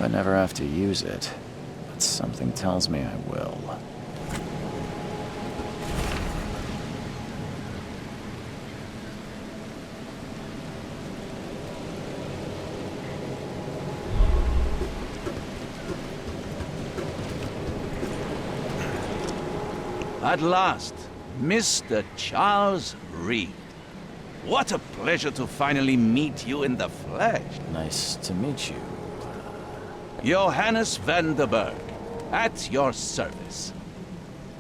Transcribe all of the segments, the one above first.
I never have to use it, but something tells me I will. At last, Mr. Charles Reed. What a pleasure to finally meet you in the flesh. Nice to meet you. Johannes van der Berg, at your service.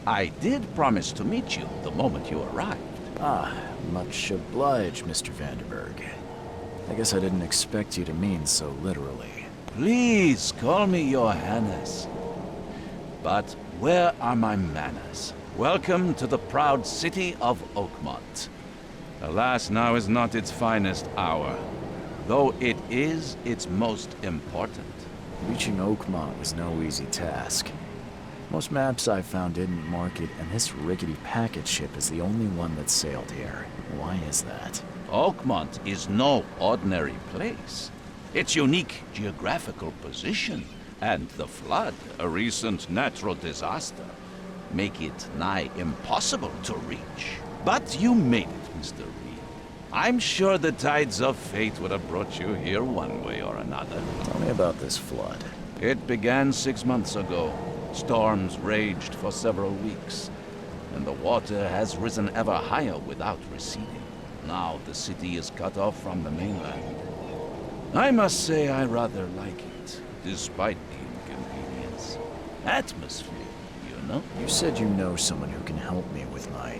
I did promise to meet you the moment you arrived. Ah, much obliged, Mr. Vanderberg. I guess I didn't expect you to mean so literally. Please call me Johannes. But where are my manners? Welcome to the proud city of Oakmont. Alas, now is not its finest hour, though it is its most important. Reaching Oakmont was no easy task. Most maps I found didn't mark it, and this rickety packet ship is the only one that sailed here. Why is that? Oakmont is no ordinary place. Its unique geographical position and the flood, a recent natural disaster, make it nigh impossible to reach. But you made it, Mr. Reed. I'm sure the tides of fate would have brought you here one way or another. Tell me about this flood. It began 6 months ago. Storms raged for several weeks, and the water has risen ever higher without receding. Now the city is cut off from the mainland. I must say I rather like it, despite the inconvenience. Atmosphere, you know? You said you know someone who can help me with my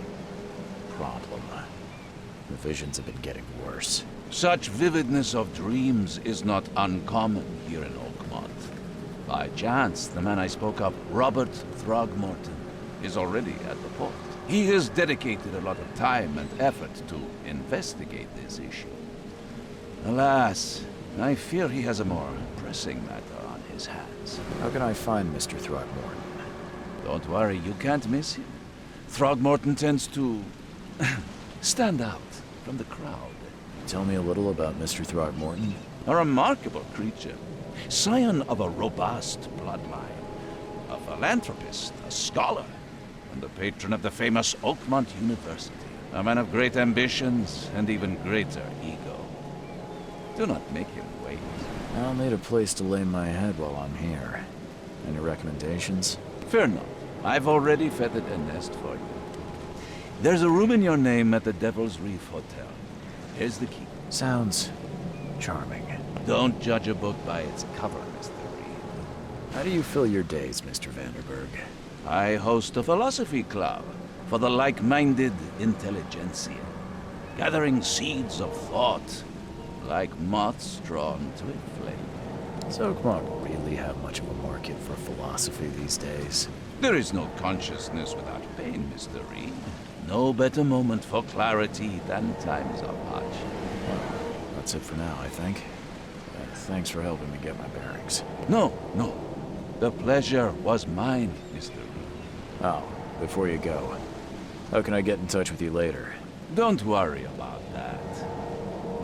problem. The visions have been getting worse. Such vividness of dreams is not uncommon here in Oakmont. By chance, the man I spoke of, Robert Throgmorton, is already at the port. He has dedicated a lot of time and effort to investigate this issue. Alas, I fear he has a more pressing matter on his hands. How can I find Mr. Throgmorton? Don't worry, you can't miss him. Throgmorton tends to stand out from the crowd. Tell me a little about Mr. Throgmorton. A remarkable creature. Scion of a robust bloodline. A philanthropist, a scholar, and the patron of the famous Oakmont University. A man of great ambitions and even greater ego. Do not make him wait. I'll need a place to lay my head while I'm here. Any recommendations? Fear not. I've already feathered a nest for you. There's a room in your name at the Devil's Reef Hotel. Here's the key. Sounds charming. Don't judge a book by its cover, Mr. Reed. How do you fill your days, Mr. Vanderberg? I host a philosophy club for the like-minded intelligentsia, gathering seeds of thought like moths drawn to a flame. Does Oakmont really have much of a market for philosophy these days? There is no consciousness without pain, Mr. Reed. No better moment for clarity than times of hardship. Well, that's it for now, I think. Thanks for helping me get my bearings. No. The pleasure was mine, Mr. Reed. Oh, before you go, how can I get in touch with you later? Don't worry about that.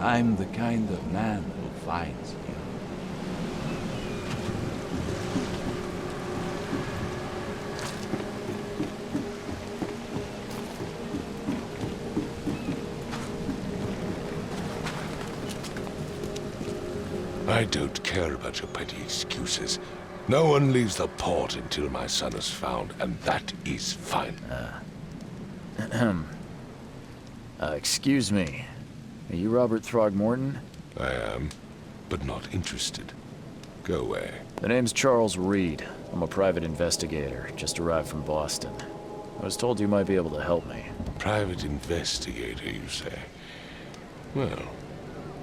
I'm the kind of man who finds you. I don't care about your petty excuses. No one leaves the port until my son is found, and that is fine. Excuse me. Are you Robert Throgmorton? I am, but not interested. Go away. The name's Charles Reed. I'm a private investigator, just arrived from Boston. I was told you might be able to help me. Private investigator, you say? Well,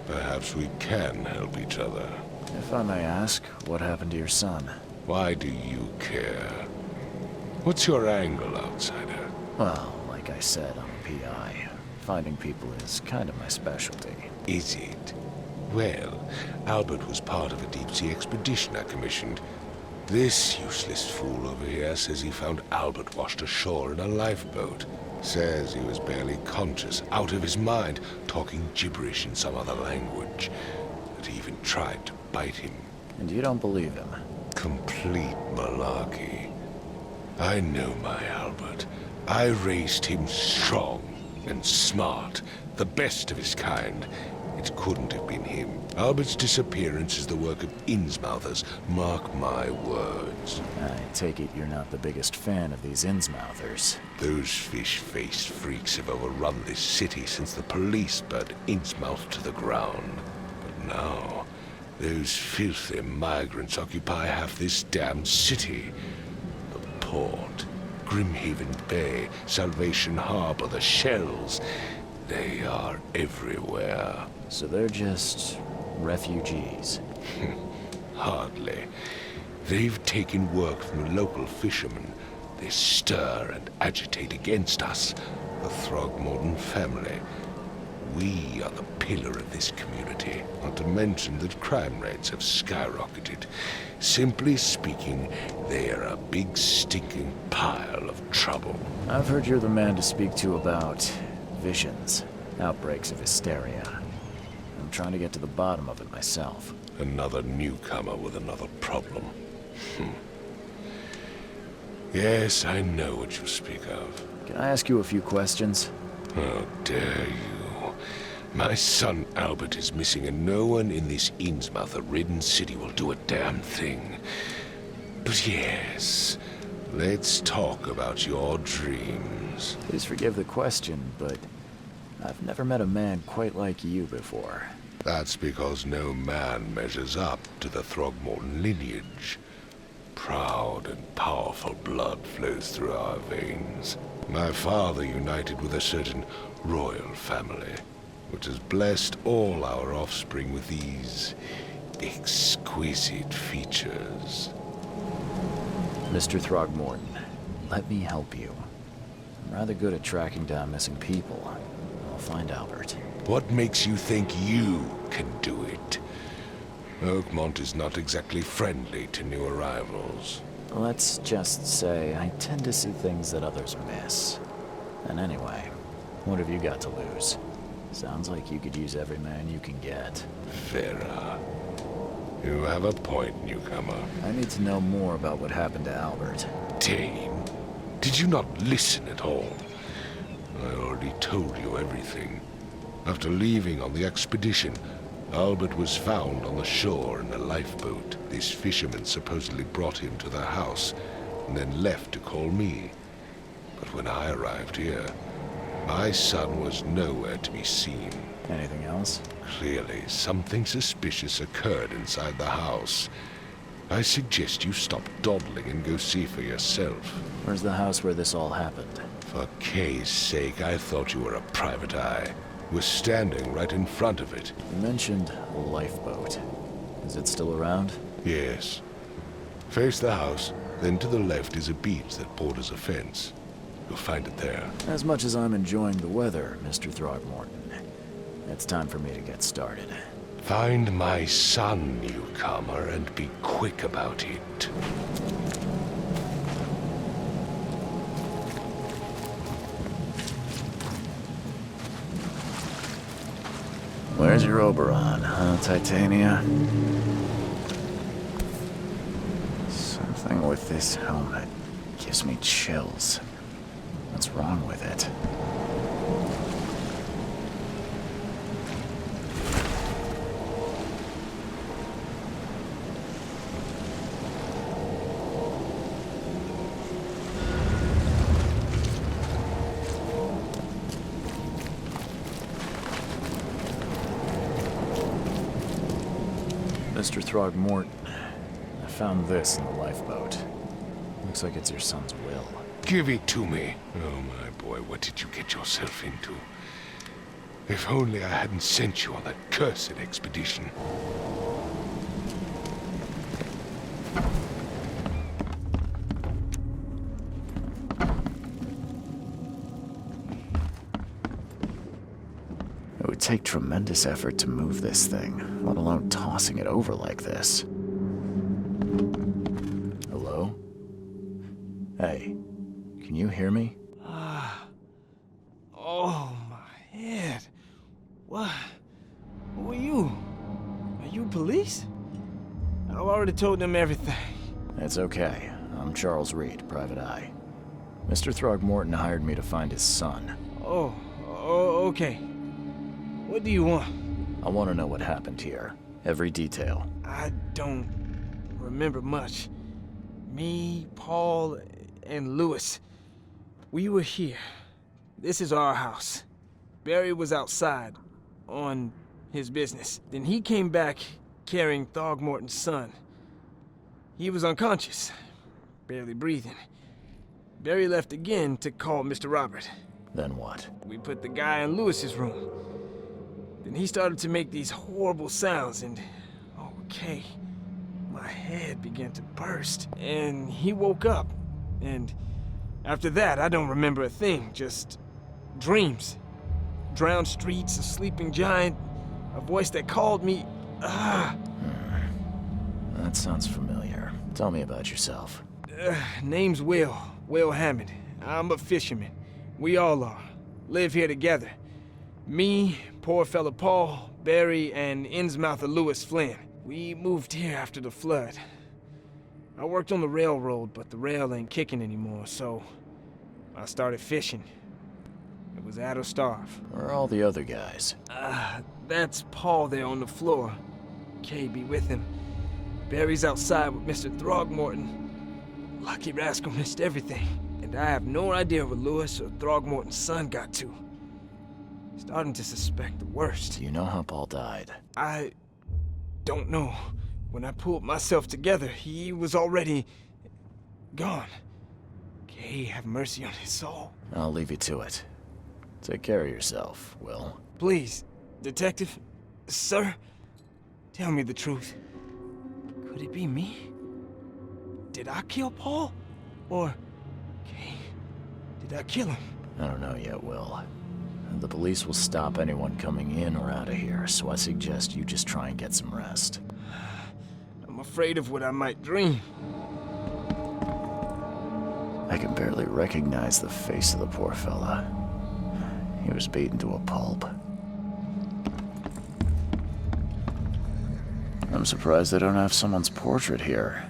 perhaps we can help each other. If I may ask, what happened to your son? Why do you care? What's your angle, outsider? Well, like I said, I'm a PI. Finding people is kind of my specialty. Is it? Well, Albert was part of a deep-sea expedition I commissioned. This useless fool over here says he found Albert washed ashore in a lifeboat. Says he was barely conscious, out of his mind, talking gibberish in some other language. That he even tried to bite him. And you don't believe him? Complete malarkey. I know my Albert. I raised him strong and smart, the best of his kind. It couldn't have been him. Albert's disappearance is the work of Innsmouthers. Mark my words. I take it you're not the biggest fan of these Innsmouthers. Those fish-faced freaks have overrun this city since the police burned Innsmouth to the ground. But now, those filthy migrants occupy half this damn city. The port, Grimhaven Bay, Salvation Harbor, the shells. They are everywhere. So they're just refugees. Hardly. They've taken work from the local fishermen. They stir and agitate against us, the Throgmorton family. We are the pillar of this community, not to mention that crime rates have skyrocketed. Simply speaking, they are a big stinking pile of trouble. I've heard you're the man to speak to about visions, outbreaks of hysteria. I'm trying to get to the bottom of it myself. Another newcomer with another problem. Yes, I know what you speak of. Can I ask you a few questions? How dare you? My son Albert is missing, and no one in this Innsmouth-ridden city will do a damn thing. But yes, let's talk about your dreams. Please forgive the question, but I've never met a man quite like you before. That's because no man measures up to the Throgmorton lineage. Proud and powerful blood flows through our veins. My father united with a certain royal family, which has blessed all our offspring with these exquisite features. Mr. Throgmorton, let me help you. I'm rather good at tracking down missing people. I'll find Albert. What makes you think you can do it? Oakmont is not exactly friendly to new arrivals. Let's just say I tend to see things that others miss. And anyway, what have you got to lose? Sounds like you could use every man you can get. Vera, you have a point, newcomer. I need to know more about what happened to Albert. Dane, did you not listen at all? I already told you everything. After leaving on the expedition, Albert was found on the shore in a lifeboat. This fisherman supposedly brought him to their house, and then left to call me. But when I arrived here, my son was nowhere to be seen. Anything else? Clearly, something suspicious occurred inside the house. I suggest you stop dawdling and go see for yourself. Where's the house where this all happened? For Kay's sake, I thought you were a private eye. We're standing right in front of it. You mentioned a lifeboat. Is it still around? Yes. Face the house, then to the left is a beach that borders a fence. You'll find it there. As much as I'm enjoying the weather, Mr. Throgmorton, it's time for me to get started. Find my son, newcomer, and be quick about it. Where's your Oberon, huh, Titania? Something with this helmet gives me chills. What's wrong with it? Mr. Throgmorton, I found this in the lifeboat. Looks like it's your son's will. Give it to me. Oh, my boy, what did you get yourself into? If only I hadn't sent you on that cursed expedition. It would take tremendous effort to move this thing, let alone tossing it over like this. Hello? Hey, can you hear me? Oh, my head. What? Who are you? Are you police? I've already told them everything. It's okay. I'm Charles Reed, Private Eye. Mr. Throgmorton hired me to find his son. Oh, okay. What do you want? I want to know what happened here. Every detail. I don't remember much. Me, Paul, and Lewis, we were here. This is our house. Barry was outside, on his business. Then he came back carrying Throgmorton's son. He was unconscious, barely breathing. Barry left again to call Mr. Robert. Then what? We put the guy in Lewis's room. Then he started to make these horrible sounds and... okay. My head began to burst, and he woke up. And after that, I don't remember a thing, just dreams. Drowned streets, a sleeping giant, a voice that called me. That sounds familiar. Tell me about yourself. Name's Will Hammond. I'm a fisherman. We all are. Live here together. Me, poor fella Paul, Barry, and Innsmouther Lewis Flynn. We moved here after the flood. I worked on the railroad, but the rail ain't kicking anymore, so I started fishing. It was at or starve. Where are all the other guys? That's Paul there on the floor. Kay be with him. Barry's outside with Mr. Throgmorton. Lucky rascal missed everything, and I have no idea where Lewis or Throgmorton's son got to. Starting to suspect the worst. Do you know how Paul died? I don't know. When I pulled myself together, he was already gone. Kay have mercy on his soul. I'll leave you to it. Take care of yourself, Will. Please, Detective, sir, tell me the truth. Could it be me? Did I kill Paul? Or, Kay, did I kill him? I don't know yet, Will. The police will stop anyone coming in or out of here, so I suggest you just try and get some rest. I'm afraid of what I might dream. I can barely recognize the face of the poor fella. He was beaten to a pulp. I'm surprised they don't have someone's portrait here.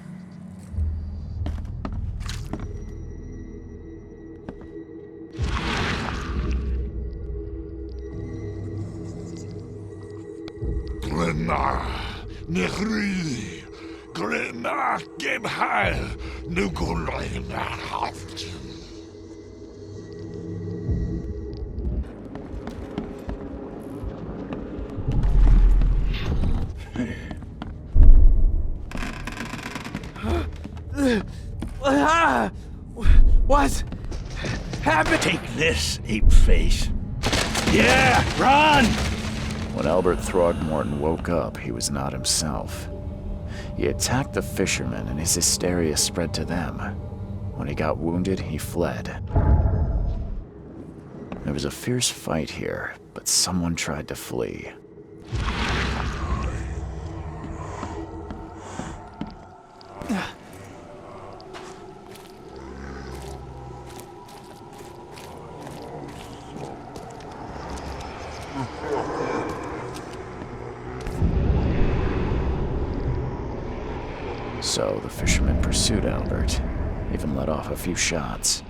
Nechri, Grena, Gemheil, Nukulina Haft. What happened? Take this, ape face. Yeah, run! When Albert Throgmorton woke up, he was not himself. He attacked the fishermen, and his hysteria spread to them. When he got wounded, he fled. There was a fierce fight here, but someone tried to flee. So the fishermen pursued Albert, even let off a few shots.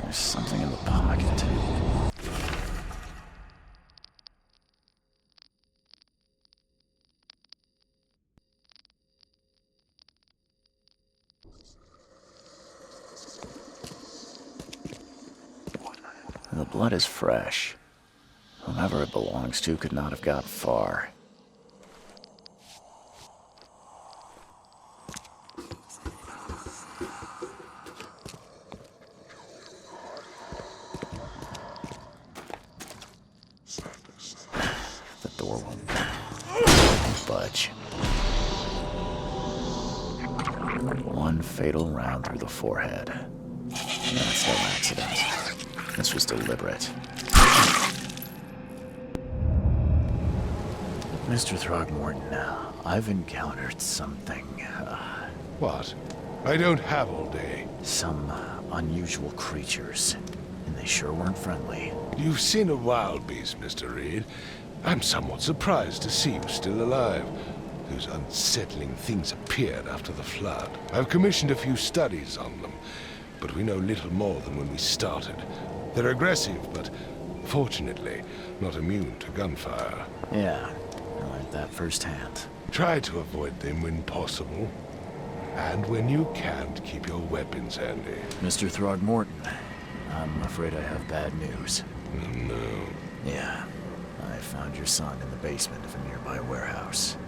There's something in the pocket. The blood is fresh. Whomever it belongs to could not have got far. The door won't budge. One fatal round through the forehead. That's no accident. This was deliberate. Mr. Throgmorton, I've encountered something, What? I don't have all day. some unusual creatures, and they sure weren't friendly. You've seen a wild beast, Mr. Reed. I'm somewhat surprised to see you still alive. Those unsettling things appeared after the flood. I've commissioned a few studies on them, but we know little more than when we started. They're aggressive, but fortunately not immune to gunfire. Yeah, I learned that firsthand. Try to avoid them when possible. And when you can't, keep your weapons handy. Mr. Throgmorton, I'm afraid I have bad news. No. Yeah, I found your son in the basement of a nearby warehouse.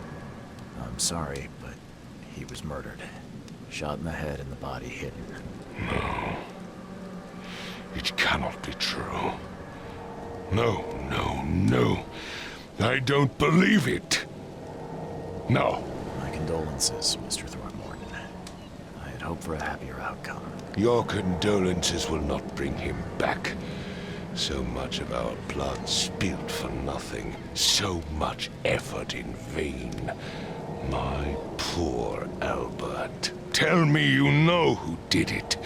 I'm sorry, but he was murdered. Shot in the head and the body hidden. No. It cannot be true. No, no, no. I don't believe it. No. My condolences, Mr. Throgmorton. I had hoped for a happier outcome. Your condolences will not bring him back. So much of our blood spilled for nothing. So much effort in vain. My poor Albert. Tell me you know who did it.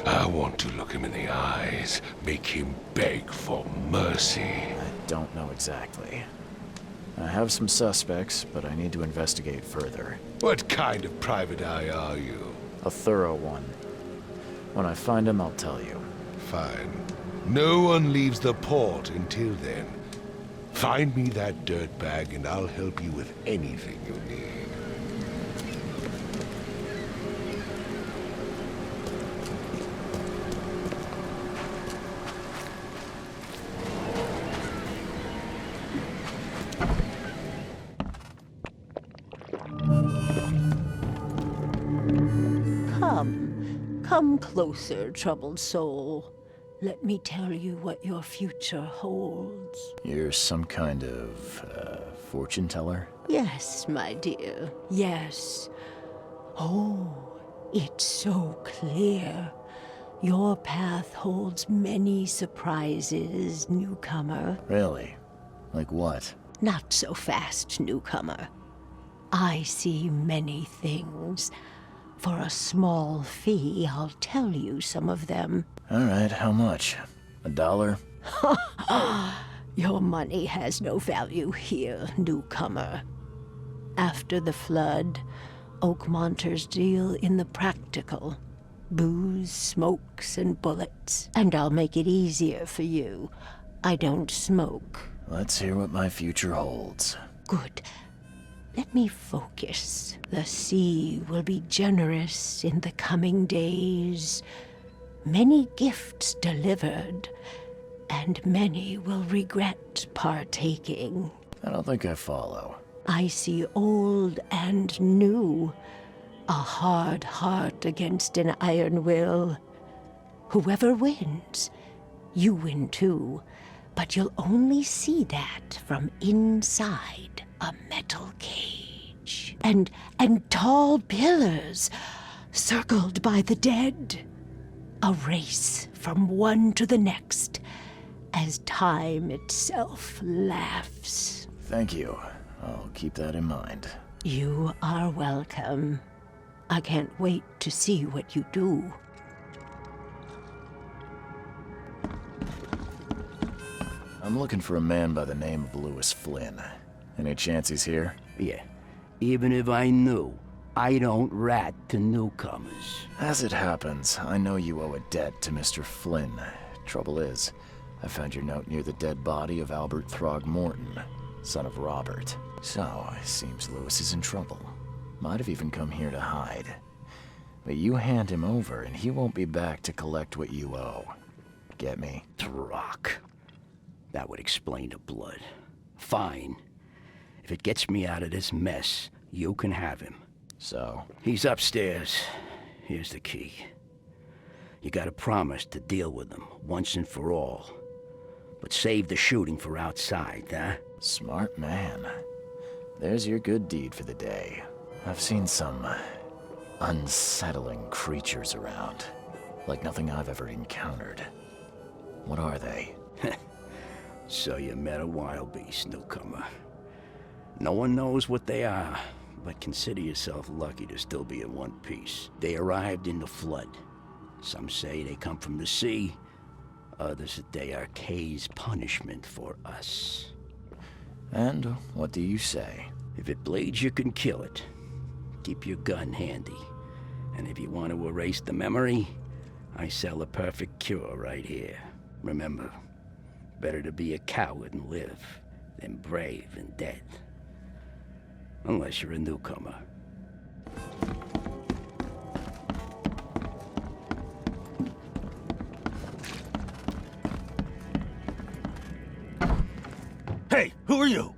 I want to look him in the eyes, make him beg for mercy. I don't know exactly. I have some suspects, but I need to investigate further. What kind of private eye are you? A thorough one. When I find him, I'll tell you. Fine. No one leaves the port until then. Find me that dirtbag and I'll help you with anything you need. Come closer, troubled soul. Let me tell you what your future holds. You're some kind of, fortune teller? Yes, my dear, yes. Oh, it's so clear. Your path holds many surprises, newcomer. Really? Like what? Not so fast, newcomer. I see many things. For a small fee, I'll tell you some of them. All right, how much? $1? Your money has no value here, newcomer. After the flood, Oakmonters deal in the practical. Booze, smokes, and bullets. And I'll make it easier for you. I don't smoke. Let's hear what my future holds. Good. Let me focus. The sea will be generous in the coming days. Many gifts delivered, and many will regret partaking. I don't think I follow. I see old and new. A hard heart against an iron will. Whoever wins, you win too. But you'll only see that from inside a metal cage. And tall pillars, circled by the dead. A race from one to the next, as time itself laughs. Thank you. I'll keep that in mind. You are welcome. I can't wait to see what you do. I'm looking for a man by the name of Lewis Flynn. Any chance he's here? Yeah. Even if I knew, I don't rat to newcomers. As it happens, I know you owe a debt to Mr. Flynn. Trouble is, I found your note near the dead body of Albert Throgmorton, son of Robert. So, it seems Lewis is in trouble. Might have even come here to hide. But you hand him over and he won't be back to collect what you owe. Get me? Throck. That would explain the blood. Fine. If it gets me out of this mess, you can have him. So? He's upstairs. Here's the key. You gotta promise to deal with him, once and for all. But save the shooting for outside, huh? Smart man. There's your good deed for the day. I've seen some unsettling creatures around. Like nothing I've ever encountered. What are they? So you met a wild beast, newcomer. No one knows what they are, but consider yourself lucky to still be in one piece. They arrived in the flood. Some say they come from the sea. Others that they are Kay's punishment for us. And what do you say? If it bleeds, you can kill it. Keep your gun handy. And if you want to erase the memory, I sell a perfect cure right here. Remember, better to be a coward and live than brave and dead. Unless you're a newcomer. Hey, who are you?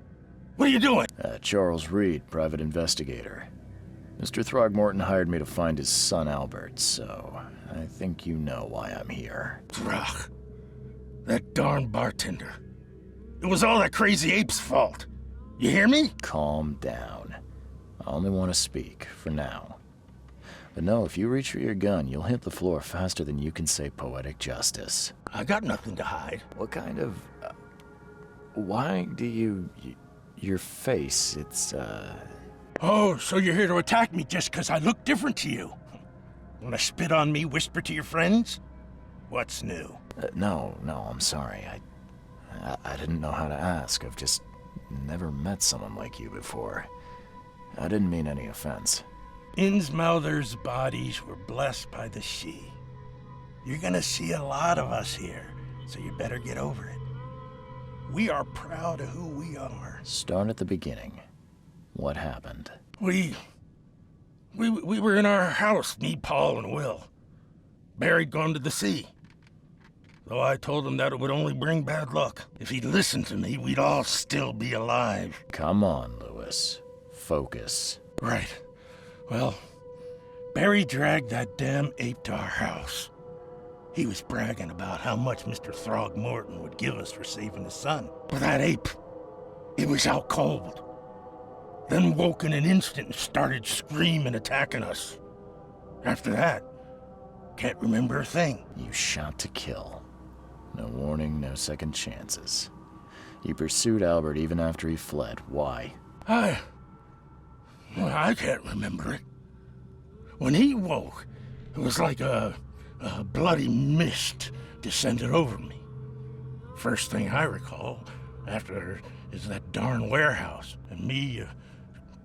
What are you doing? Charles Reed, private investigator. Mr. Throgmorton hired me to find his son Albert, so I think you know why I'm here. Throg. That darn bartender. It was all that crazy ape's fault. You hear me? Calm down. I only want to speak, for now. But no, if you reach for your gun, you'll hit the floor faster than you can say poetic justice. I got nothing to hide. What kind of... why do you... your face, it's, Oh, so you're here to attack me just because I look different to you? Wanna spit on me, whisper to your friends? What's new? No, I'm sorry. I didn't know how to ask. I've just never met someone like you before. I didn't mean any offense. Innsmouther's bodies were blessed by the sea. You're gonna see a lot of us here, so you better get over it. We are proud of who we are. Start at the beginning. What happened? We were in our house, me, Paul, and Will. Barry'd gone to the sea. Though I told him that it would only bring bad luck. If he'd listened to me, we'd all still be alive. Come on, Lewis. Focus. Right. Well, Barry dragged that damn ape to our house. He was bragging about how much Mr. Throgmorton would give us for saving his son. But that ape, it was out cold. Then woke in an instant and started screaming, attacking us. After that, can't remember a thing. You shot to kill. No warning, no second chances. You pursued Albert even after he fled. Why? I can't remember it. When he woke, it was like a bloody mist descended over me. First thing I recall after is that darn warehouse and me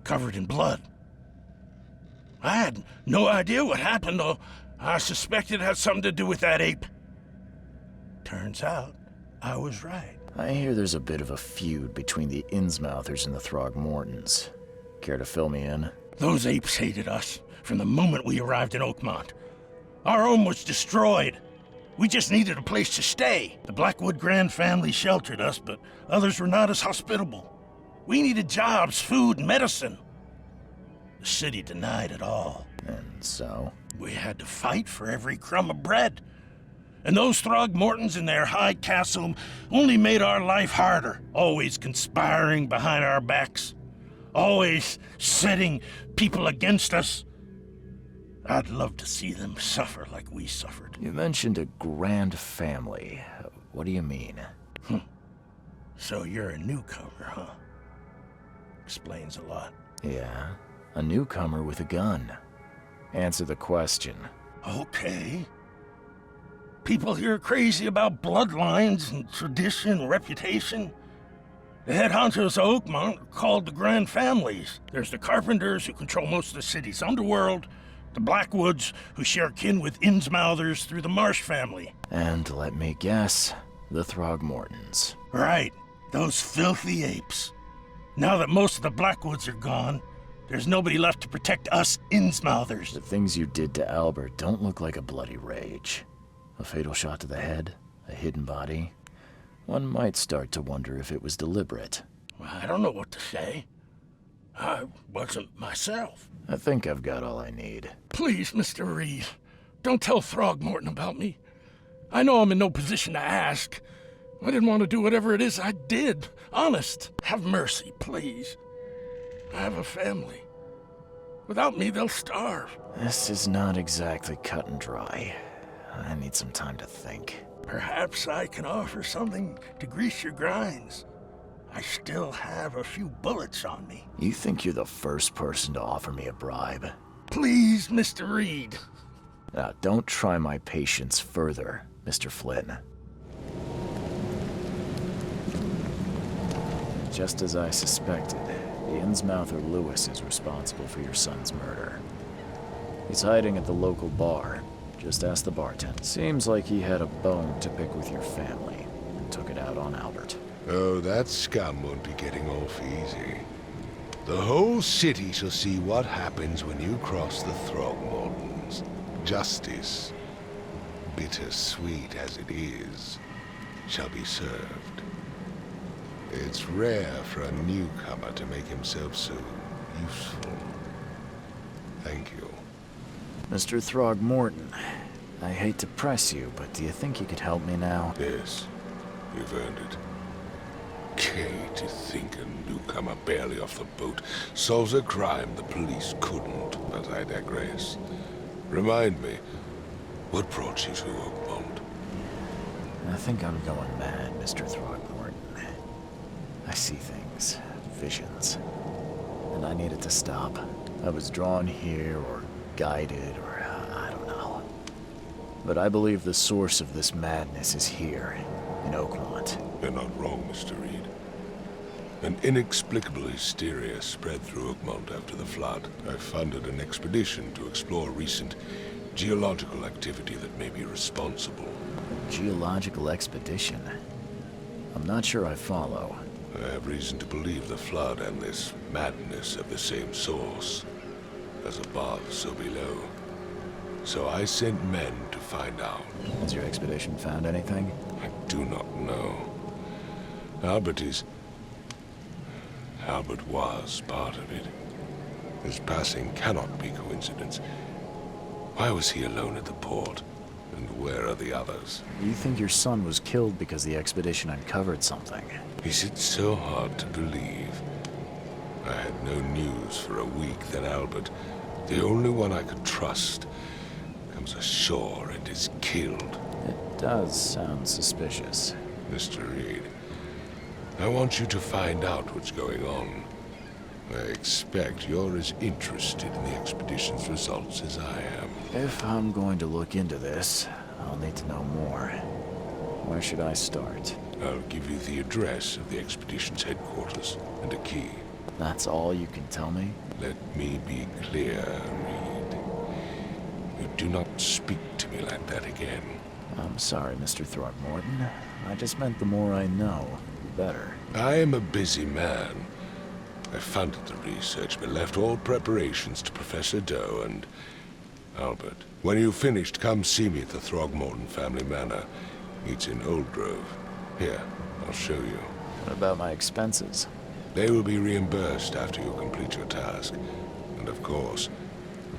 covered in blood. I had no idea what happened, though. I suspected it had something to do with that ape. Turns out, I was right. I hear there's a bit of a feud between the Innsmouthers and the Throgmortons. Care to fill me in? Those apes hated us from the moment we arrived in Oakmont. Our home was destroyed. We just needed a place to stay. The Blackwood Grand family sheltered us, but others were not as hospitable. We needed jobs, food, and medicine. The city denied it all. And so? We had to fight for every crumb of bread. And those Throgmortons in their high castle only made our life harder, always conspiring behind our backs, always setting people against us. I'd love to see them suffer like we suffered. You mentioned a grand family. What do you mean? So you're a newcomer, huh? Explains a lot. Yeah, a newcomer with a gun. Answer the question. Okay. People here are crazy about bloodlines and tradition and reputation. The head honchos of Oakmont are called the Grand Families. There's the Carpenters, who control most of the city's underworld, the Blackwoods, who share kin with Innsmouthers through the Marsh family. And let me guess, the Throgmortons. Right, those filthy apes. Now that most of the Blackwoods are gone, there's nobody left to protect us Innsmouthers. The things you did to Albert don't look like a bloody rage. A fatal shot to the head, a hidden body. One might start to wonder if it was deliberate. I don't know what to say. I wasn't myself. I think I've got all I need. Please, Mr. Reed, don't tell Throgmorton about me. I know I'm in no position to ask. I didn't want to do whatever it is I did. Honest. Have mercy, please. I have a family. Without me, they'll starve. This is not exactly cut and dry. I need some time to think. Perhaps I can offer something to grease your grinds. I still have a few bullets on me. You think you're the first person to offer me a bribe? Please, Mr. Reed. Now, don't try my patience further, Mr. Flynn. Just as I suspected, the Innsmouther Lewis is responsible for your son's murder. He's hiding at the local bar. Just ask the bartender. Seems like he had a bone to pick with your family and took it out on Albert. Oh, that scum won't be getting off easy. The whole city shall see what happens when you cross the Throgmortons. Justice, bittersweet as it is, shall be served. It's rare for a newcomer to make himself so useful. Thank you. Mr. Throgmorton, I hate to press you, but do you think you could help me now? Yes, you've earned it. Okay, to think a newcomer barely off the boat solves a crime the police couldn't, but I digress. Remind me, what brought you to Oakmont? I think I'm going mad, Mr. Throgmorton. I see things, visions, and I needed to stop. I was drawn here, or guided, or I don't know. But I believe the source of this madness is here, in Oakmont. You're not wrong, Mr. Reed. An inexplicable hysteria spread through Oakmont after the flood. I funded an expedition to explore recent geological activity that may be responsible. A geological expedition? I'm not sure I follow. I have reason to believe the flood and this madness have the same source. As above, so below. So I sent men to find out. Has your expedition found anything? I do not know. Albert was part of it. His passing cannot be coincidence. Why was he alone at the port? And where are the others? You think your son was killed because the expedition uncovered something? Is it so hard to believe? I had no news for a week, then Albert, the only one I could trust, comes ashore and is killed. It does sound suspicious. Mr. Reed, I want you to find out what's going on. I expect you're as interested in the expedition's results as I am. If I'm going to look into this, I'll need to know more. Where should I start? I'll give you the address of the expedition's headquarters and a key. That's all you can tell me? Let me be clear, Reed. You do not speak to me like that again. I'm sorry, Mr. Throgmorton. I just meant the more I know, the better. I am a busy man. I funded the research, but left all preparations to Professor Doe and Albert. When you've finished, come see me at the Throgmorton family manor. It's in Old Grove. Here, I'll show you. What about my expenses? They will be reimbursed after you complete your task. And of course,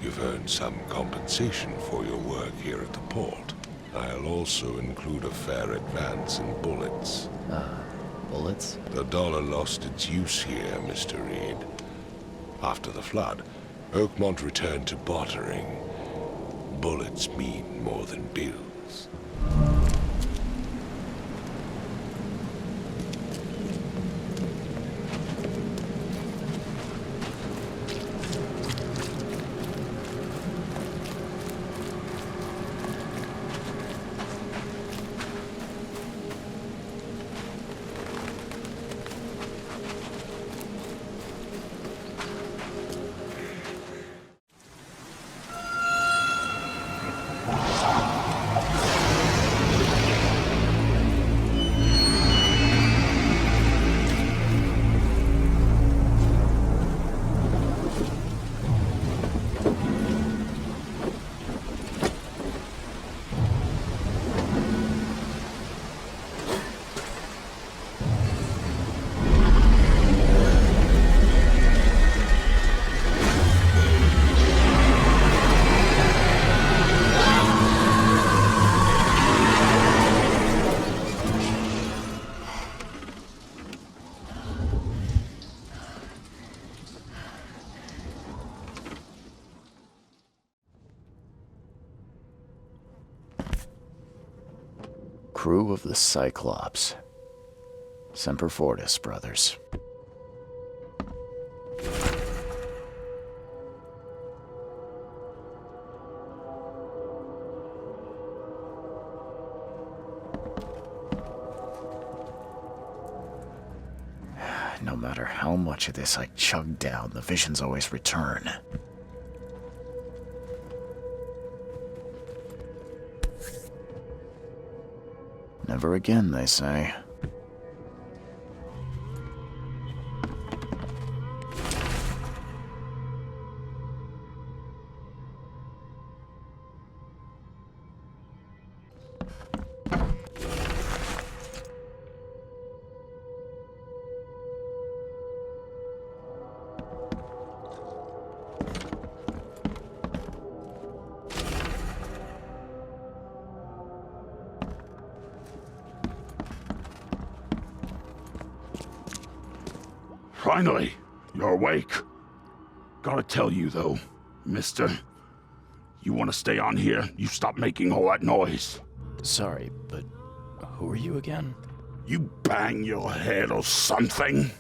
you've earned some compensation for your work here at the port. I'll also include a fair advance in bullets. Bullets? The dollar lost its use here, Mr. Reed. After the flood, Oakmont returned to bartering. Bullets mean more than bills. Crew of the Cyclops. Semper Fortis, brothers. No matter how much of this I chug down, the visions always return. Never again, they say. Finally, you're awake. Gotta tell you, though, mister, you want to stay on here, you stop making all that noise. Sorry, but who are you again? You bang your head or something?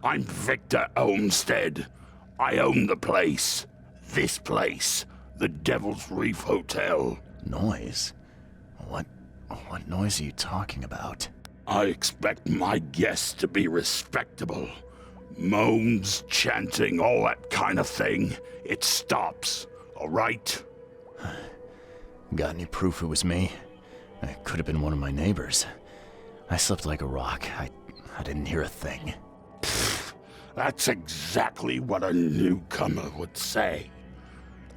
I'm Victor Olmsted. I own the place. This place. The Devil's Reef Hotel. Noise? What noise are you talking about? I expect my guests to be respectable. Moans, chanting, all that kind of thing. It stops, all right? Got any proof it was me? It could have been one of my neighbors. I slept like a rock. I didn't hear a thing. That's exactly what a newcomer would say.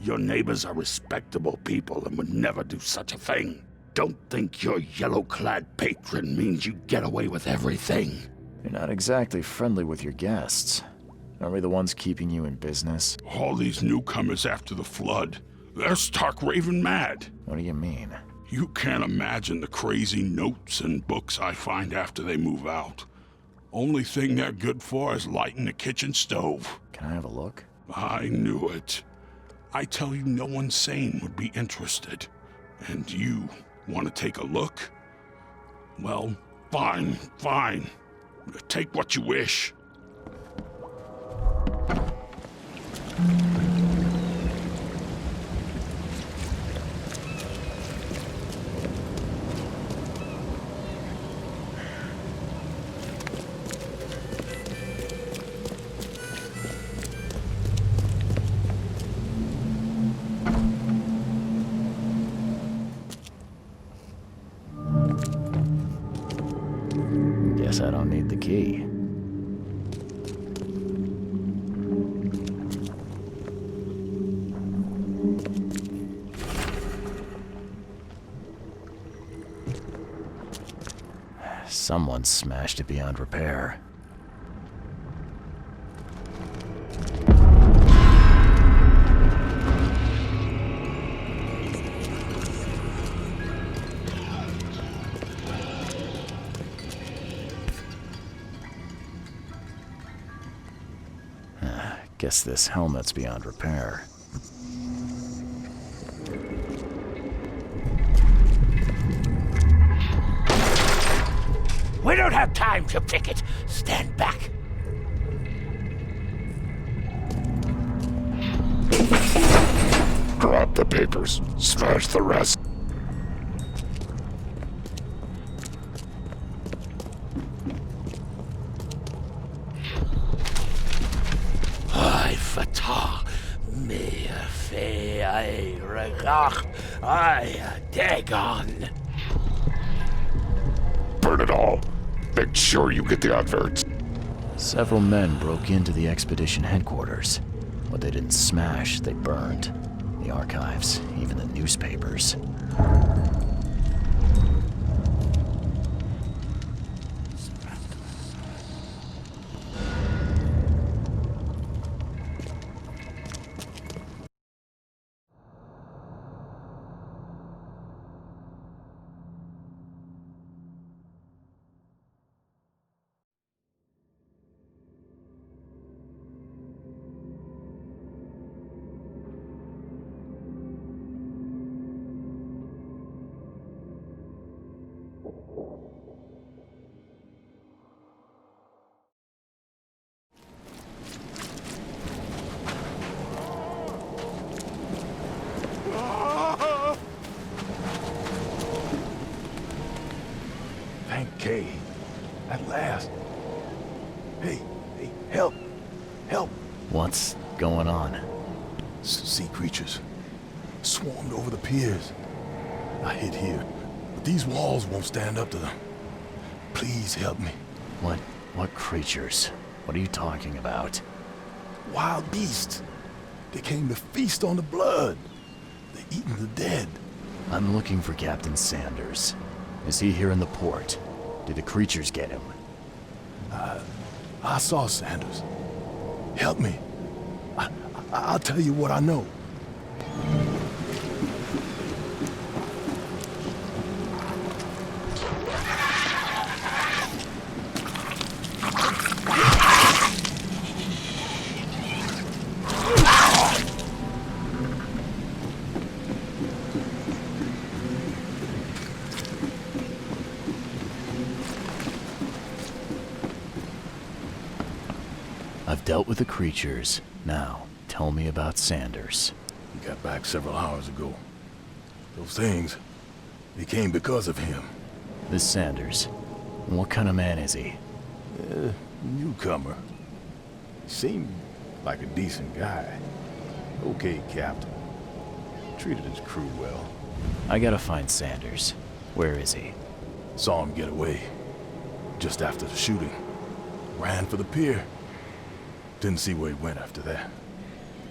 Your neighbors are respectable people and would never do such a thing. Don't think your yellow-clad patron means you get away with everything. You're not exactly friendly with your guests. Aren't we the ones keeping you in business? All these newcomers after the flood, they're stark raving mad. What do you mean? You can't imagine the crazy notes and books I find after they move out. Only thing they're good for is lighting the kitchen stove. Can I have a look? I knew it. I tell you, no one sane would be interested. And you want to take a look? Well, fine. Take what you wish. Guess I don't need the key. Someone smashed it beyond repair. Guess this helmet's beyond repair. We don't have time to pick it. Stand back. Drop the papers. Smash the rest. I fatah me fe I regach I dagon. Burn it all. Make sure you get the adverts. Several men broke into the expedition headquarters. What they didn't smash, they burned. The archives, even the newspapers. Thank Kay. At last. Hey, help! Help! What's going on? Sea creatures swarmed over the piers. I hid here, but these walls won't stand up to them. Please help me. What creatures? What are you talking about? Wild beasts. They came to feast on the blood. They're eating the dead. I'm looking for Captain Sanders. Is he here in the port? Did the creatures get him? I saw Sanders. Help me. I'll tell you what I know. I've dealt with the creatures. Now, tell me about Sanders. He got back several hours ago. Those things, they came because of him. This Sanders, what kind of man is he? Newcomer. Seemed like a decent guy. Okay, Captain. Treated his crew well. I gotta find Sanders. Where is he? Saw him get away. Just after the shooting. Ran for the pier. Didn't see where he went after that.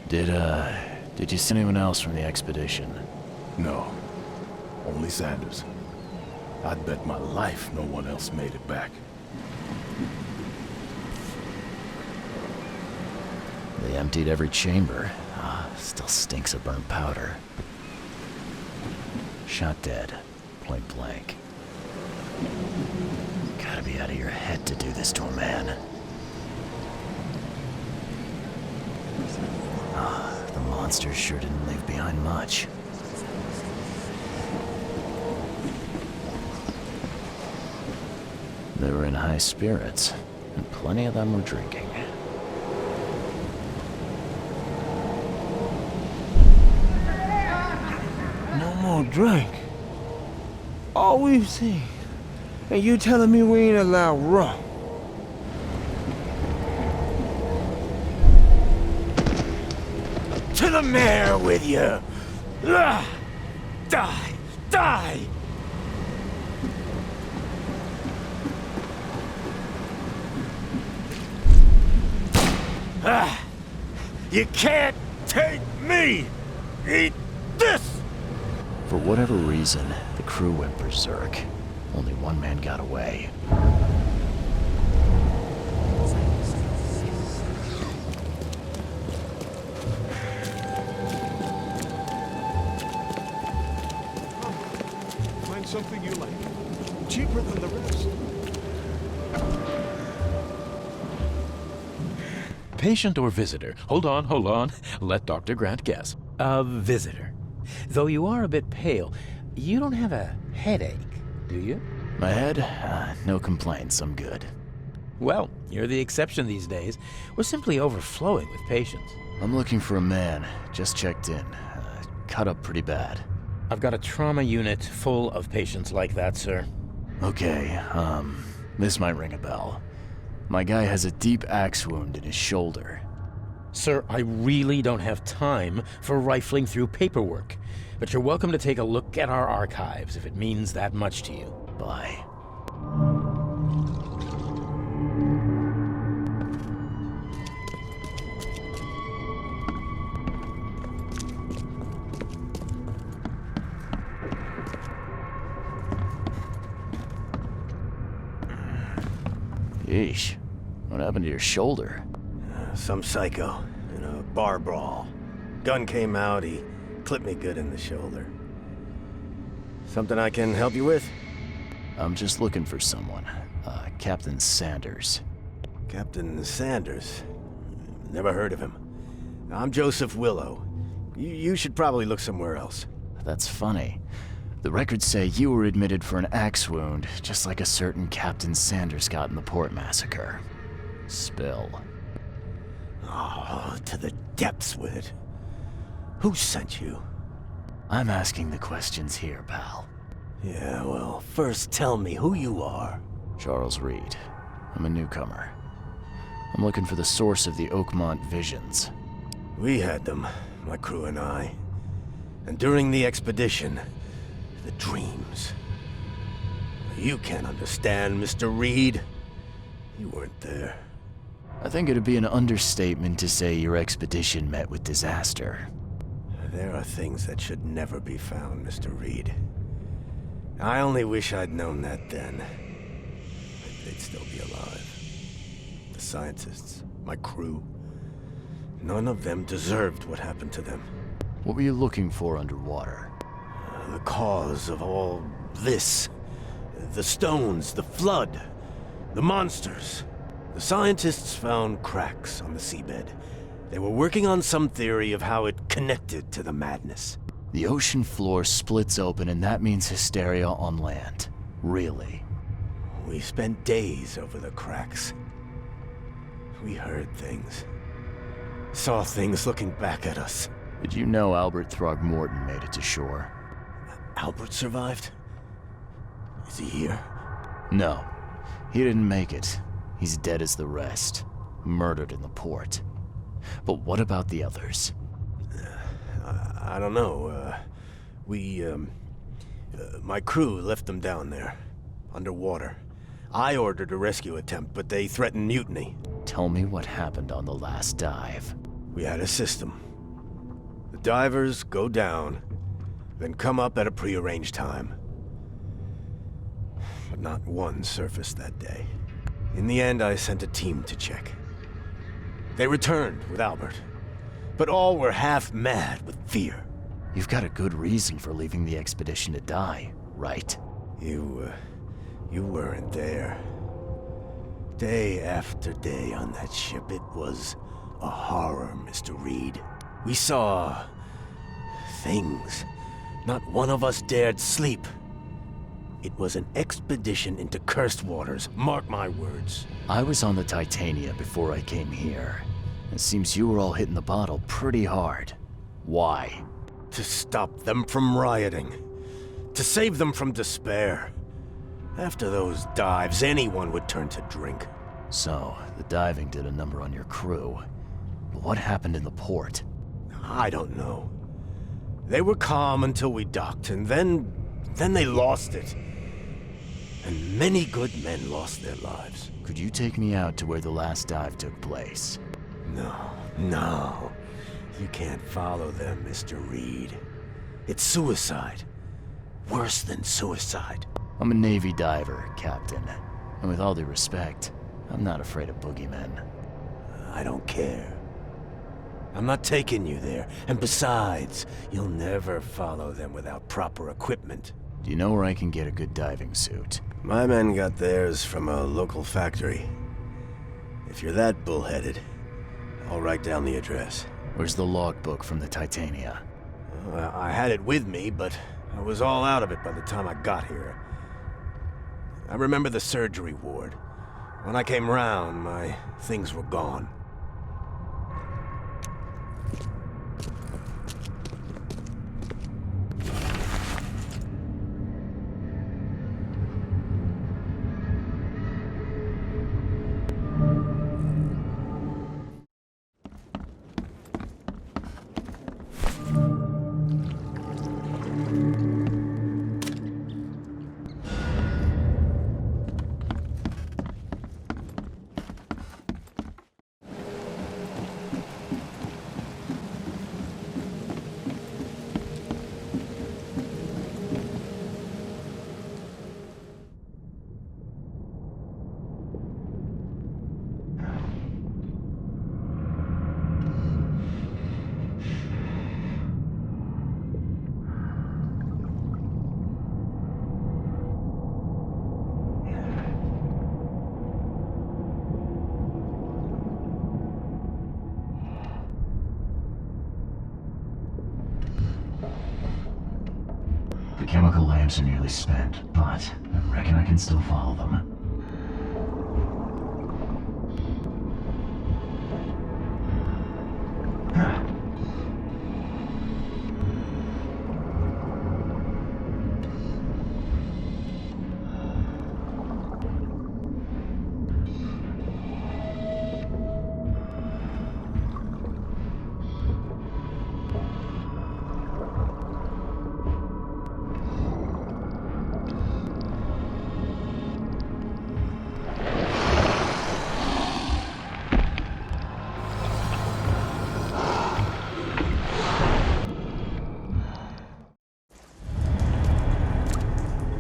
Did you see anyone else from the expedition? No. Only Sanders. I'd bet my life no one else made it back. They emptied every chamber. Still stinks of burnt powder. Shot dead. Point blank. Gotta be out of your head to do this to a man. The monsters sure didn't leave behind much. They were in high spirits, and plenty of them were drinking. No more drink. All we've seen. And you telling me we ain't allowed rum? To the mayor with you! Die! Die! You can't take me! Eat this! For whatever reason, the crew went berserk. Only one man got away. Find something you like. Cheaper than the rest. Patient or visitor? Hold on. Let Dr. Grant guess. A visitor. Though you are a bit pale, you don't have a headache, do you? My head? No complaints, I'm good. Well, you're the exception these days. We're simply overflowing with patients. I'm looking for a man. Just checked in. Cut up pretty bad. I've got a trauma unit full of patients like that, sir. Okay, this might ring a bell. My guy has a deep axe wound in his shoulder. Sir, I really don't have time for rifling through paperwork, but you're welcome to take a look at our archives if it means that much to you. Bye. Yeesh. What happened to your shoulder? Some psycho in a bar brawl. Gun came out, he clipped me good in the shoulder. Something I can help you with? I'm just looking for someone. Captain Sanders. Captain Sanders? Never heard of him. I'm Joseph Willow. You should probably look somewhere else. That's funny. The records say you were admitted for an axe wound, just like a certain Captain Sanders got in the port massacre. Spill. Oh, to the depths with it. Who sent you? I'm asking the questions here, pal. Yeah, well, first tell me who you are. Charles Reed. I'm a newcomer. I'm looking for the source of the Oakmont visions. We had them, my crew and I. And during the expedition, the dreams. You can't understand, Mr. Reed. You weren't there. I think it'd be an understatement to say your expedition met with disaster. There are things that should never be found, Mr. Reed. I only wish I'd known that then. They'd still be alive. The scientists, my crew. None of them deserved what happened to them. What were you looking for underwater? The cause of all this. The stones, the flood, the monsters. The scientists found cracks on the seabed. They were working on some theory of how it connected to the madness. The ocean floor splits open and that means hysteria on land. Really? We spent days over the cracks. We heard things. Saw things looking back at us. Did you know Albert Throgmorton made it to shore? Albert survived? Is he here? No. He didn't make it. He's dead as the rest. Murdered in the port. But what about the others? I don't know. My crew left them down there, underwater. I ordered a rescue attempt, but they threatened mutiny. Tell me what happened on the last dive. We had a system. The divers go down, then come up at a prearranged time. But not one surfaced that day. In the end, I sent a team to check. They returned with Albert, but all were half mad with fear. You've got a good reason for leaving the expedition to die, right? You weren't there. Day after day on that ship, it was a horror, Mr. Reed. We saw things. Not one of us dared sleep. It was an expedition into cursed waters, mark my words. I was on the Titania before I came here. It seems you were all hitting the bottle pretty hard. Why? To stop them from rioting. To save them from despair. After those dives, anyone would turn to drink. So, the diving did a number on your crew. But what happened in the port? I don't know. They were calm until we docked, and then they lost it. And many good men lost their lives. Could you take me out to where the last dive took place? No. You can't follow them, Mr. Reed. It's suicide. Worse than suicide. I'm a Navy diver, Captain. And with all due respect, I'm not afraid of boogeymen. I don't care. I'm not taking you there. And besides, you'll never follow them without proper equipment. Do you know where I can get a good diving suit? My men got theirs from a local factory. If you're that bullheaded, I'll write down the address. Where's the logbook from the Titania? I had it with me, but I was all out of it by the time I got here. I remember the surgery ward. When I came round, my things were gone. chemical lamps are nearly spent, but I reckon I can still follow them.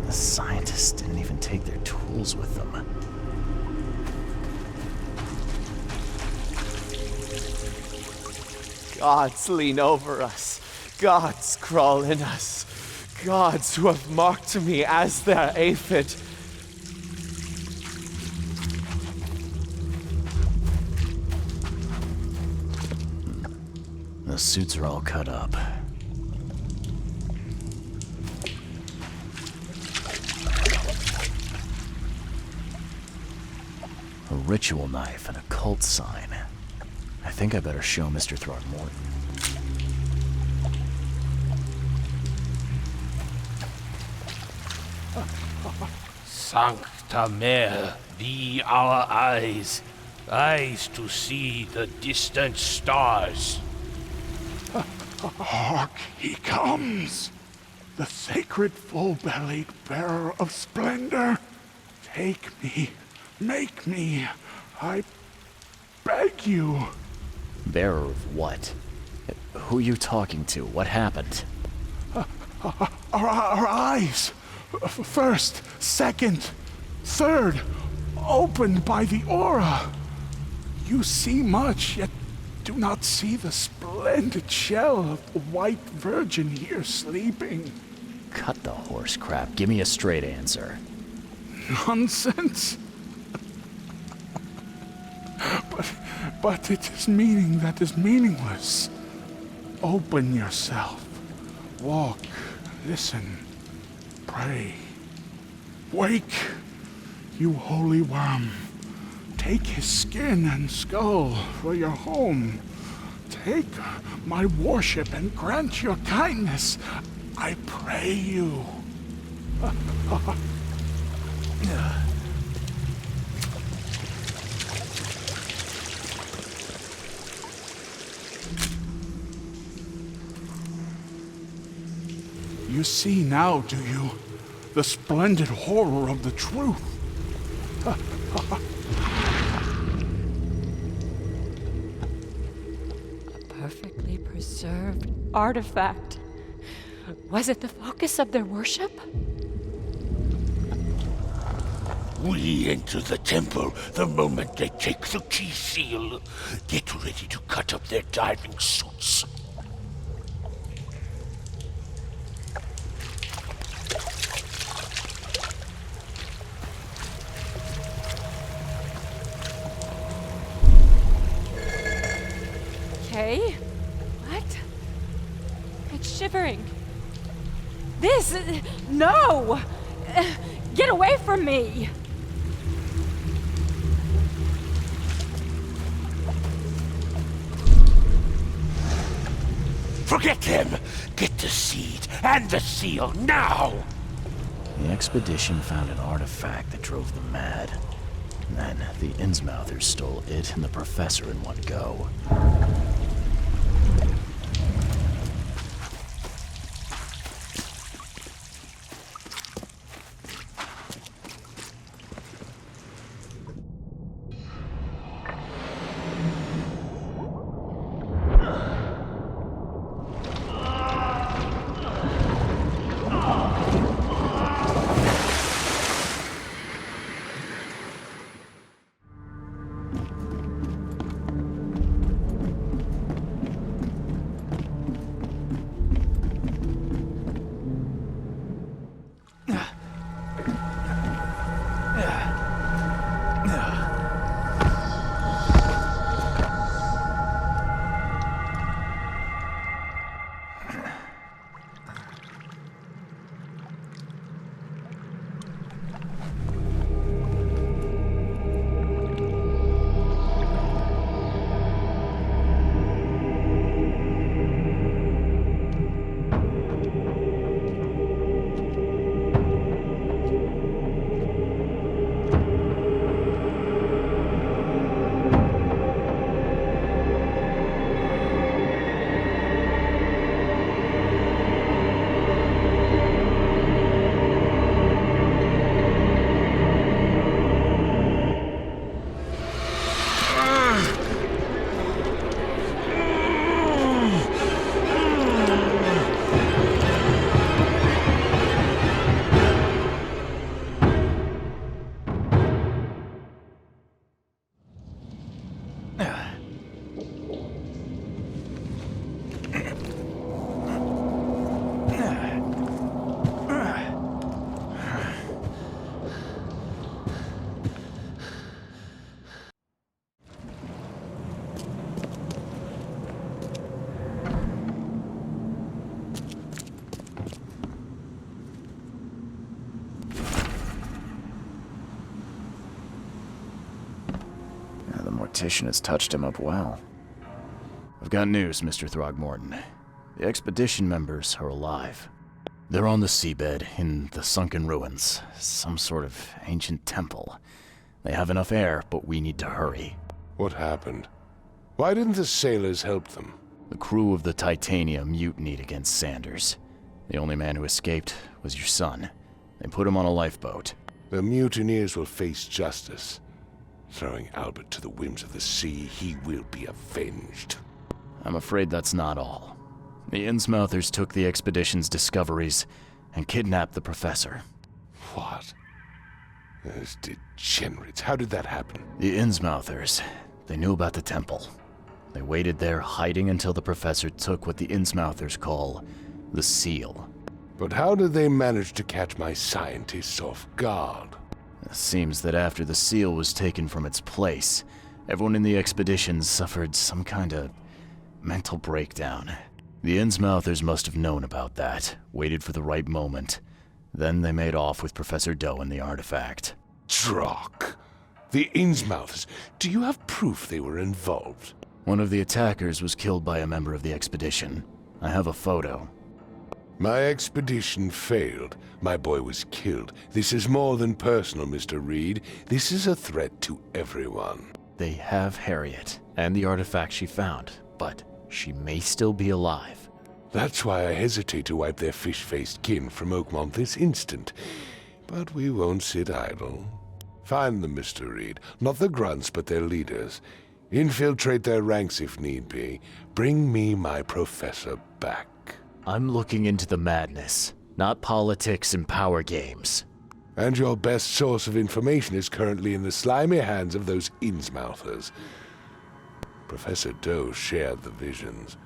The scientists didn't even take their tools with them. Gods lean over us. Gods crawl in us. Gods who have marked me as their aphid. The suits are all cut up. A ritual knife and a cult sign. I think I better show Mr. Throgmorton. Sancta Mare, be our eyes, eyes to see the distant stars. Hark, he comes! The sacred full-bellied bearer of splendor. Take me, make me, I beg you. Bearer of what? Who are you talking to? What happened? Our eyes, first, second, third, opened by the aura. You see much, yet do not see the splendid shell of the white virgin here sleeping. Cut the horse crap. Give me a straight answer. Nonsense. But it is meaning that is meaningless. Open yourself. Walk, listen, pray. Wake, you holy worm. Take his skin and skull for your home. Take my worship and grant your kindness. I pray you. You see now, do you? The splendid horror of the truth. A perfectly preserved artifact. Was it the focus of their worship? We enter the temple the moment they take the key seal. Get ready to cut up their diving suits. Okay. What? It's shivering. This... No! Get away from me! Forget them! Get the seed and the seal now! The expedition found an artifact that drove them mad. Then the Innsmouthers stole it and the professor in one go. mortician has touched him up well. I've got news, Mr. Throgmorton. The expedition members are alive. They're on the seabed, in the sunken ruins. Some sort of ancient temple. They have enough air, but we need to hurry. What happened? Why didn't the sailors help them? The crew of the Titania mutinied against Sanders. The only man who escaped was your son. They put him on a lifeboat. The mutineers will face justice. Throwing Albert to the whims of the sea, he will be avenged. I'm afraid that's not all. The Innsmouthers took the expedition's discoveries and kidnapped the professor. What? Those degenerates. How did that happen? The Innsmouthers. They knew about the temple. They waited there, hiding until the professor took what the Innsmouthers call the seal. But how did they manage to catch my scientists off guard? It seems that after the seal was taken from its place, everyone in the expedition suffered some kind of mental breakdown. The Innsmouthers must have known about that, waited for the right moment. Then they made off with Professor Doe and the artifact. Drock! The Innsmouthers. Do you have proof they were involved? One of the attackers was killed by a member of the expedition. I have a photo. My expedition failed. My boy was killed. This is more than personal, Mr. Reed. This is a threat to everyone. They have Harriet, and the artifact she found, but she may still be alive. That's why I hesitate to wipe their fish-faced kin from Oakmont this instant. But we won't sit idle. Find them, Mr. Reed. Not the grunts, but their leaders. Infiltrate their ranks if need be. Bring me my professor back. I'm looking into the madness, not politics and power games. And your best source of information is currently in the slimy hands of those Innsmouthers. Professor Doe shared the visions.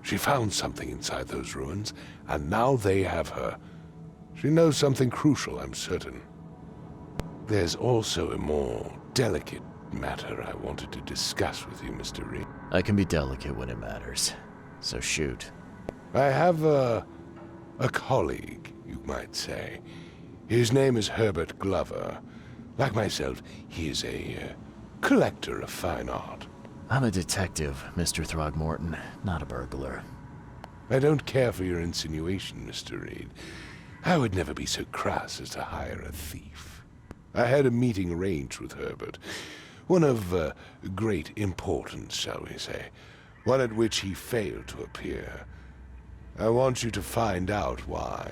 She found something inside those ruins, and now they have her. She knows something crucial, I'm certain. There's also a more delicate matter I wanted to discuss with you, Mr. Reed. I can be delicate when it matters, so shoot. I have a colleague, you might say. His name is Herbert Glover. Like myself, he is a collector of fine art. I'm a detective, Mr. Throgmorton, not a burglar. I don't care for your insinuation, Mr. Reed. I would never be so crass as to hire a thief. I had a meeting arranged with Herbert. One of great importance, shall we say. One at which he failed to appear. I want you to find out why.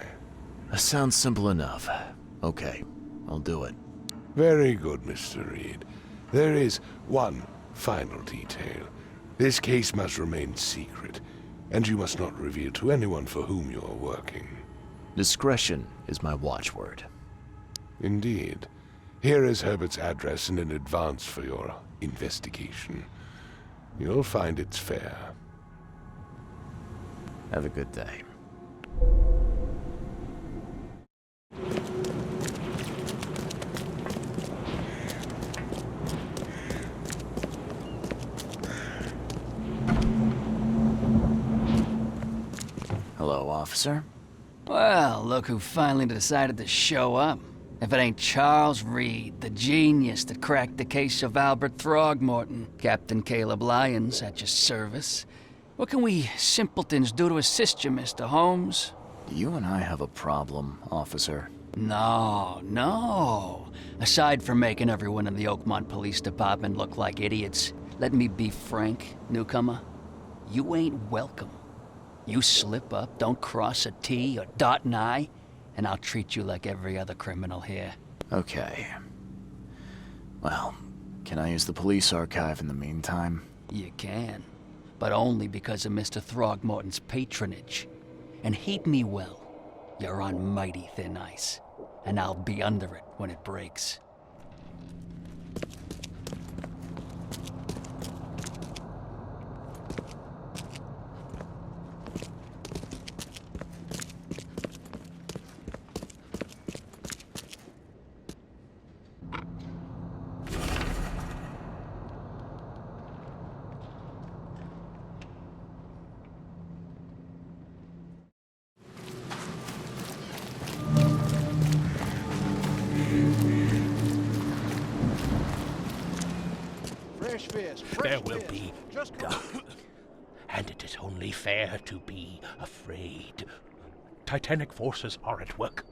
That sounds simple enough. Okay, I'll do it. Very good, Mr. Reed. There is one final detail. This case must remain secret, and you must not reveal to anyone for whom you are working. Discretion is my watchword. Indeed. Here is Herbert's address and an advance for your investigation. You'll find it's fair. Have a good day. Hello, officer. Well, look who finally decided to show up. If it ain't Charles Reed, the genius that cracked the case of Albert Throgmorton. Captain Caleb Lyons at your service. What can we simpletons do to assist you, Mr. Holmes? You and I have a problem, officer. No. Aside from making everyone in the Oakmont Police Department look like idiots, let me be frank, newcomer. You ain't welcome. You slip up, don't cross a T or dot an I, and I'll treat you like every other criminal here. Okay. Well, can I use the police archive in the meantime? You can, but only because of Mr. Throgmorton's patronage. And heed me well, you're on mighty thin ice, and I'll be under it when it breaks. Fresh fish. There will be dark. And it is only fair to be afraid. Titanic forces are at work.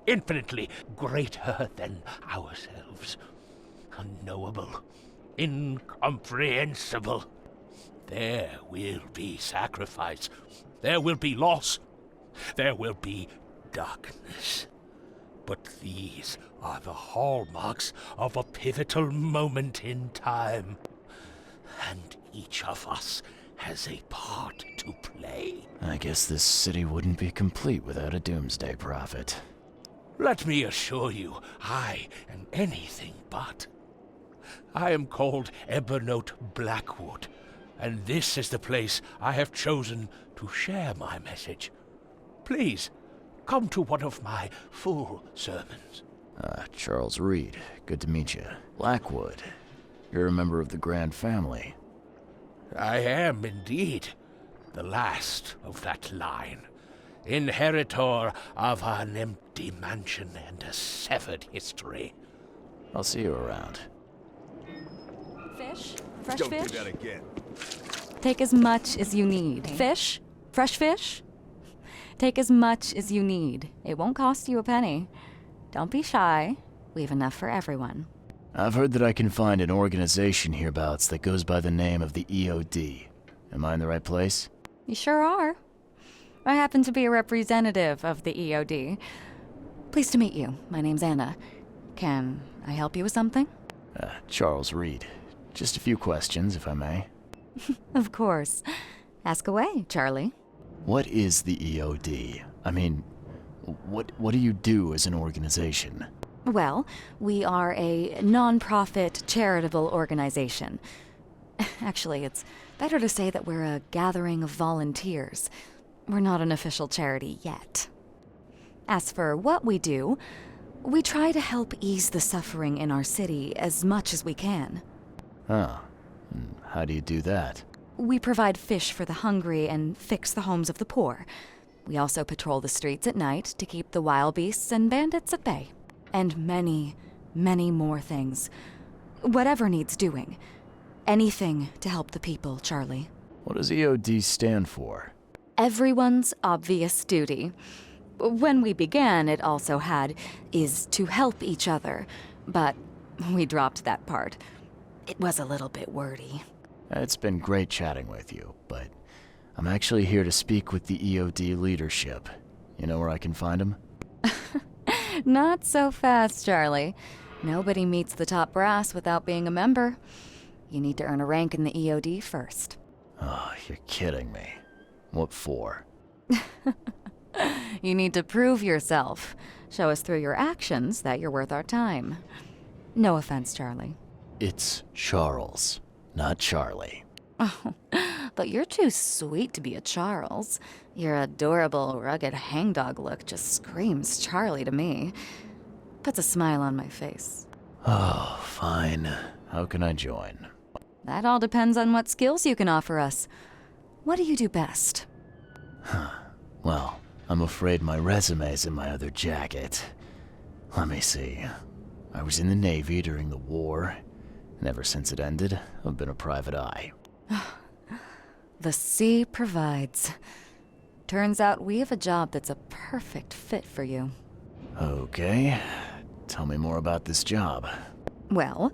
Infinitely greater than ourselves. Unknowable. Incomprehensible. There will be sacrifice. There will be loss. There will be darkness. But these are the hallmarks of a pivotal moment in time. And each of us has a part to play. I guess this city wouldn't be complete without a doomsday prophet. Let me assure you, I am anything but. I am called Ebernote Blackwood, and this is the place I have chosen to share my message. Please, come to one of my full sermons. Charles Reed, good to meet you. Blackwood, you're a member of the Grand family. I am indeed the last of that line, inheritor of an empty mansion and a severed history. I'll see you around. Fish? Fresh Don't fish? do that again. Take as much as you need. Fish? Fresh fish? Take as much as you need. It won't cost you a penny. Don't be shy. We have enough for everyone. I've heard that I can find an organization hereabouts that goes by the name of the EOD. Am I in the right place? You sure are. I happen to be a representative of the EOD. Pleased to meet you. My name's Anna. Can I help you with something? Charles Reed. Just a few questions, if I may. Of course. Ask away, Charlie. What is the EOD? I mean, what do you do as an organization? Well, we are a non-profit charitable organization. Actually, it's better to say that we're a gathering of volunteers. We're not an official charity yet. As for what we do, we try to help ease the suffering in our city as much as we can. Oh, and how do you do that? We provide fish for the hungry and fix the homes of the poor. We also patrol the streets at night to keep the wild beasts and bandits at bay. And many, many more things. Whatever needs doing. Anything to help the people, Charlie. What does EOD stand for? Everyone's obvious duty. When we began, it also had, is to help each other. But we dropped that part. It was a little bit wordy. It's been great chatting with you, but I'm actually here to speak with the EOD leadership. You know where I can find them? Not so fast, Charlie. Nobody meets the top brass without being a member. You need to earn a rank in the EOD first. Oh, you're kidding me. What for? You need to prove yourself. Show us through your actions that you're worth our time. No offense, Charlie. It's Charles, not Charlie. Oh, but you're too sweet to be a Charles. Your adorable, rugged hangdog look just screams Charlie to me. Puts a smile on my face. Oh, fine. How can I join? That all depends on what skills you can offer us. What do you do best? Well, I'm afraid my resume's in my other jacket. Let me see. I was in the Navy during the war, and ever since it ended, I've been a private eye. The sea provides. Turns out we have a job that's a perfect fit for you. Okay. Tell me more about this job. Well,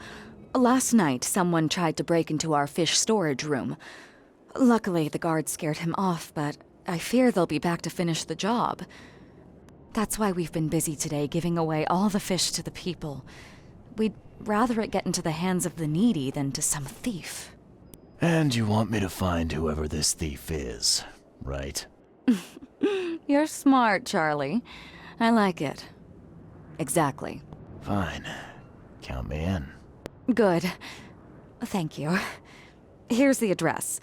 last night someone tried to break into our fish storage room. Luckily, the guards scared him off, but I fear they'll be back to finish the job. That's why we've been busy today giving away all the fish to the people. We'd rather it get into the hands of the needy than to some thief. And you want me to find whoever this thief is, right? You're smart, Charlie. I like it. Exactly. Fine. Count me in. Good. Thank you. Here's the address.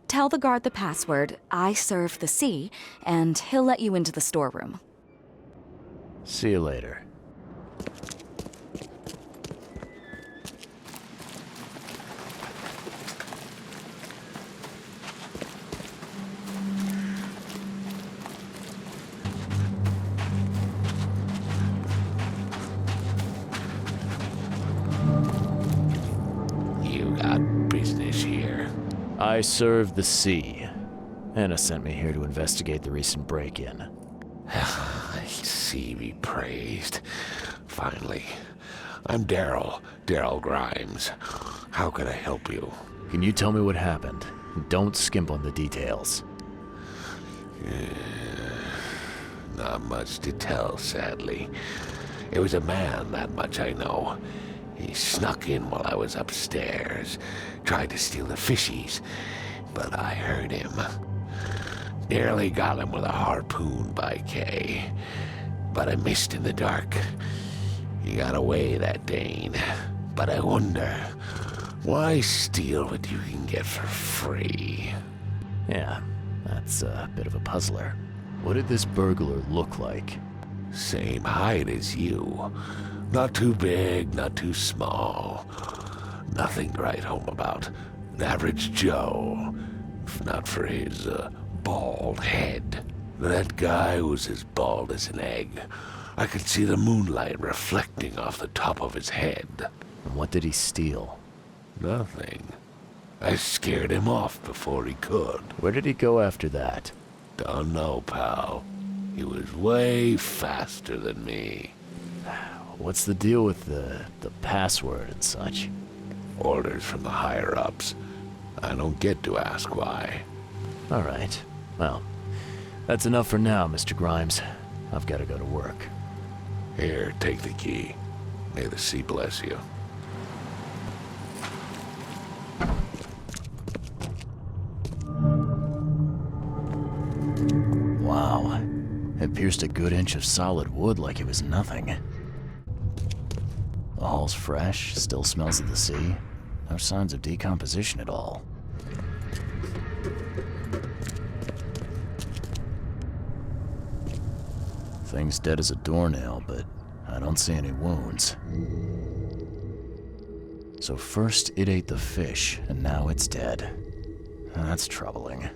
Tell the guard the password, I serve the sea, and he'll let you into the storeroom. See you later. You got I serve the sea. Anna sent me here to investigate the recent break-in. Sea be praised. Finally. I'm Daryl Grimes. How can I help you? Can you tell me what happened? Don't skimp on the details. Not much to tell, sadly. It was a man, that much I know. He snuck in while I was upstairs, tried to steal the fishies, but I heard him. Nearly got him with a harpoon by Kay, but I missed in the dark. He got away, that Dane. But I wonder, why steal what you can get for free? Yeah, that's a bit of a puzzler. What did this burglar look like? Same height as you. Not too big, not too small. Nothing to write home about. An average Joe. If not for his, bald head. That guy was as bald as an egg. I could see the moonlight reflecting off the top of his head. And what did he steal? Nothing. I scared him off before he could. Where did he go after that? Don't know, pal. He was way faster than me. What's the deal with the password and such? Orders from the higher-ups. I don't get to ask why. All right. Well, that's enough for now, Mr. Grimes. I've got to go to work. Here, take the key. May the sea bless you. Wow. It pierced a good inch of solid wood like it was nothing. The hall's fresh, still smells of the sea. No signs of decomposition at all. Thing's dead as a doornail, but I don't see any wounds. So first it ate the fish, and now it's dead. That's troubling.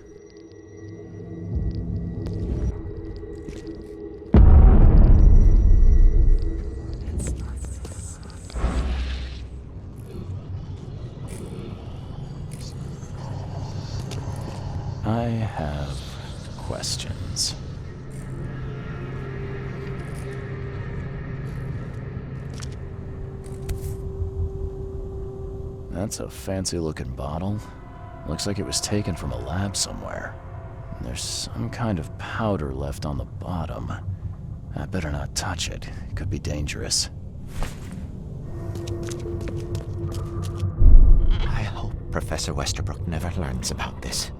I have questions. That's a fancy-looking bottle. Looks like it was taken from a lab somewhere. There's some kind of powder left on the bottom. I better not touch it. It could be dangerous. I hope Professor Westerbrook never learns about this.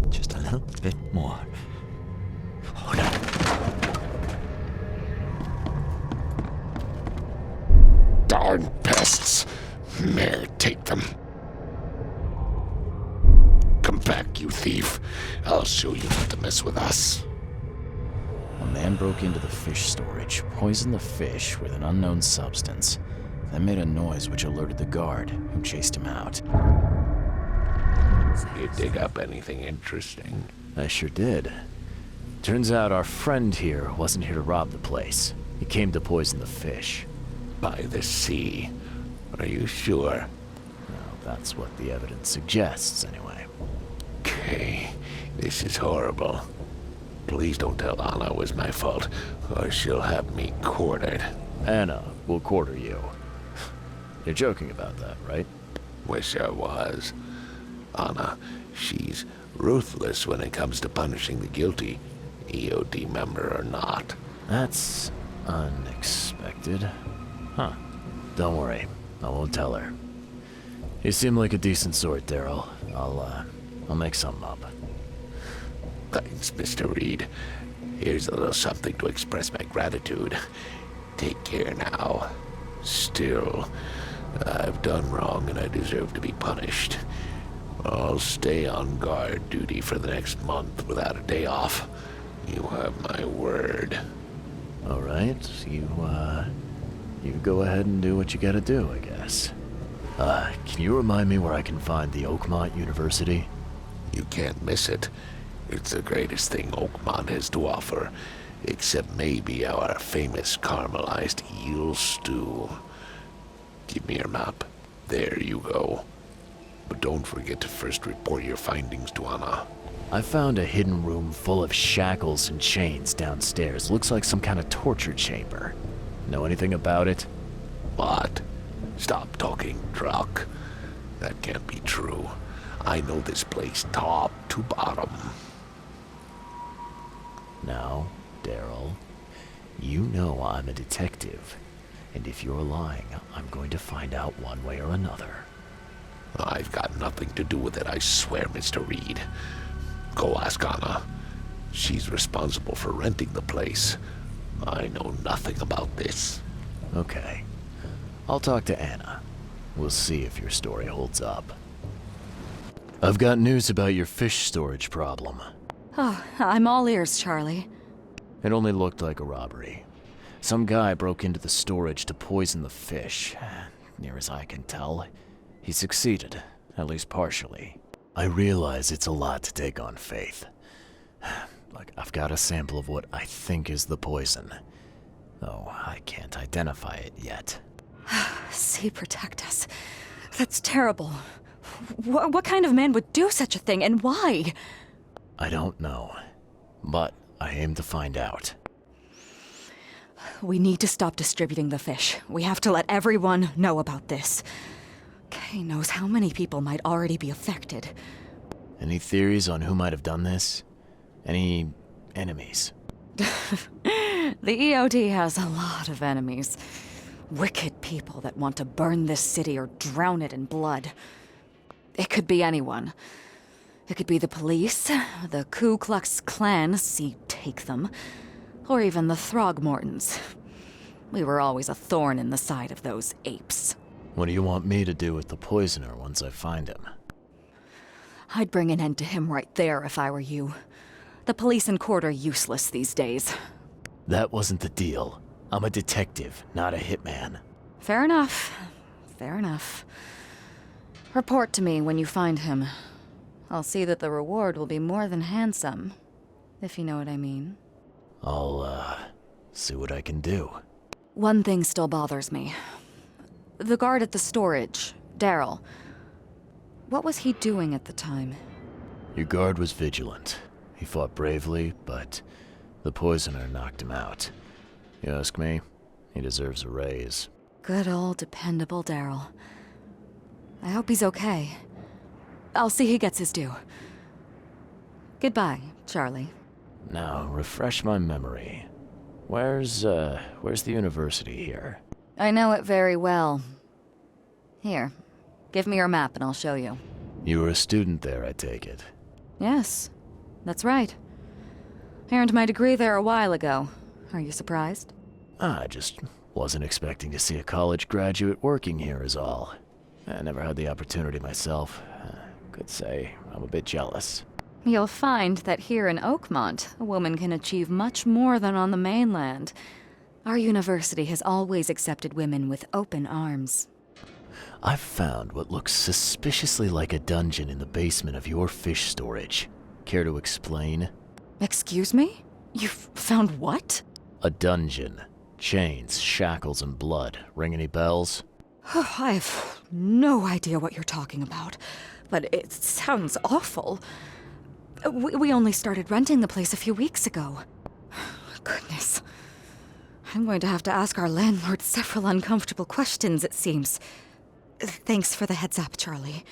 Just a little bit more. Hold on. Darn pests! Mayor, take them. Come back, you thief. I'll show you not to mess with us. A man broke into the fish storage, poisoned the fish with an unknown substance, then made a noise which alerted the guard, who chased him out. You dig up anything interesting? I sure did. Turns out our friend here wasn't here to rob the place. He came to poison the fish. By the sea. Are you sure? Well, that's what the evidence suggests, anyway. Okay, this is horrible. Please don't tell Anna it was my fault, or she'll have me quartered. Anna will quarter you. You're joking about that, right? Wish I was. Anna, she's ruthless when it comes to punishing the guilty, EOD member or not. That's unexpected. Huh. Don't worry. I won't tell her. You seem like a decent sort, Daryl. I'll make something up. Thanks, Mr. Reed. Here's a little something to express my gratitude. Take care now. Still, I've done wrong and I deserve to be punished. I'll stay on guard duty for the next month without a day off. You have my word. All right. You go ahead and do what you gotta do, I guess. Can you remind me where I can find the Oakmont University? You can't miss it. It's the greatest thing Oakmont has to offer, except maybe our famous caramelized eel stew. Give me your map. There you go. But don't forget to first report your findings to Anna. I found a hidden room full of shackles and chains downstairs. Looks like some kind of torture chamber. Know anything about it? What? Stop talking, Truck. That can't be true. I know this place top to bottom. Now, Daryl, you know I'm a detective. And if you're lying, I'm going to find out one way or another. I've got nothing to do with it, I swear, Mr. Reed. Go ask Anna. She's responsible for renting the place. I know nothing about this. Okay. I'll talk to Anna. We'll see if your story holds up. I've got news about your fish storage problem. Oh, I'm all ears, Charlie. It only looked like a robbery. Some guy broke into the storage to poison the fish. Near as I can tell, he succeeded, at least partially. I realize it's a lot to take on faith. Look, I've got a sample of what I think is the poison, though I can't identify it yet. See, protect us. That's terrible. What kind of man would do such a thing, and why? I don't know, but I aim to find out. We need to stop distributing the fish. We have to let everyone know about this. Kay knows how many people might already be affected. Any theories on who might have done this? Any enemies? The EOD has a lot of enemies. Wicked people that want to burn this city or drown it in blood. It could be anyone. It could be the police, the Ku Klux Klan, see, take them, or even the Throgmortons. We were always a thorn in the side of those apes. What do you want me to do with the poisoner once I find him? I'd bring an end to him right there if I were you. The police and court are useless these days. That wasn't the deal. I'm a detective, not a hitman. Fair enough. Fair enough. Report to me when you find him. I'll see that the reward will be more than handsome, if you know what I mean. I'll, see what I can do. One thing still bothers me. The guard at the storage, Daryl. What was he doing at the time? Your guard was vigilant. He fought bravely, but the poisoner knocked him out. You ask me, he deserves a raise. Good old dependable Daryl. I hope he's okay. I'll see he gets his due. Goodbye, Charlie. Now, refresh my memory. Where's the university here? I know it very well. Here, give me your map and I'll show you. You were a student there, I take it. Yes, that's right. I earned my degree there a while ago. Are you surprised? I just wasn't expecting to see a college graduate working here is all. I never had the opportunity myself. Could say I'm a bit jealous. You'll find that here in Oakmont, a woman can achieve much more than on the mainland. Our university has always accepted women with open arms. I've found what looks suspiciously like a dungeon in the basement of your fish storage. Care to explain? Excuse me? You've found what? A dungeon. Chains, shackles, and blood. Ring any bells? I have no idea what you're talking about, but it sounds awful. We only started renting the place a few weeks ago. Goodness. I'm going to have to ask our landlord several uncomfortable questions, it seems. Thanks for the heads up, Charlie.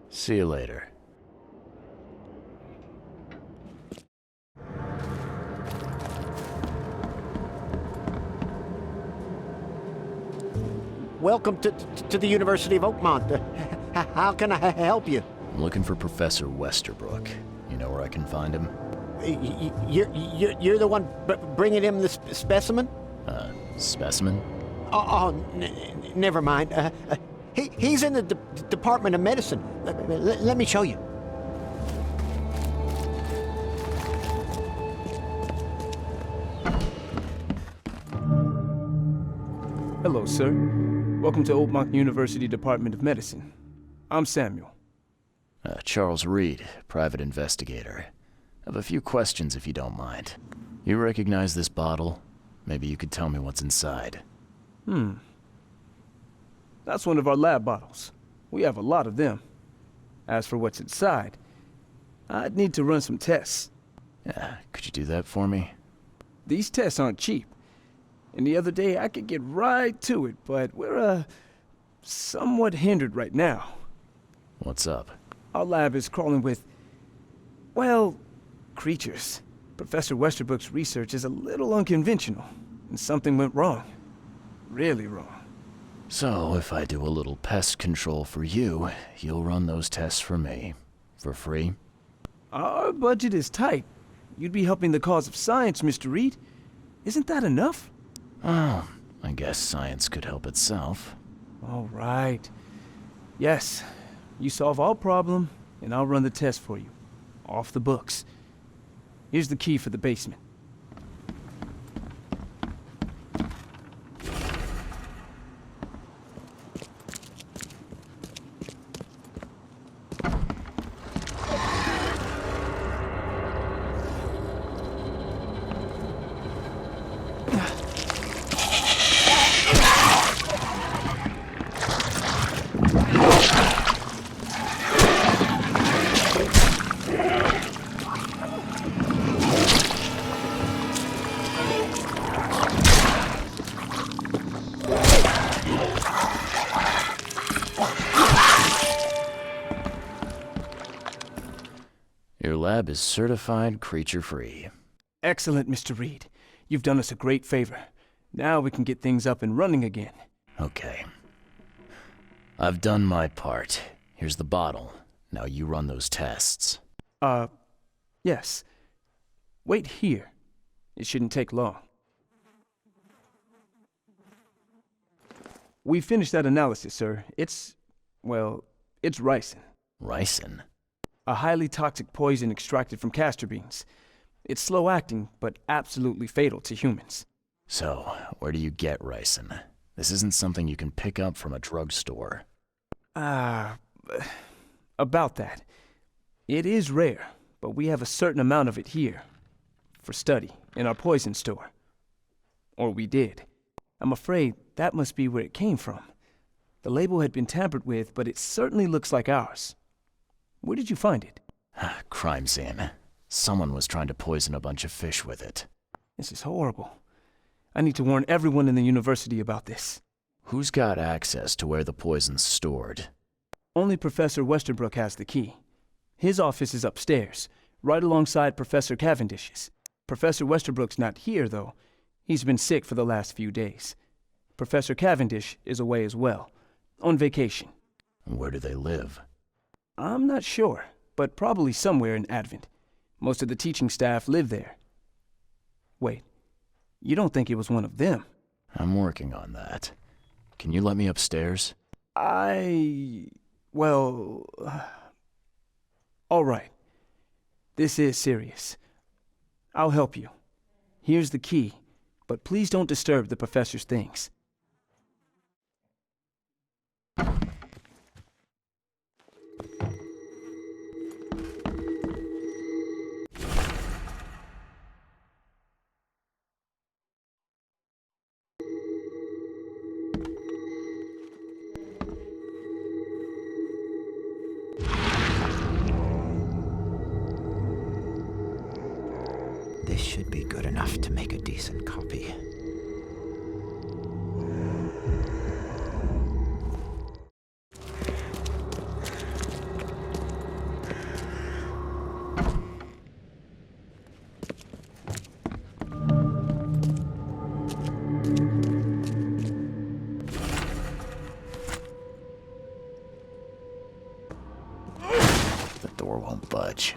See you later. Welcome to the University of Oakmont. How can I help you? I'm looking for Professor Westerbrook. You know where I can find him? You're the one bringing him the specimen? Specimen? Never mind. He's in the Department of Medicine. Let me show you. Hello, sir. Welcome to Oakmont University Department of Medicine. I'm Samuel. Charles Reed, private investigator. I have a few questions if you don't mind. You recognize this bottle? Maybe you could tell me what's inside. That's one of our lab bottles. We have a lot of them. As for what's inside, I'd need to run some tests. Could you do that for me? These tests aren't cheap. And the other day I could get right to it, but we're, somewhat hindered right now. What's up? Our lab is crawling with, well, creatures. Professor Westerbrook's research is a little unconventional, and something went wrong. Really wrong. So, if I do a little pest control for you, you'll run those tests for me. For free? Our budget is tight. You'd be helping the cause of science, Mr. Reed. Isn't that enough? Oh, I guess science could help itself. All right. Yes, you solve our problem, and I'll run the test for you. Off the books. Here's the key for the basement. Your lab is certified creature-free. Excellent, Mr. Reed. You've done us a great favor. Now we can get things up and running again. Okay. I've done my part. Here's the bottle. Now you run those tests. Yes. Wait here. It shouldn't take long. We finished that analysis, sir. It's ricin. Ricin? A highly toxic poison extracted from castor beans. It's slow-acting, but absolutely fatal to humans. So, where do you get ricin? This isn't something you can pick up from a drugstore. About that. It is rare, but we have a certain amount of it here. For study, in our poison store. Or we did. I'm afraid that must be where it came from. The label had been tampered with, but it certainly looks like ours. Where did you find it? Crime scene. Someone was trying to poison a bunch of fish with it. This is horrible. I need to warn everyone in the university about this. Who's got access to where the poison's stored? Only Professor Westerbrook has the key. His office is upstairs, right alongside Professor Cavendish's. Professor Westerbrook's not here, though. He's been sick for the last few days. Professor Cavendish is away as well, on vacation. Where do they live? I'm not sure, but probably somewhere in Advent. Most of the teaching staff live there. Wait, you don't think it was one of them? I'm working on that. Can you let me upstairs? All right. This is serious. I'll help you. Here's the key, but please don't disturb the professor's things. This should be good enough to make a decent copy. The door won't budge.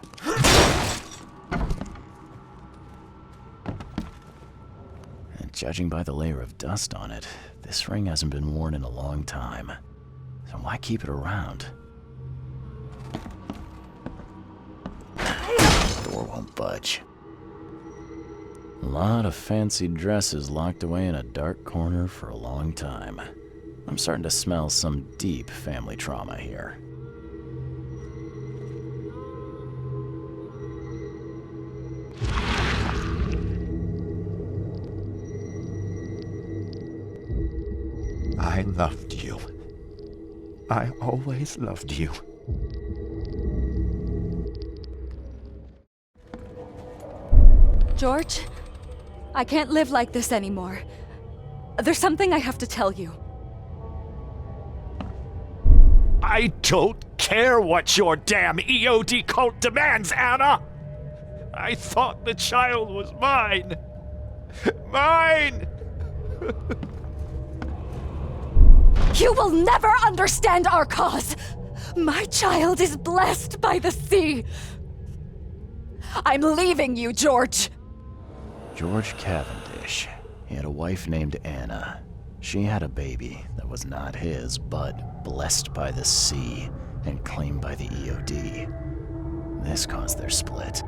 Judging by the layer of dust on it, this ring hasn't been worn in a long time. So why keep it around? The door won't budge. A lot of fancy dresses locked away in a dark corner for a long time. I'm starting to smell some deep family trauma here. I loved you. I always loved you. George, I can't live like this anymore. There's something I have to tell you. I don't care what your damn EOD cult demands, Anna! I thought the child was mine. Mine! You will never understand our cause! My child is blessed by the sea! I'm leaving you, George! George Cavendish. He had a wife named Anna. She had a baby that was not his, but blessed by the sea and claimed by the EOD. This caused their split.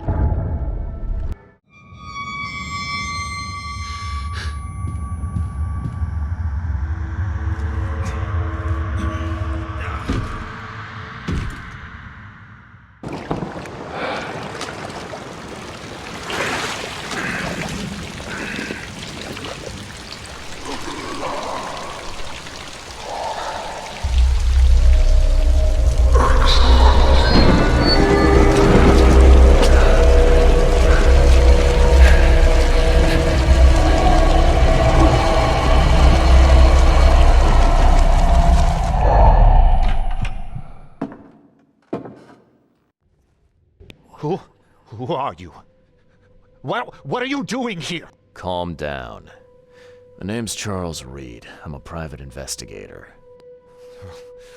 Who are you? What are you doing here? Calm down. My name's Charles Reed. I'm a private investigator.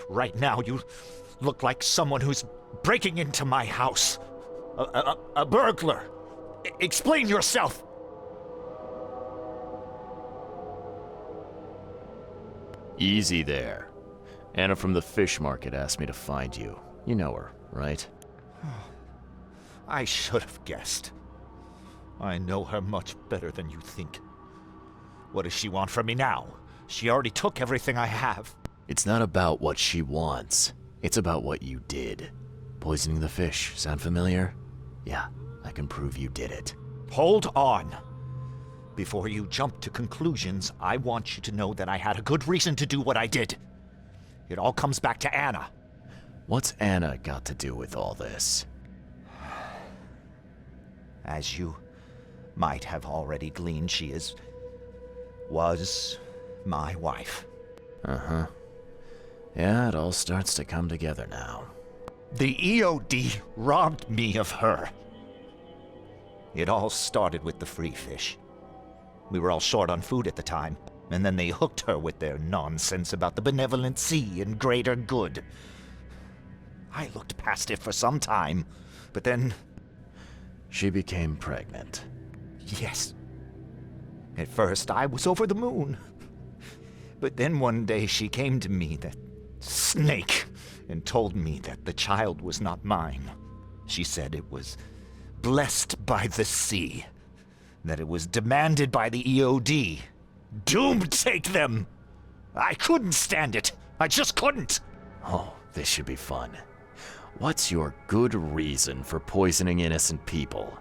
Right now, you look like someone who's breaking into my house. A burglar. Explain yourself. Easy there. Anna from the fish market asked me to find you. You know her, right? I should have guessed. I know her much better than you think. What does she want from me now? She already took everything I have. It's not about what she wants. It's about what you did. Poisoning the fish. Sound familiar? Yeah, I can prove you did it. Hold on. Before you jump to conclusions, I want you to know that I had a good reason to do what I did. It all comes back to Anna. What's Anna got to do with all this? As you might have already gleaned, she was my wife. Uh-huh. Yeah, it all starts to come together now. The EOD robbed me of her. It all started with the free fish. We were all short on food at the time, and then they hooked her with their nonsense about the benevolent sea and greater good. I looked past it for some time, but then... She became pregnant. Yes. At first, I was over the moon. But then one day she came to me, that snake, and told me that the child was not mine. She said it was blessed by the sea, that it was demanded by the EOD. Doomed take them! I couldn't stand it. I just couldn't. Oh, this should be fun. What's your good reason for poisoning innocent people?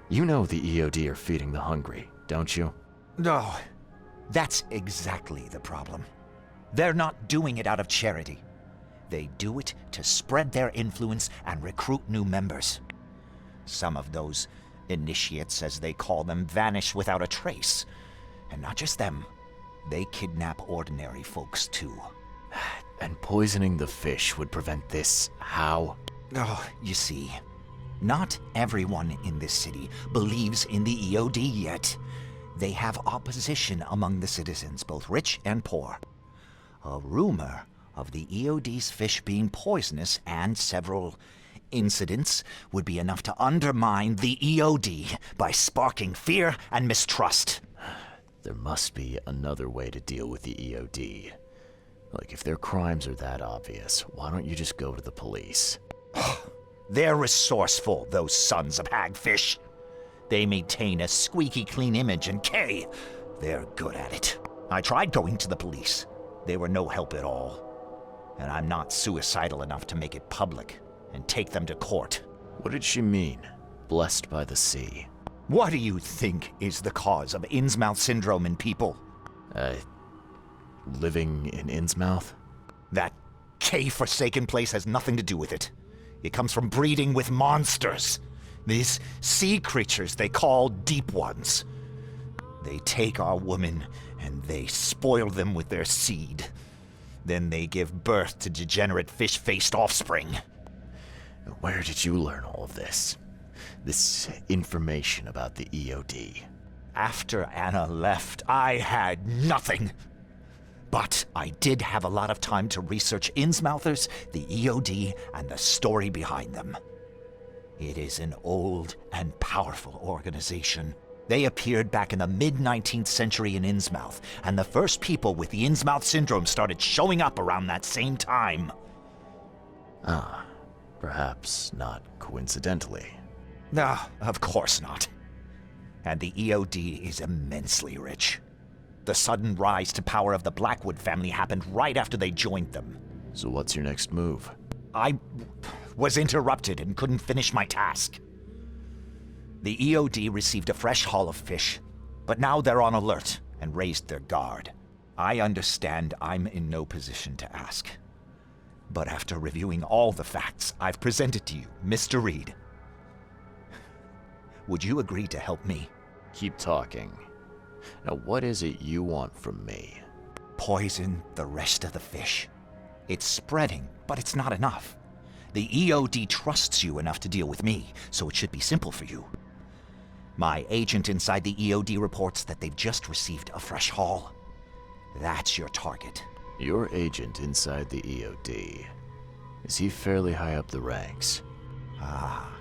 You know the EOD are feeding the hungry, don't you? No, that's exactly the problem. They're not doing it out of charity. They do it to spread their influence and recruit new members. Some of those initiates, as they call them, vanish without a trace. And not just them. They kidnap ordinary folks, too. And poisoning the fish would prevent this. How? Oh, you see, not everyone in this city believes in the EOD yet. They have opposition among the citizens, both rich and poor. A rumor of the EOD's fish being poisonous and several incidents would be enough to undermine the EOD by sparking fear and mistrust. There must be another way to deal with the EOD. Like, if their crimes are that obvious, why don't you just go to the police? They're resourceful, those sons of hagfish. They maintain a squeaky clean image, and they're good at it. I tried going to the police. They were no help at all. And I'm not suicidal enough to make it public and take them to court. What did she mean? Blessed by the sea. What do you think is the cause of Innsmouth syndrome in people? Living in Innsmouth? That K-forsaken place has nothing to do with it. It comes from breeding with monsters. These sea creatures they call Deep Ones. They take our women and they spoil them with their seed. Then they give birth to degenerate fish-faced offspring. Where did you learn all of this? This information about the EOD? After Anna left, I had nothing. But I did have a lot of time to research Innsmouthers, the EOD, and the story behind them. It is an old and powerful organization. They appeared back in the mid-19th century in Innsmouth, and the first people with the Innsmouth syndrome started showing up around that same time. Ah, perhaps not coincidentally. No, of course not. And the EOD is immensely rich. The sudden rise to power of the Blackwood family happened right after they joined them. So what's your next move? I was interrupted and couldn't finish my task. The EOD received a fresh haul of fish, but now they're on alert and raised their guard. I understand I'm in no position to ask. But after reviewing all the facts I've presented to you, Mr. Reed, would you agree to help me? Keep talking. Now what is it you want from me? Poison the rest of the fish. It's spreading, but it's not enough. The EOD trusts you enough to deal with me, so it should be simple for you. My agent inside the EOD reports that they've just received a fresh haul. That's your target. Your agent inside the EOD. Is he fairly high up the ranks? Ah,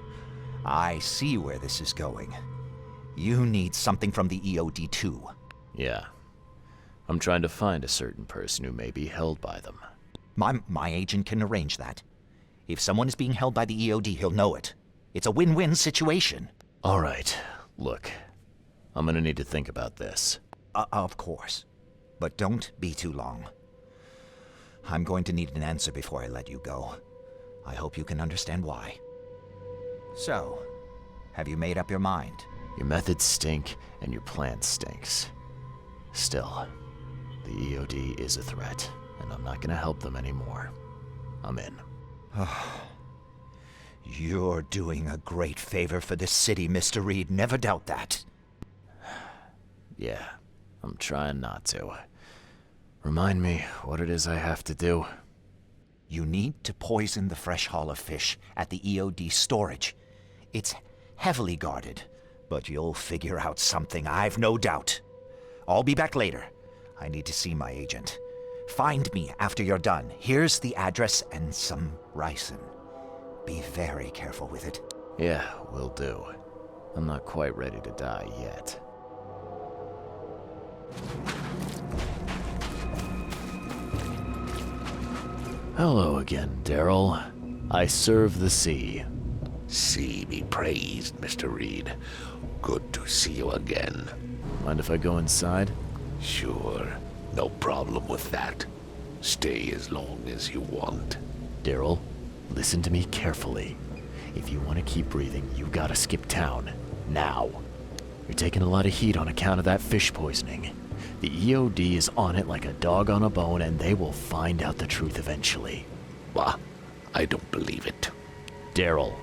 I see where this is going. You need something from the EOD too. Yeah. I'm trying to find a certain person who may be held by them. My agent can arrange that. If someone is being held by the EOD, he'll know it. It's a win-win situation. All right. Look, I'm gonna need to think about this. Of course. But don't be too long. I'm going to need an answer before I let you go. I hope you can understand why. So, have you made up your mind? Your methods stink, and your plan stinks. Still, the EOD is a threat, and I'm not gonna help them anymore. I'm in. You're doing a great favor for this city, Mr. Reed. Never doubt that. Yeah, I'm trying not to. Remind me what it is I have to do. You need to poison the fresh haul of fish at the EOD storage. It's heavily guarded, but you'll figure out something, I've no doubt. I'll be back later. I need to see my agent. Find me after you're done. Here's the address and some ricin. Be very careful with it. Yeah, will do. I'm not quite ready to die yet. Hello again, Daryl. I serve the sea. Sea be praised, Mr. Reed. Good to see you again. Mind if I go inside? Sure. No problem with that. Stay as long as you want. Daryl, listen to me carefully. If you want to keep breathing, you gotta skip town. Now. You're taking a lot of heat on account of that fish poisoning. The EOD is on it like a dog on a bone, and they will find out the truth eventually. Bah, I don't believe it. Daryl,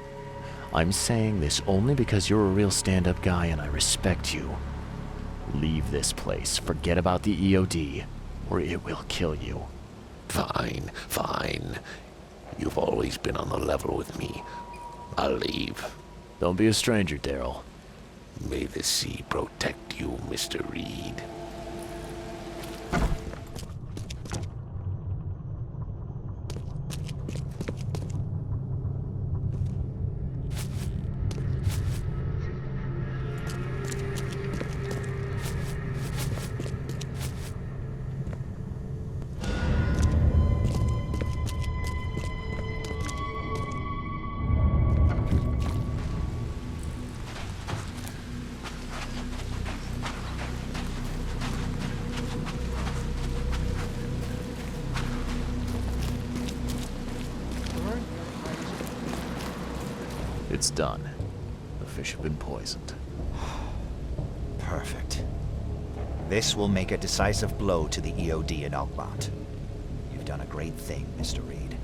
I'm saying this only because you're a real stand-up guy and I respect you. Leave this place, forget about the EOD, or it will kill you. Fine, fine. You've always been on the level with me. I'll leave. Don't be a stranger, Daryl. May the sea protect you, Mr. Reed. It's done. The fish have been poisoned. Perfect. This will make a decisive blow to the EOD in Oakmont. You've done a great thing, Mr. Reed.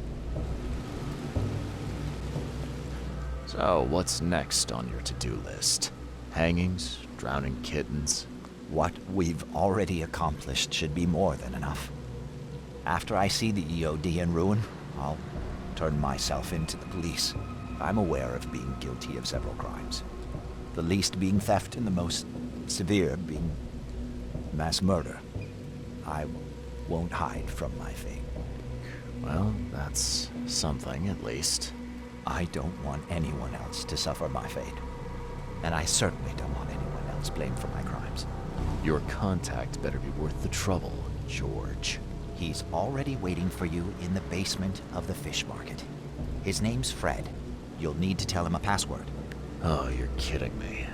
So, what's next on your to-do list? Hangings? Drowning kittens? What we've already accomplished should be more than enough. After I see the EOD in ruin, I'll turn myself into the police. I'm aware of being guilty of several crimes. The least being theft and the most severe being mass murder. I won't hide from my fate. Well, that's something, at least. I don't want anyone else to suffer my fate. And I certainly don't want anyone else blamed for my crimes. Your contact better be worth the trouble, George. He's already waiting for you in the basement of the fish market. His name's Fred. You'll need to tell him a password. Oh, you're kidding me.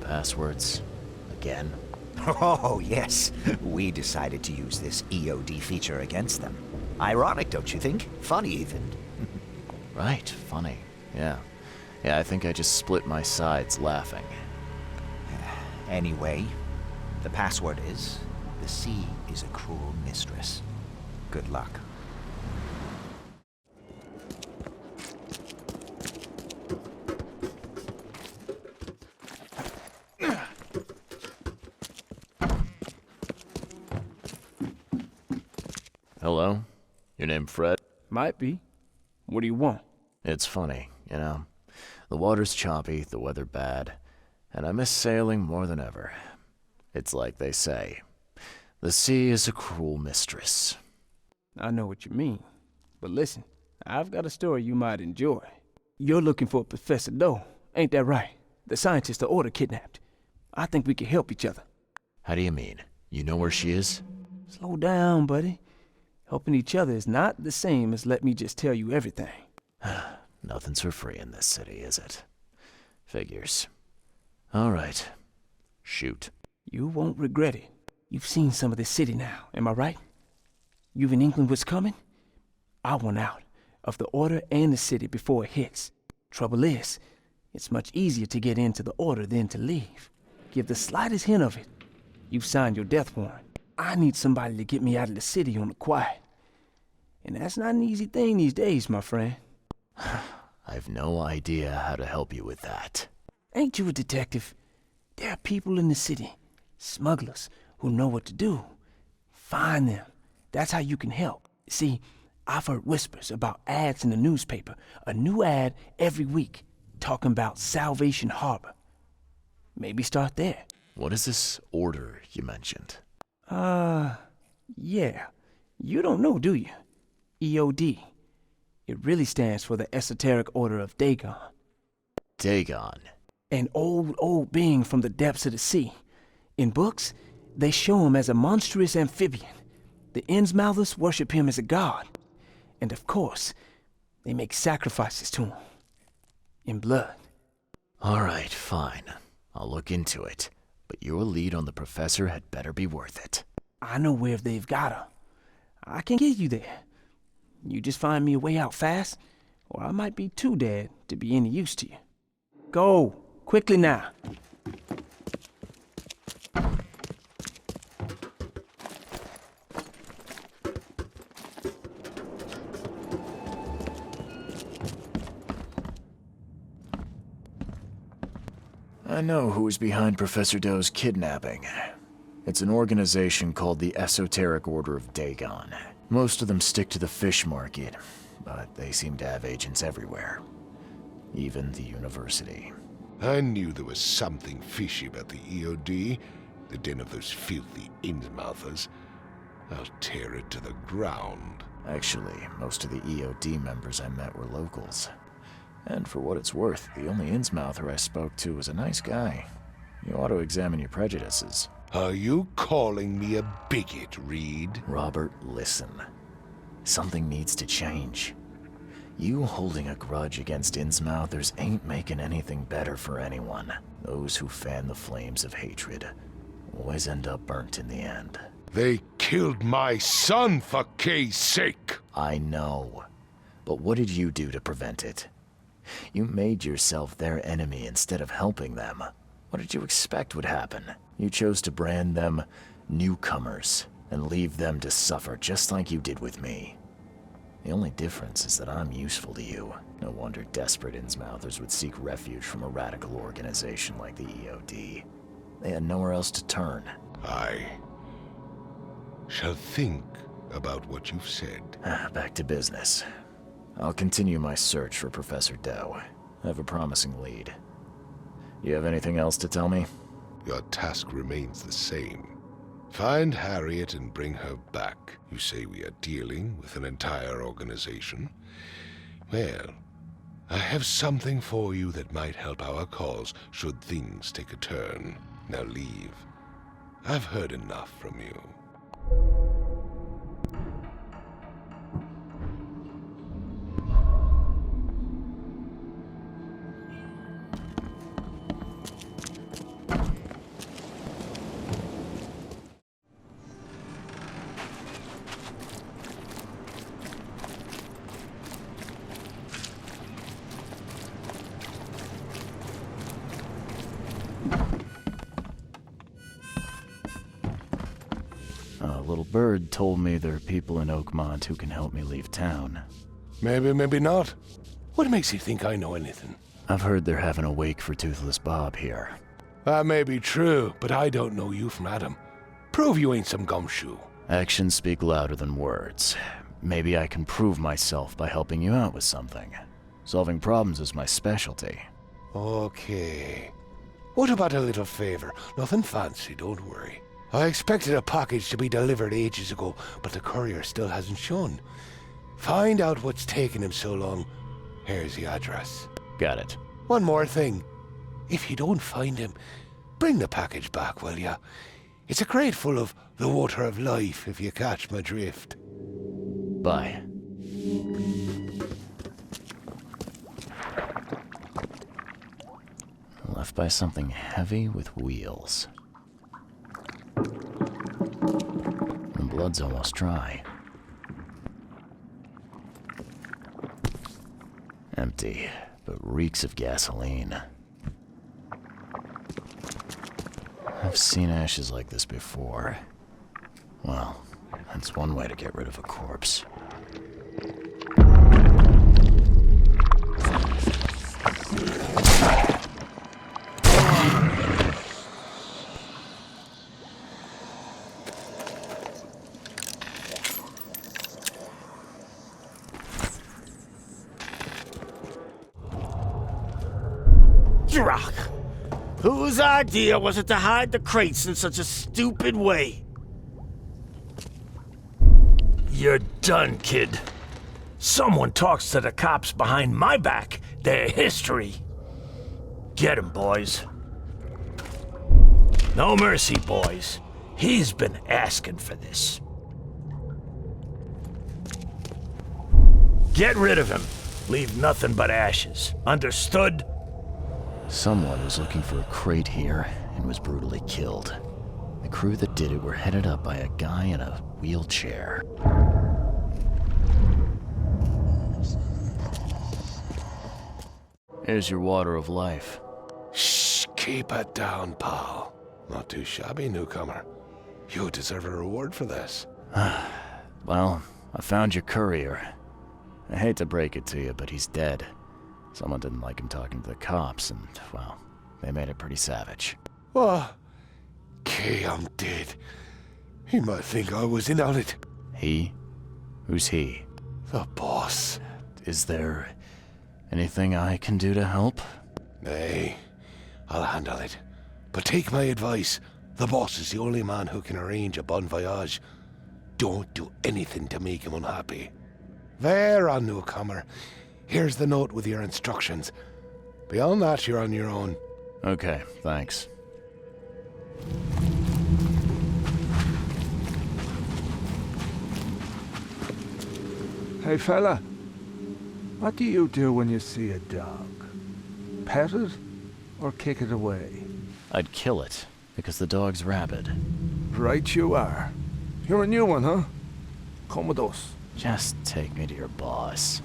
Passwords? Again? Oh, yes. We decided to use this EOD feature against them. Ironic, don't you think? Funny, even. Right, funny. Yeah, I think I just split my sides laughing. Anyway, the password is, the sea is a cruel mistress. Good luck. Hello? Your name Fred? Might be. What do you want? It's funny, you know. The water's choppy, the weather bad, and I miss sailing more than ever. It's like they say, the sea is a cruel mistress. I know what you mean. But listen, I've got a story you might enjoy. You're looking for Professor Doe, ain't that right? The scientist the Order kidnapped. I think we can help each other. How do you mean? You know where she is? Slow down, buddy. Helping each other is not the same as let me just tell you everything. Nothing's for free in this city, is it? Figures. All right. Shoot. You won't regret it. You've seen some of this city now, am I right? You've in England what's coming? I want out of the Order and the city before it hits. Trouble is, it's much easier to get into the Order than to leave. Give the slightest hint of it, you've signed your death warrant. I need somebody to get me out of the city on the quiet. And that's not an easy thing these days, my friend. I've no idea how to help you with that. Ain't you a detective? There are people in the city, smugglers, who know what to do. Find them. That's how you can help. See, I've heard whispers about ads in the newspaper. A new ad every week, talking about Salvation Harbor. Maybe start there. What is this order you mentioned? Yeah. You don't know, do you? EOD. It really stands for the Esoteric Order of Dagon. Dagon? An old being from the depths of the sea. In books, they show him as a monstrous amphibian. The Innsmouthers worship him as a god. And of course, they make sacrifices to him. In blood. All right, fine. I'll look into it. But your lead on the professor had better be worth it. I know where they've got her. I can get you there. You just find me a way out fast, or I might be too dead to be any use to you. Go, quickly now. I know who's behind Professor Doe's kidnapping. It's an organization called the Esoteric Order of Dagon. Most of them stick to the fish market, but they seem to have agents everywhere. Even the university. I knew there was something fishy about the EOD, the den of those filthy Innsmouthers. I'll tear it to the ground. Actually, most of the EOD members I met were locals. And for what it's worth, the only Innsmouther I spoke to was a nice guy. You ought to examine your prejudices. Are you calling me a bigot, Reed? Robert, listen. Something needs to change. You holding a grudge against Innsmouthers ain't making anything better for anyone. Those who fan the flames of hatred always end up burnt in the end. They killed my son, for Kay's sake! I know. But what did you do to prevent it? You made yourself their enemy instead of helping them. What did you expect would happen? You chose to brand them newcomers and leave them to suffer just like you did with me. The only difference is that I'm useful to you. No wonder desperate Innsmouthers would seek refuge from a radical organization like the EOD. They had nowhere else to turn. I shall think about what you've said. Back to business. I'll continue my search for Professor Doe. I have a promising lead. You have anything else to tell me? Your task remains the same. Find Harriet and bring her back. You say we are dealing with an entire organization? Well, I have something for you that might help our cause should things take a turn. Now leave. I've heard enough from you. A little bird told me there are people in Oakmont who can help me leave town. Maybe, maybe not. What makes you think I know anything? I've heard they're having a wake for Toothless Bob here. That may be true, but I don't know you from Adam. Prove you ain't some gumshoe. Actions speak louder than words. Maybe I can prove myself by helping you out with something. Solving problems is my specialty. Okay. What about a little favor? Nothing fancy, don't worry. I expected a package to be delivered ages ago, but the courier still hasn't shown. Find out what's taking him so long. Here's the address. Got it. One more thing. If you don't find him, bring the package back, will ya? It's a crate full of the water of life, if you catch my drift. Bye. Left by something heavy with wheels. The blood's almost dry. Empty, but reeks of gasoline. I've seen ashes like this before. Well, that's one way to get rid of a corpse. Drock! Whose idea was it to hide the crates in such a stupid way? You're done, kid. Someone talks to the cops behind my back. Their history. Get him, boys. No mercy, boys. He's been asking for this. Get rid of him. Leave nothing but ashes. Understood? Someone was looking for a crate here and was brutally killed. The crew that did it were headed up by a guy in a wheelchair. Here's your water of life. Shh, keep it down, pal. Not too shabby, newcomer. You deserve a reward for this. Well, I found your courier. I hate to break it to you, but he's dead. Someone didn't like him talking to the cops, and, well, they made it pretty savage. What? Okay, I'm dead. He might think I was in on it. He? Who's he? The boss. Is there anything I can do to help? Nay, I'll handle it. But take my advice. The boss is the only man who can arrange a bon voyage. Don't do anything to make him unhappy. There, on newcomer. Here's the note with your instructions. Beyond that, you're on your own. Okay, thanks. Hey, fella. What do you do when you see a dog? Pet it or kick it away? I'd kill it, because the dog's rabid. Right you are. You're a new one, huh? Come with us. Just take me to your boss.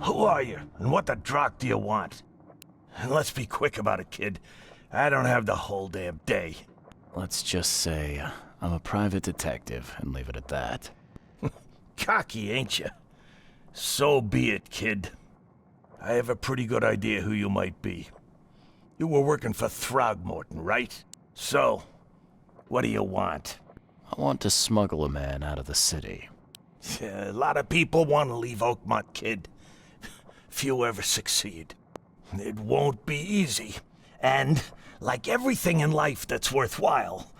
Who are you, and what the drock do you want? And let's be quick about it, kid. I don't have the whole damn day. Let's just say I'm a private detective and leave it at that. Cocky, ain't you? So be it, kid. I have a pretty good idea who you might be. You were working for Throgmorton, right? So, what do you want? I want to smuggle a man out of the city. A lot of people want to leave Oakmont, kid. Few ever succeed. It won't be easy. And, like everything in life that's worthwhile,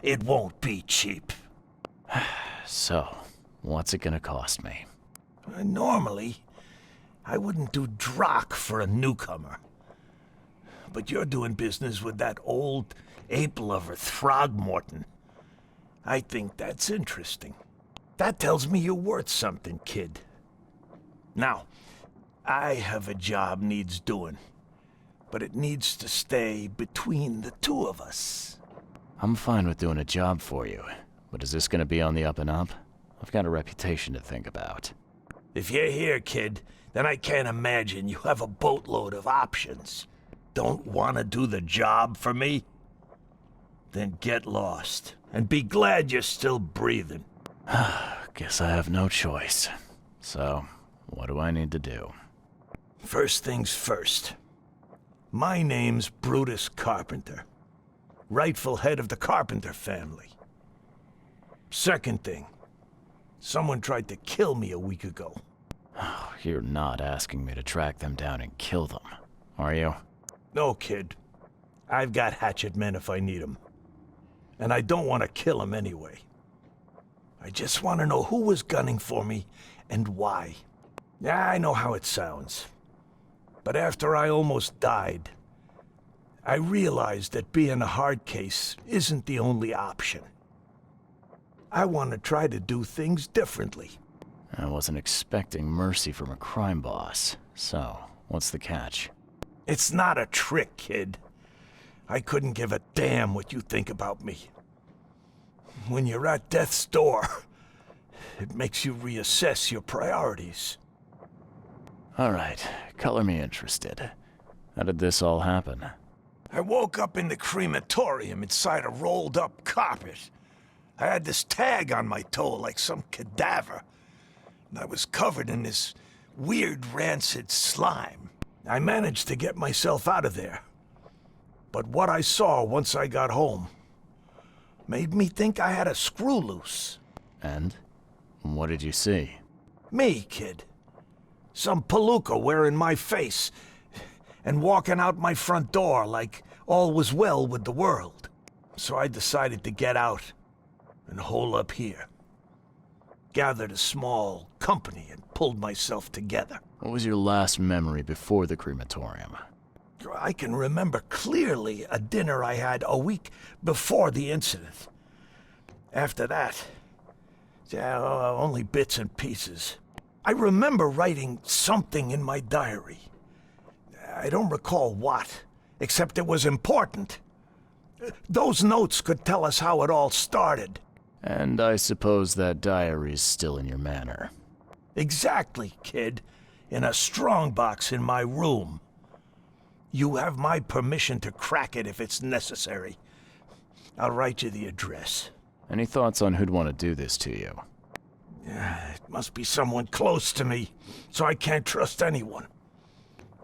it won't be cheap. So, what's it gonna cost me? Normally, I wouldn't do drock for a newcomer. But you're doing business with that old ape-lover Throgmorton. I think that's interesting. That tells me you're worth something, kid. Now, I have a job needs doing, but it needs to stay between the two of us. I'm fine with doing a job for you, but is this gonna be on the up and up? I've got a reputation to think about. If you're here, kid, then I can't imagine you have a boatload of options. Don't want to do the job for me? Then get lost, and be glad you're still breathing. Guess I have no choice. So, what do I need to do? First things first. My name's Brutus Carpenter, rightful head of the Carpenter family. Second thing, someone tried to kill me a week ago. You're not asking me to track them down and kill them, are you? No, kid. I've got hatchet men if I need them. And I don't want to kill them anyway. I just want to know who was gunning for me and why. Yeah, I know how it sounds. But after I almost died, I realized that being a hard case isn't the only option. I want to try to do things differently. I wasn't expecting mercy from a crime boss. So, what's the catch? It's not a trick, kid. I couldn't give a damn what you think about me. When you're at death's door, it makes you reassess your priorities. All right, color me interested. How did this all happen? I woke up in the crematorium inside a rolled-up carpet. I had this tag on my toe like some cadaver, and I was covered in this weird rancid slime. I managed to get myself out of there. But what I saw once I got home made me think I had a screw loose. And? What did you see? Me, kid. Some palooka wearing my face and walking out my front door like all was well with the world. So I decided to get out and hole up here. Gathered a small company and pulled myself together. What was your last memory before the crematorium? I can remember clearly a dinner I had a week before the incident. After that, only bits and pieces. I remember writing something in my diary. I don't recall what, except it was important. Those notes could tell us how it all started. And I suppose that diary's still in your manor. Exactly, kid. In a strongbox in my room. You have my permission to crack it if it's necessary. I'll write you the address. Any thoughts on who'd want to do this to you? It must be someone close to me, so I can't trust anyone.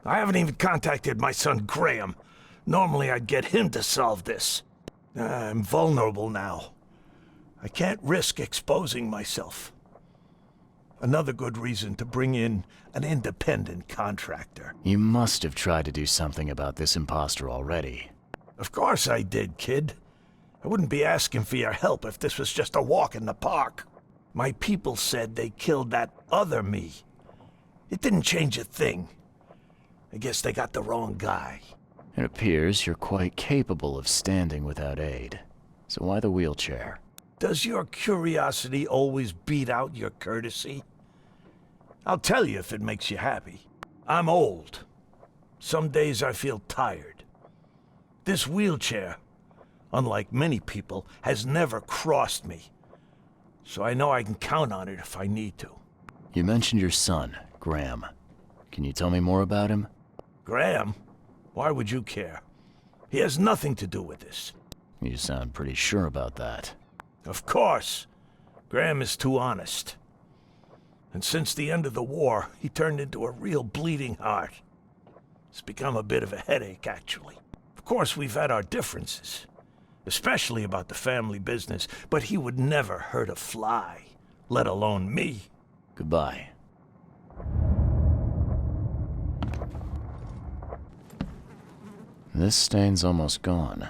I haven't even contacted my son Graham. Normally I'd get him to solve this. I'm vulnerable now. I can't risk exposing myself. Another good reason to bring in an independent contractor. You must have tried to do something about this imposter already. Of course I did, kid. I wouldn't be asking for your help if this was just a walk in the park. My people said they killed that other me. It didn't change a thing. I guess they got the wrong guy. It appears you're quite capable of standing without aid. So why the wheelchair? Does your curiosity always beat out your courtesy? I'll tell you if it makes you happy. I'm old. Some days I feel tired. This wheelchair, unlike many people, has never crossed me. So I know I can count on it if I need to. You mentioned your son, Graham. Can you tell me more about him? Graham? Why would you care? He has nothing to do with this. You sound pretty sure about that. Of course. Graham is too honest. And since the end of the war, he turned into a real bleeding heart. It's become a bit of a headache, actually. Of course, we've had our differences, especially about the family business, but he would never hurt a fly, let alone me. Goodbye. This stain's almost gone.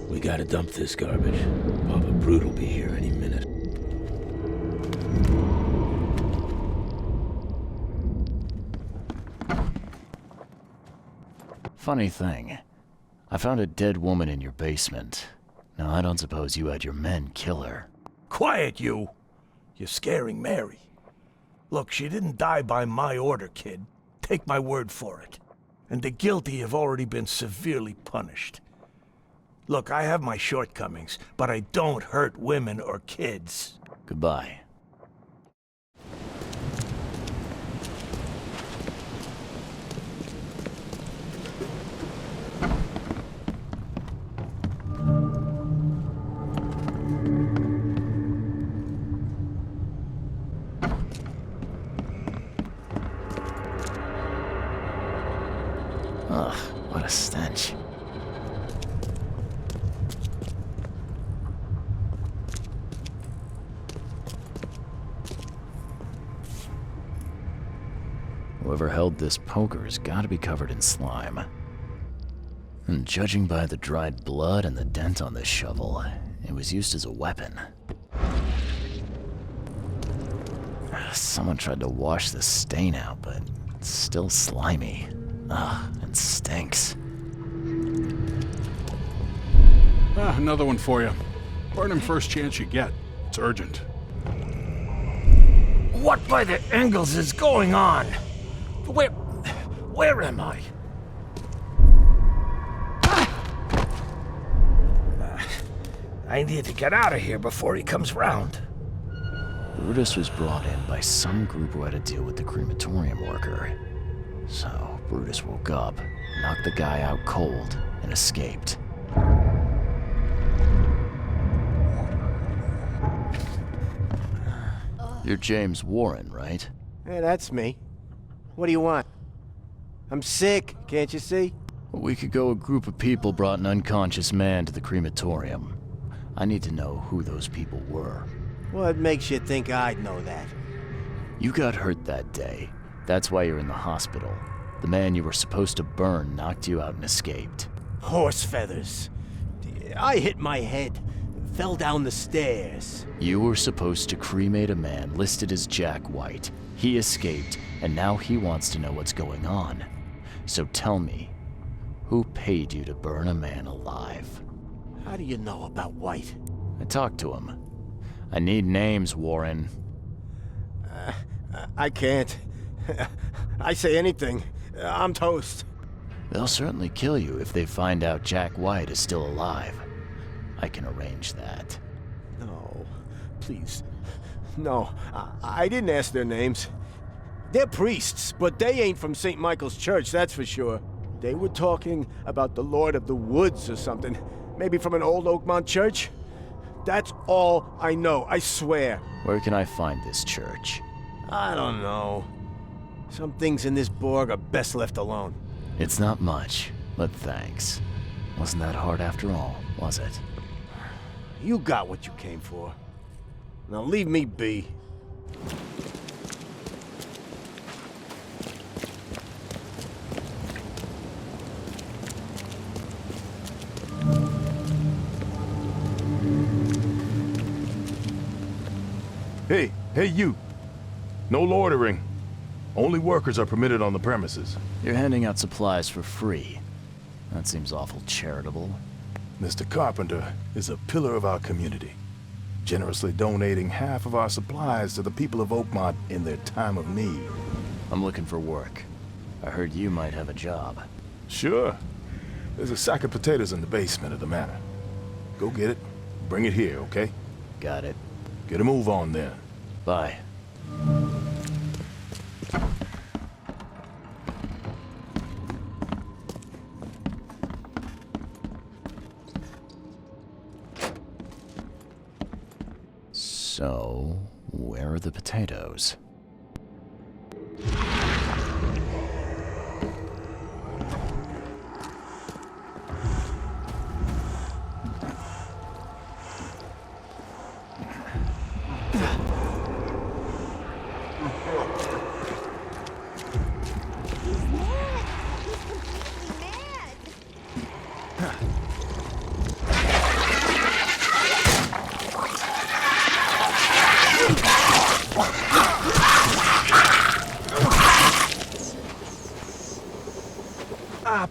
We gotta dump this garbage. Papa Brute will be here any minute. Funny thing. I found a dead woman in your basement. Now, I don't suppose you had your men kill her. Quiet, you! You're scaring Mary. Look, she didn't die by my order, kid. Take my word for it. And the guilty have already been severely punished. Look, I have my shortcomings, but I don't hurt women or kids. Goodbye. Ugh, what a stench. Whoever held this poker has got to be covered in slime. And judging by the dried blood and the dent on this shovel, it was used as a weapon. Someone tried to wash the stain out, but it's still slimy. Ugh, and stinks. Another one for you. Burn him first chance you get. It's urgent. What by the Engels is going on? Where am I? I need to get out of here before he comes round. Brutus was brought in by some group who had to deal with the crematorium worker. So, Brutus woke up, knocked the guy out cold, and escaped. You're James Warren, right? Yeah, that's me. What do you want? I'm sick, can't you see? A week ago, a group of people brought an unconscious man to the crematorium. I need to know who those people were. What makes you think I'd know that? You got hurt that day. That's why you're in the hospital. The man you were supposed to burn knocked you out and escaped. Horse feathers. I hit my head. Fell down the stairs. You were supposed to cremate a man listed as Jack White. He escaped, and now he wants to know what's going on. So tell me, who paid you to burn a man alive? How do you know about White? I talked to him. I need names, Warren. I can't. I say anything. I'm toast. They'll certainly kill you if they find out Jack White is still alive. I can arrange that. No, please. No, I didn't ask their names. They're priests, but they ain't from St. Michael's Church, that's for sure. They were talking about the Lord of the Woods or something. Maybe from an old Oakmont church? That's all I know, I swear. Where can I find this church? I don't know. Some things in this Borg are best left alone. It's not much, but thanks. Wasn't that hard after all, was it? You got what you came for. Now leave me be. Hey you. No loitering. Only workers are permitted on the premises. You're handing out supplies for free. That seems awful charitable. Mr. Carpenter is a pillar of our community, generously donating half of our supplies to the people of Oakmont in their time of need. I'm looking for work. I heard you might have a job. Sure. There's a sack of potatoes in the basement of the manor. Go get it. Bring it here, okay? Got it. Get a move on then. Bye. So, where are the potatoes?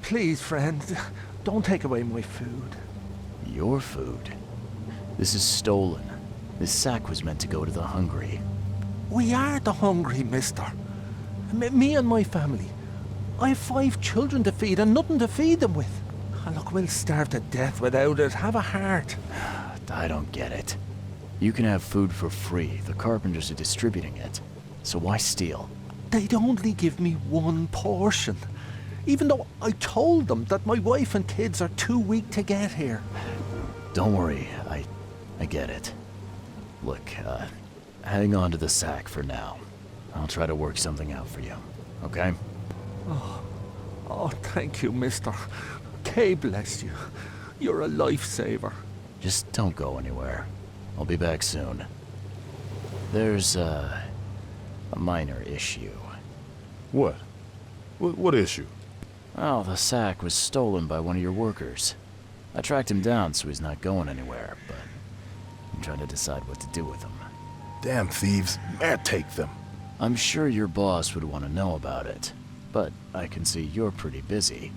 Please, friend, don't take away my food. Your food? This is stolen. This sack was meant to go to the hungry. We are the hungry, mister. Me and my family. I have 5 children to feed and nothing to feed them with. Look, we'll starve to death without it. Have a heart. I don't get it. You can have food for free. The carpenters are distributing it. So why steal? They'd only give me 1 portion. Even though I told them that my wife and kids are too weak to get here. Don't worry, I get it. Look, hang on to the sack for now. I'll try to work something out for you, okay? Oh, thank you, mister. Kay bless you. You're a lifesaver. Just don't go anywhere. I'll be back soon. There's, a minor issue. What? What issue? Well, the sack was stolen by one of your workers. I tracked him down so he's not going anywhere, but I'm trying to decide what to do with him. Damn thieves. Man, take them. I'm sure your boss would want to know about it, but I can see you're pretty busy.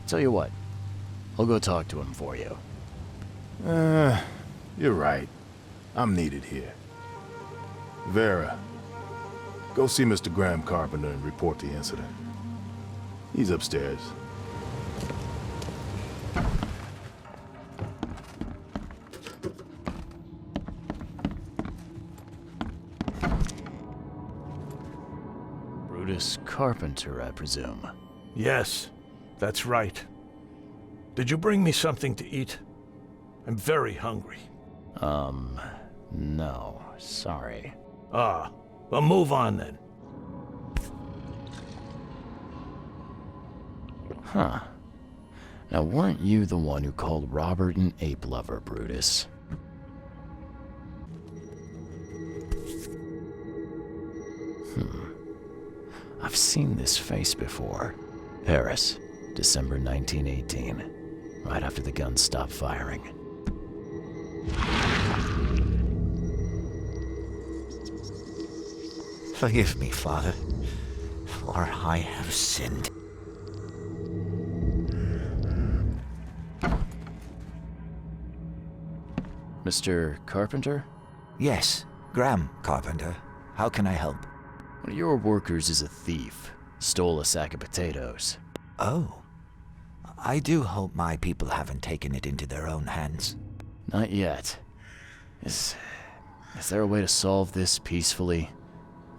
Tell you what, I'll go talk to him for you. You're right. I'm needed here. Vera, go see Mr. Graham Carpenter and report the incident. He's upstairs. Brutus Carpenter, I presume. Yes, that's right. Did you bring me something to eat? I'm very hungry. No, sorry. Ah, well, move on then. Huh. Now, weren't you the one who called Robert an ape lover, Brutus? I've seen this face before. Paris, December 1918. Right after the guns stopped firing. Forgive me, Father, for I have sinned. Mr. Carpenter? Yes, Graham Carpenter. How can I help? One of your workers is a thief. Stole a sack of potatoes. Oh. I do hope my people haven't taken it into their own hands. Not yet. Is there a way to solve this peacefully?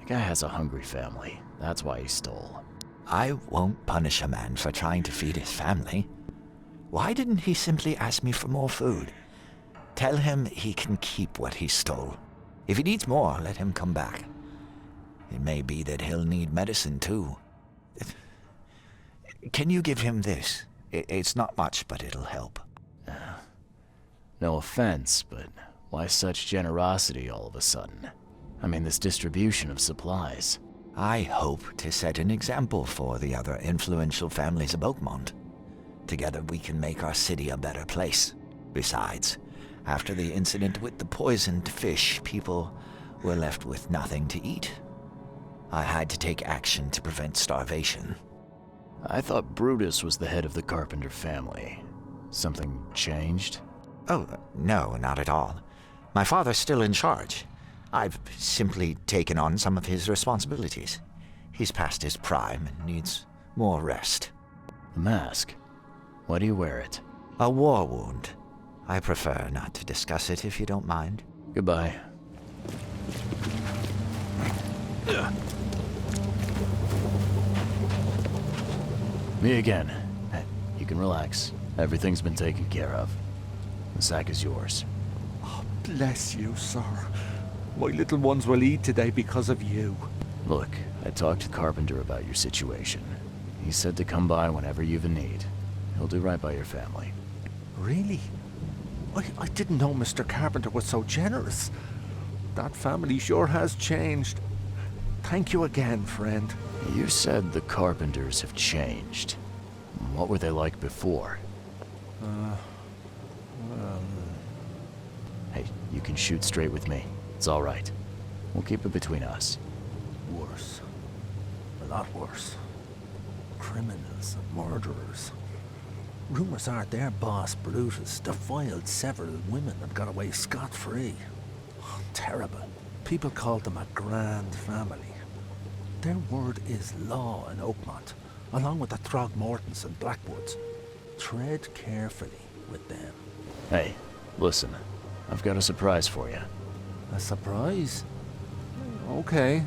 The guy has a hungry family. That's why he stole. I won't punish a man for trying to feed his family. Why didn't he simply ask me for more food? Tell him he can keep what he stole. If he needs more, let him come back. It may be that he'll need medicine, too. Can you give him this? It's not much, but it'll help. No offense, but why such generosity all of a sudden? I mean, this distribution of supplies. I hope to set an example for the other influential families of Oakmont. Together we can make our city a better place. Besides, after the incident with the poisoned fish, people were left with nothing to eat. I had to take action to prevent starvation. I thought Brutus was the head of the Carpenter family. Something changed? Oh, no, not at all. My father's still in charge. I've simply taken on some of his responsibilities. He's past his prime and needs more rest. The mask. Why do you wear it? A war wound. I prefer not to discuss it if you don't mind. Goodbye. Me again. You can relax. Everything's been taken care of. The sack is yours. Oh, bless you, sir. My little ones will eat today because of you. Look, I talked to Carpenter about your situation. He said to come by whenever you've a need. He'll do right by your family. Really? I didn't know Mr. Carpenter was so generous. That family sure has changed. Thank you again, friend. You said the Carpenters have changed. What were they like before? Hey, you can shoot straight with me. It's all right. We'll keep it between us. Worse. A lot worse. Criminals and murderers. Rumors are their boss, Brutus, defiled several women and got away scot-free. Oh, terrible. People called them a grand family. Their word is law in Oakmont, along with the Throgmortons and Blackwoods. Tread carefully with them. Hey, listen. I've got a surprise for you. A surprise? Okay.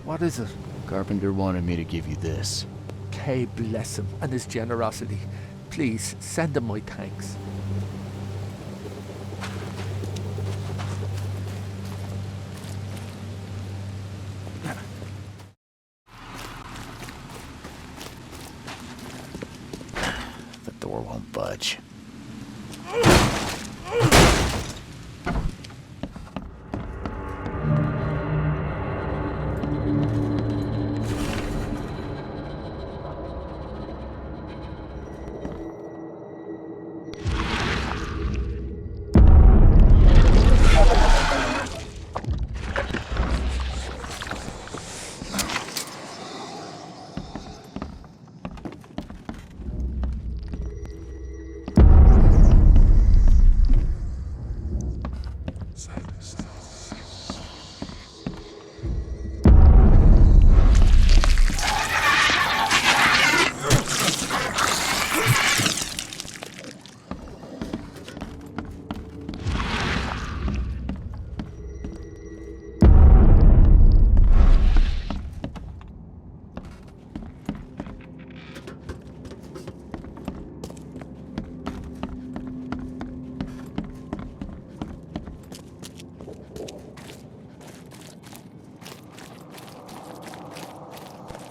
What is it? Carpenter wanted me to give you this. Kay bless him and his generosity. Please, send him my thanks. The door won't budge.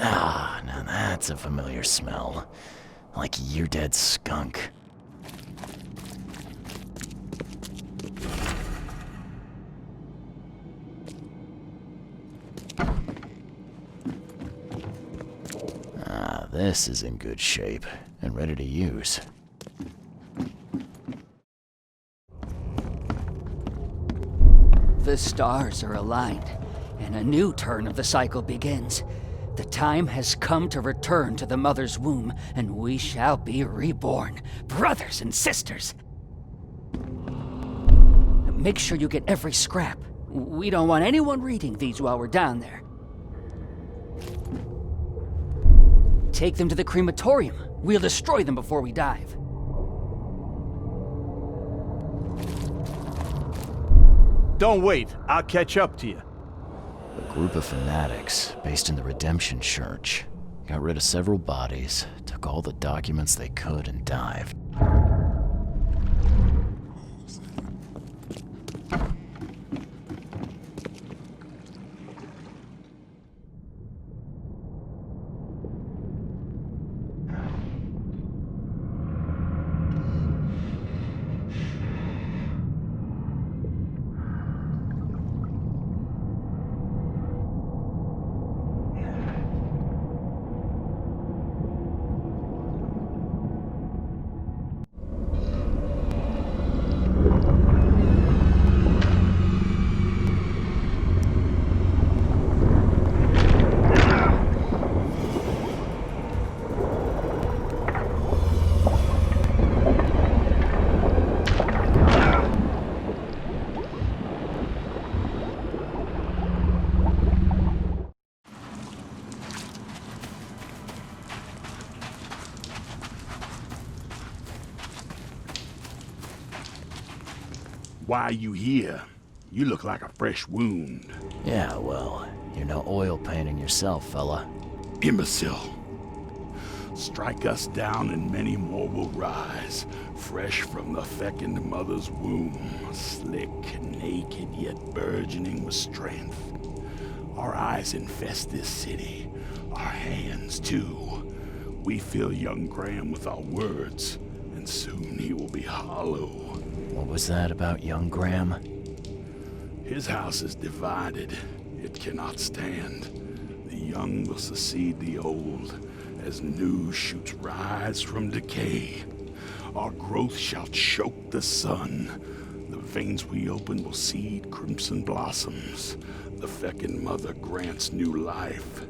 Ah, now that's a familiar smell. Like year-dead skunk. Ah, this is in good shape and ready to use. The stars are aligned, and a new turn of the cycle begins. The time has come to return to the mother's womb, and we shall be reborn, brothers and sisters. Make sure you get every scrap. We don't want anyone reading these while we're down there. Take them to the crematorium. We'll destroy them before we dive. Don't wait. I'll catch up to you. A group of fanatics based in the Redemption Church got rid of several bodies, took all the documents they could, and dived. why you here. You look like a fresh wound. Yeah, well, you're no oil painting yourself, fella. Imbecile. Strike us down and many more will rise, fresh from the fecund mother's womb, slick, naked, yet burgeoning with strength. Our eyes infest this city, our hands too. We fill young Graham with our words, and soon he will be hollow. What was that about young Graham? His house is divided. It cannot stand. The young will succeed the old, as new shoots rise from decay. Our growth shall choke the sun. The veins we open will seed crimson blossoms. The fecund mother grants new life.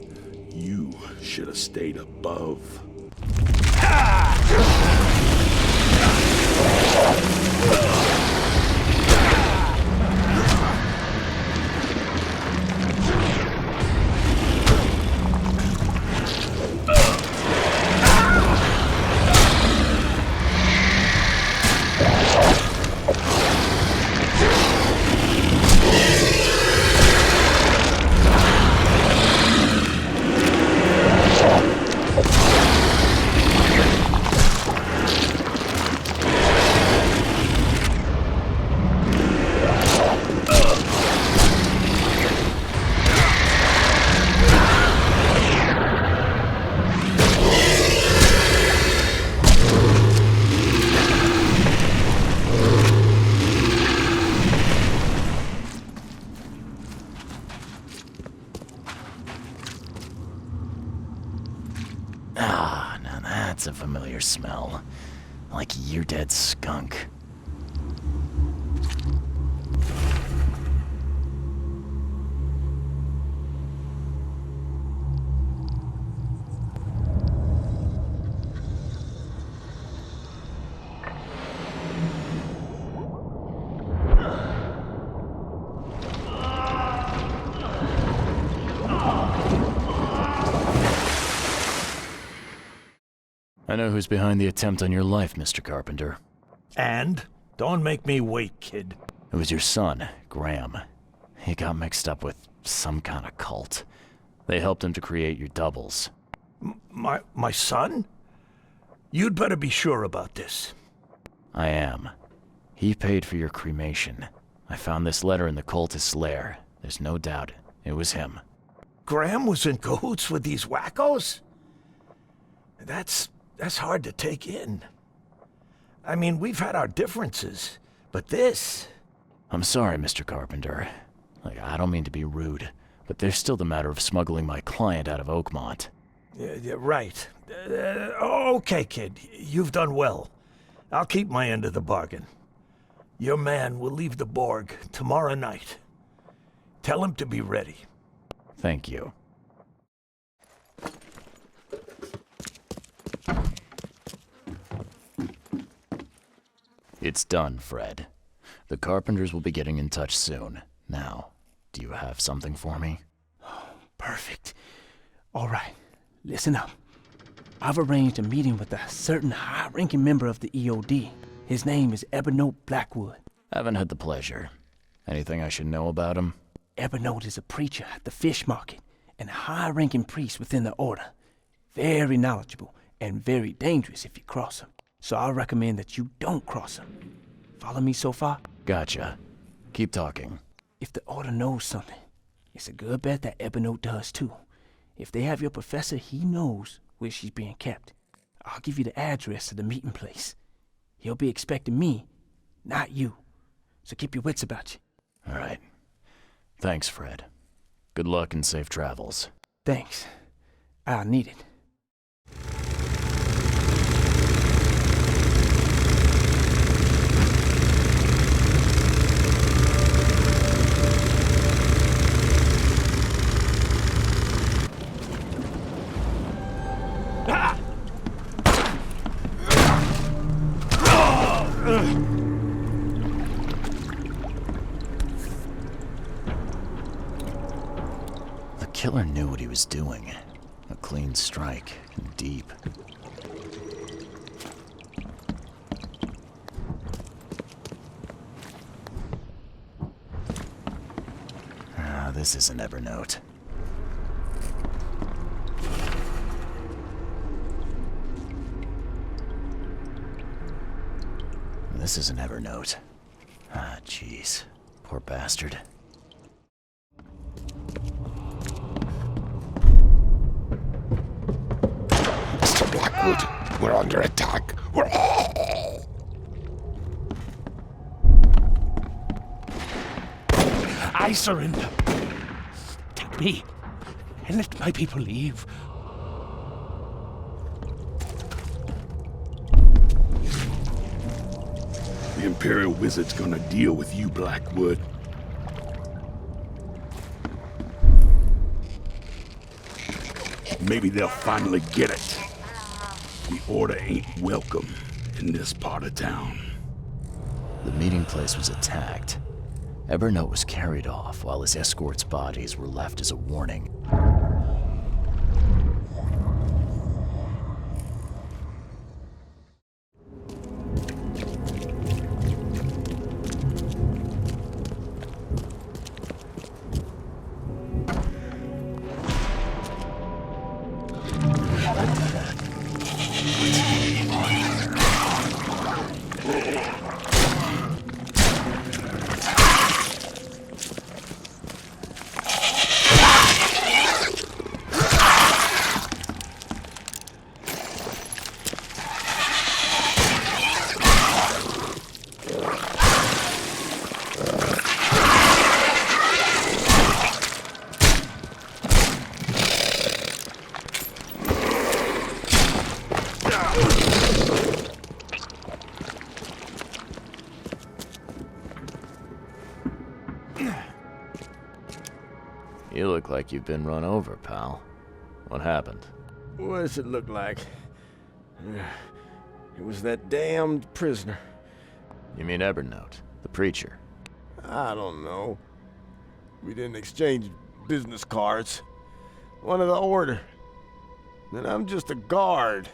You should have stayed above. That's a familiar smell. Like year-dead skunk. I know who's behind the attempt on your life, Mr. Carpenter. And? Don't make me wait, kid. It was your son, Graham. He got mixed up with some kind of cult. They helped him to create your doubles. My son? You'd better be sure about this. I am. He paid for your cremation. I found this letter in the cultist's lair. There's no doubt it was him. Graham was in cahoots with these wackos? That's hard to take in. I mean, we've had our differences, but this... I'm sorry, Mr. Carpenter. I don't mean to be rude, but there's still the matter of smuggling my client out of Oakmont. Right. Okay, kid. You've done well. I'll keep my end of the bargain. Your man will leave the Borg tomorrow night. Tell him to be ready. Thank you. It's done, Fred. The Carpenters will be getting in touch soon. Now, do you have something for me? Perfect. All right, listen up. I've arranged a meeting with a certain high-ranking member of the EOD. His name is Ebernode Blackwood. Haven't had the pleasure. Anything I should know about him? Ebernode is a preacher at the fish market and a high-ranking priest within the order. Very knowledgeable and very dangerous if you cross him. So I recommend that you don't cross him. Follow me so far? Gotcha. Keep talking. If the order knows something, it's a good bet that Ebernode does too. If they have your professor, he knows where she's being kept. I'll give you the address to the meeting place. He'll be expecting me, not you. So keep your wits about you. All right. Thanks, Fred. Good luck and safe travels. Thanks. I'll need it. The killer knew what he was doing. A clean strike, and deep. This isn't Evernote. This isn't Evernote. Ah, jeez. Poor bastard. Mr. Blackwood, we're under attack. I surrender. Take me, and let my people leave. The Imperial Wizard's gonna deal with you, Blackwood. Maybe they'll finally get it. The Order ain't welcome in this part of town. The meeting place was attacked. Evernote was carried off while his escort's bodies were left as a warning. You look like you've been run over, pal. What happened? What does it look like? It was that damned prisoner. You mean Evernote, the preacher? I don't know. We didn't exchange business cards. One of the Order. And I'm just a guard.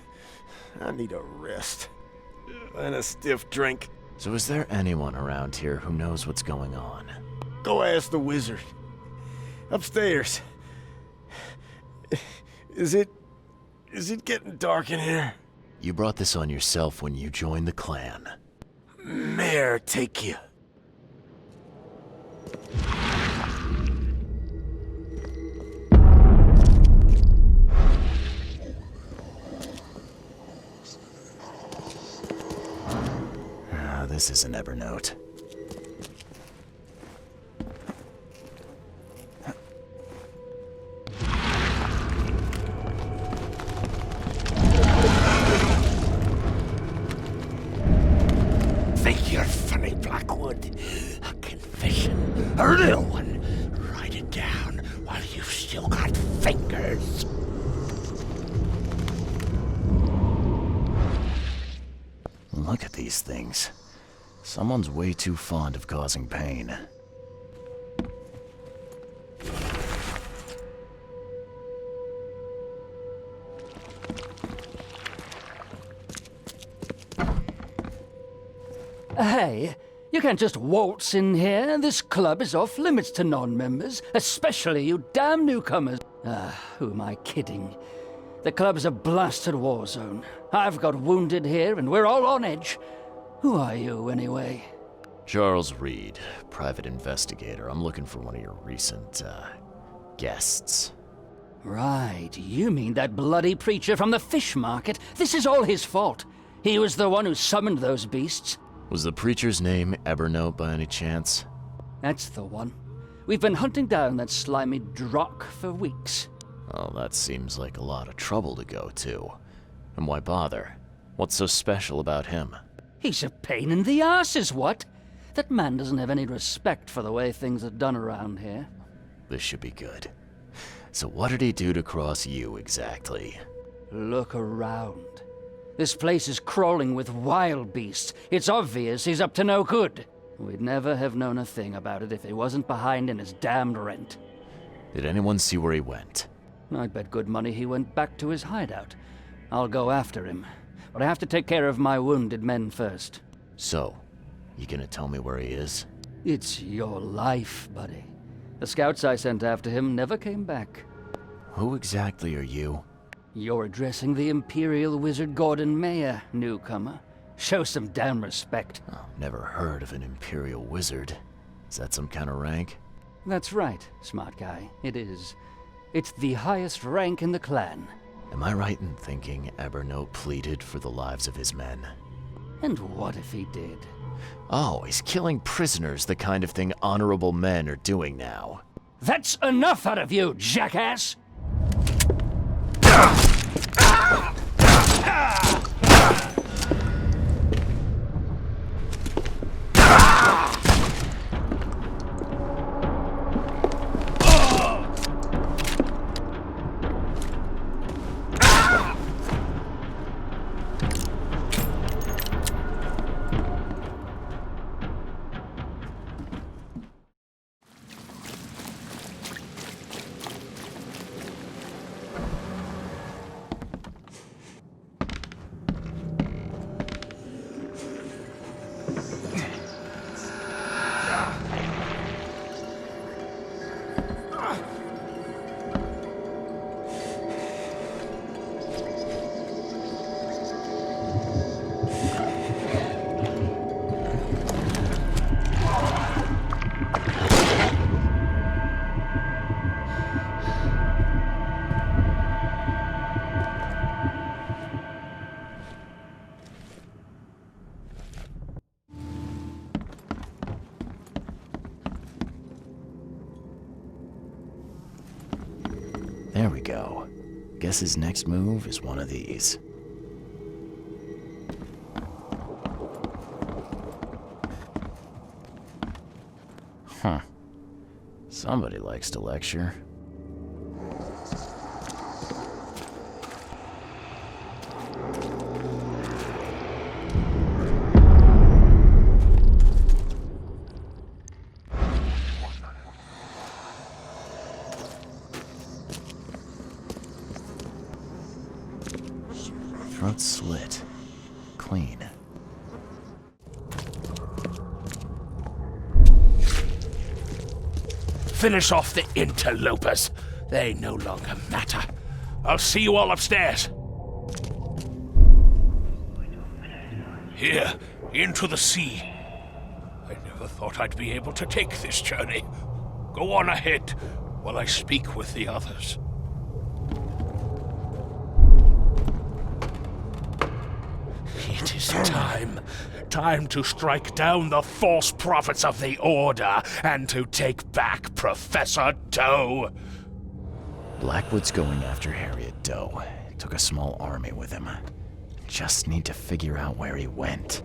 I need a rest. And a stiff drink. So is there anyone around here who knows what's going on? Go ask the wizard. Upstairs. Is it getting dark in here? You brought this on yourself when you joined the clan. Mayor, take you. This isn't Evernote. Think you're funny, Blackwood? A confession, a real one. Write it down while you've still got fingers. Look at these things. Someone's way too fond of causing pain. Hey, you can't just waltz in here. This club is off limits to non-members, especially you damn newcomers. Who am I kidding? The club's a blasted war zone. I've got wounded here, and we're all on edge. Who are you, anyway? Charles Reed, private investigator. I'm looking for one of your recent, guests. Right, you mean that bloody preacher from the fish market? This is all his fault. He was the one who summoned those beasts. Was the preacher's name Evernote by any chance? That's the one. We've been hunting down that slimy drock for weeks. Oh, that seems like a lot of trouble to go to. And why bother? What's so special about him? He's a pain in the arse, is what? That man doesn't have any respect for the way things are done around here. This should be good. So what did he do to cross you, exactly? Look around. This place is crawling with wild beasts. It's obvious he's up to no good. We'd never have known a thing about it if he wasn't behind in his damned rent. Did anyone see where he went? I'd bet good money he went back to his hideout. I'll go after him, but I have to take care of my wounded men first. So, you gonna tell me where he is? It's your life, buddy. The scouts I sent after him never came back. Who exactly are you? You're addressing the Imperial Wizard Gordon Mayer, newcomer. Show some damn respect. Oh, never heard of an Imperial Wizard. Is that some kind of rank? That's right, smart guy. It is. It's the highest rank in the clan. Am I right in thinking Eberno pleaded for the lives of his men? And what if he did? Oh, he's killing prisoners, the kind of thing honorable men are doing now. That's enough out of you, jackass! There we go. Guess his next move is one of these. Huh. Somebody likes to lecture. Throat slit. Clean. Finish off the interlopers. They no longer matter. I'll see you all upstairs. Here, into the sea. I never thought I'd be able to take this journey. Go on ahead while I speak with the others. It is time. Time to strike down the false prophets of the Order and to take back Professor Doe. Blackwood's going after Harriet Doe. Took a small army with him. Just need to figure out where he went.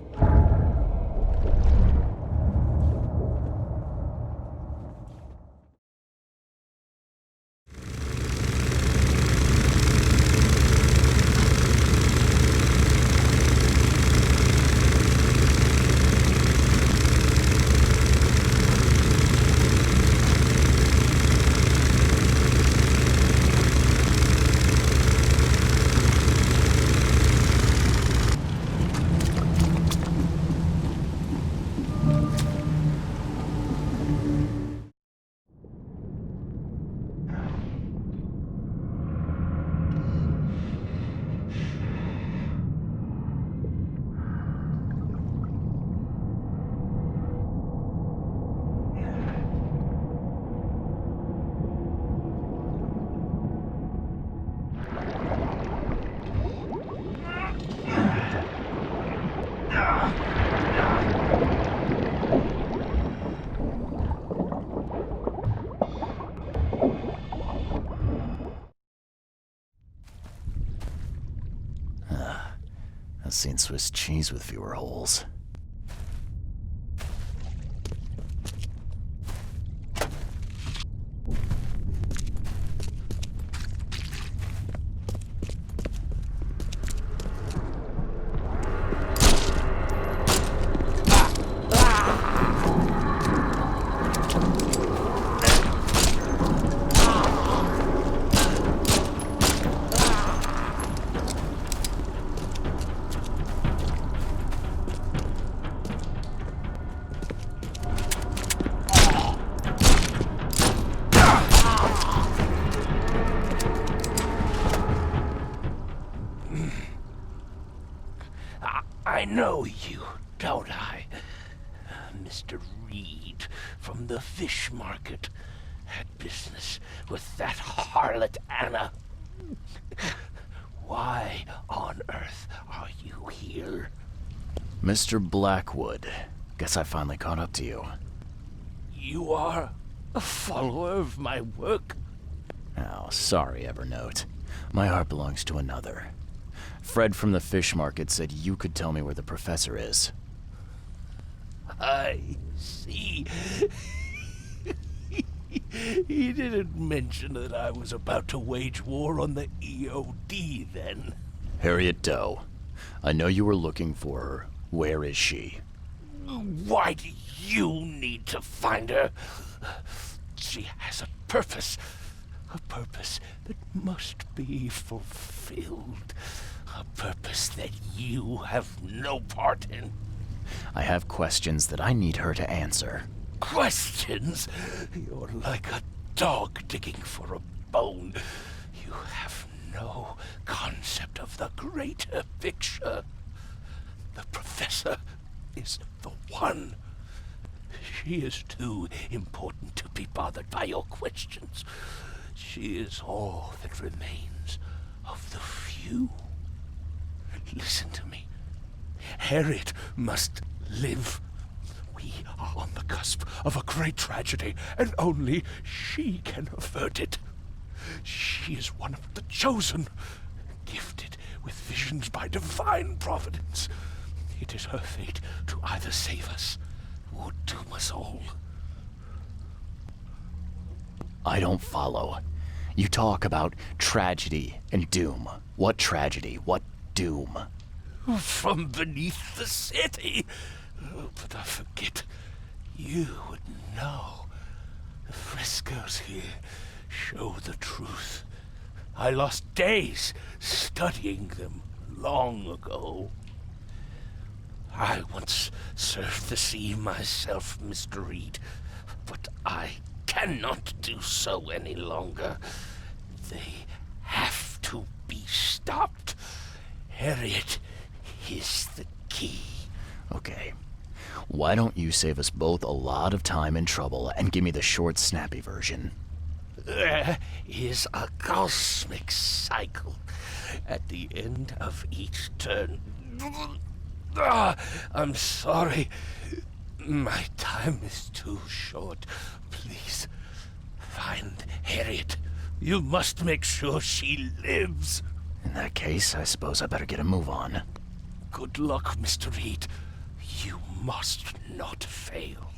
I've seen Swiss cheese with fewer holes. I know you, don't I? Mr. Reed from the fish market had business with that harlot Anna. Why on earth are you here? Mr. Blackwood, guess I finally caught up to you. You are a follower of my work? Oh, sorry, Evernote. My heart belongs to another. Fred from the fish market said you could tell me where the professor is. I see. He didn't mention that I was about to wage war on the EOD then. Harriet Doe. I know you were looking for her. Where is she? Why do you need to find her? She has a purpose that must be fulfilled. A purpose that you have no part in. I have questions that I need her to answer. Questions? You're like a dog digging for a bone. You have no concept of the greater picture. The professor is the one. She is too important to be bothered by your questions. She is all that remains of the few. Listen to me. Harriet must live. We are on the cusp of a great tragedy, and only she can avert it. She is one of the chosen, gifted with visions by divine providence. It is her fate to either save us or doom us all. I don't follow. You talk about tragedy and doom. What tragedy? What doom? From beneath the city. But I forget. You would know. The frescoes here show the truth. I lost days studying them long ago. I once surfed the sea myself, Mr. Reed, but I cannot do so any longer. They have to be stopped. Harriet is the key. Okay. Why don't you save us both a lot of time and trouble and give me the short, snappy version? There is a cosmic cycle at the end of each turn. I'm sorry. My time is too short. Please, find Harriet. You must make sure she lives. In that case, I suppose I better get a move on. Good luck, Mr. Reed. You must not fail.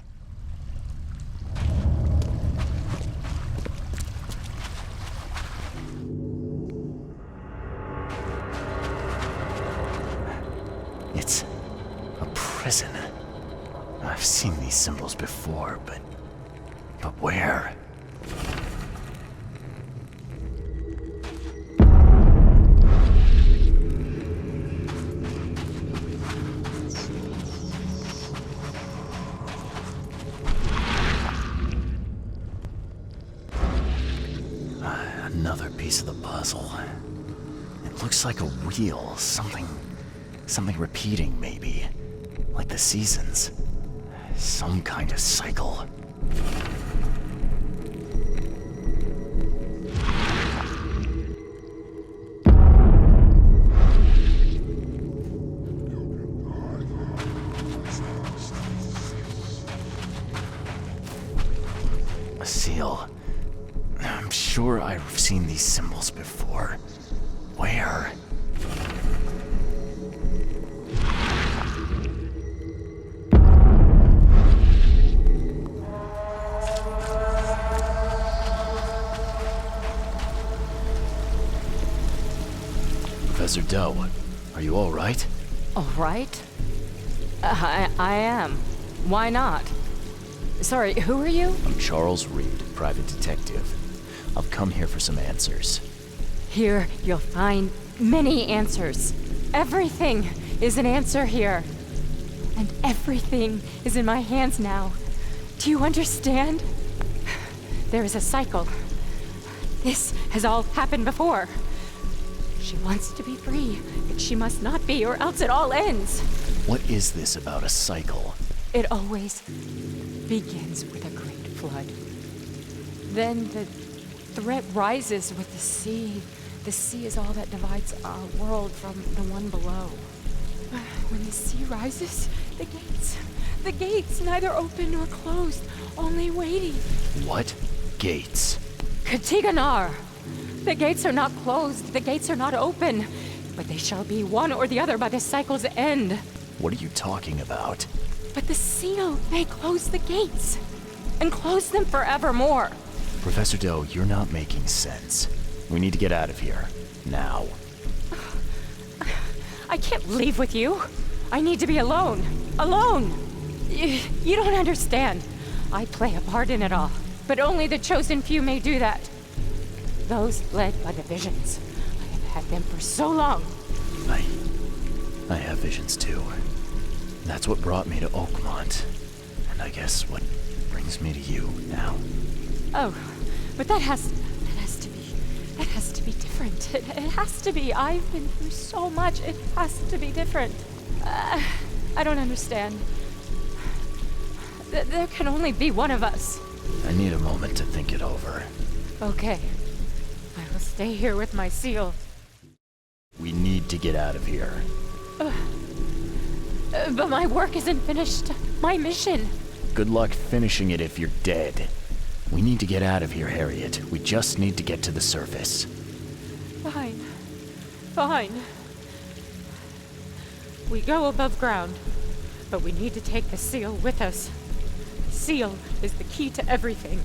It's a prison. I've seen these symbols before, but where? Another piece of the puzzle. It looks like a wheel, something repeating, maybe. Like the seasons. Some kind of cycle. A seal. I'm sure I've seen these symbols before. Where? Professor Doe, are you all right? All right? I am. Why not? Sorry, who are you? I'm Charles Reed, private detective. I've come here for some answers. Here, you'll find many answers. Everything is an answer here. And everything is in my hands now. Do you understand? There is a cycle. This has all happened before. She wants to be free, but she must not be, or else it all ends. What is this about a cycle? It always begins with a great flood. Then the threat rises with the sea. The sea is all that divides our world from the one below. When the sea rises, the gates neither open nor closed, only waiting. What? Gates? Katiganar! The gates are not closed, the gates are not open, but they shall be one or the other by the cycle's end. What are you talking about? But the seal may close the gates, and close them forevermore. Professor Doe, you're not making sense. We need to get out of here. Now. I can't leave with you. I need to be alone. Alone! You don't understand. I play a part in it all, but only the chosen few may do that. Those led by the visions. I have had them for so long. I have visions too. That's what brought me to Oakmont. And I guess what brings me to you now. Oh, but that has to be different. It has to be. I've been through so much. It has to be different. I don't understand. There can only be one of us. I need a moment to think it over. Okay. I will stay here with my seal. We need to get out of here. But my work isn't finished. My mission. Good luck finishing it if you're dead. We need to get out of here, Harriet. We just need to get to the surface. Fine. Fine. We go above ground, but we need to take the seal with us. The seal is the key to everything.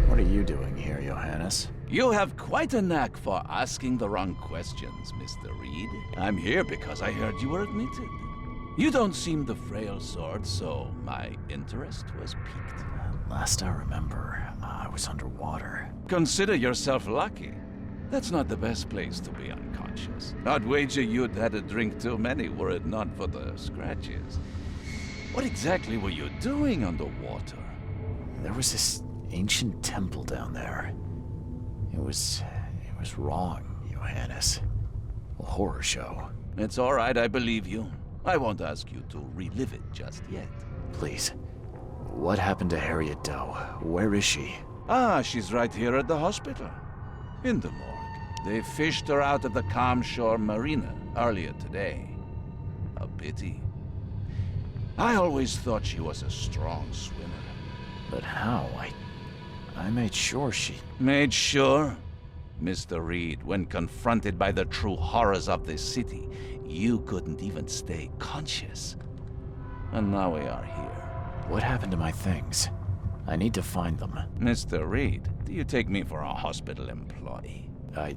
What are you doing here, Johannes? You have quite a knack for asking the wrong questions, Mr. Reed. I'm here because I heard you were admitted. You don't seem the frail sort, so my interest was piqued. Last I remember, I was underwater. Consider yourself lucky. That's not the best place to be unconscious. I'd wager you'd had a drink too many were it not for the scratches. What exactly were you doing underwater? There was this ancient temple down there. It was wrong, Johannes. A horror show. It's all right, I believe you. I won't ask you to relive it just yet. Please. What happened to Harriet Doe? Where is she? Ah, she's right here at the hospital. In the morgue. They fished her out of the Calm Shore Marina earlier today. A pity. I always thought she was a strong swimmer. But how? I made sure she... Made sure? Mr. Reed, when confronted by the true horrors of this city, you couldn't even stay conscious. And now we are here. What happened to my things? I need to find them. Mr. Reed, do you take me for a hospital employee? I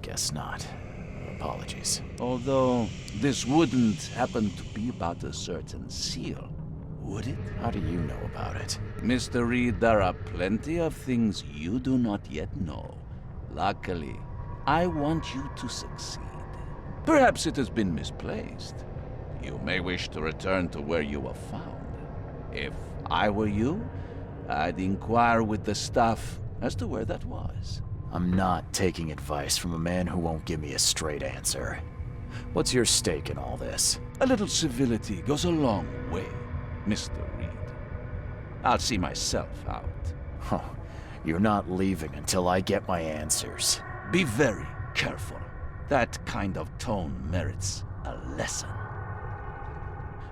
guess not. Apologies. Although, this wouldn't happen to be about a certain seal, would it? How do you know about it? Mr. Reed, there are plenty of things you do not yet know. Luckily, I want you to succeed. Perhaps it has been misplaced. You may wish to return to where you were found. If I were you, I'd inquire with the staff as to where that was. I'm not taking advice from a man who won't give me a straight answer. What's your stake in all this? A little civility goes a long way, Mr. Reed. I'll see myself out. Huh. You're not leaving until I get my answers. Be very careful. That kind of tone merits a lesson.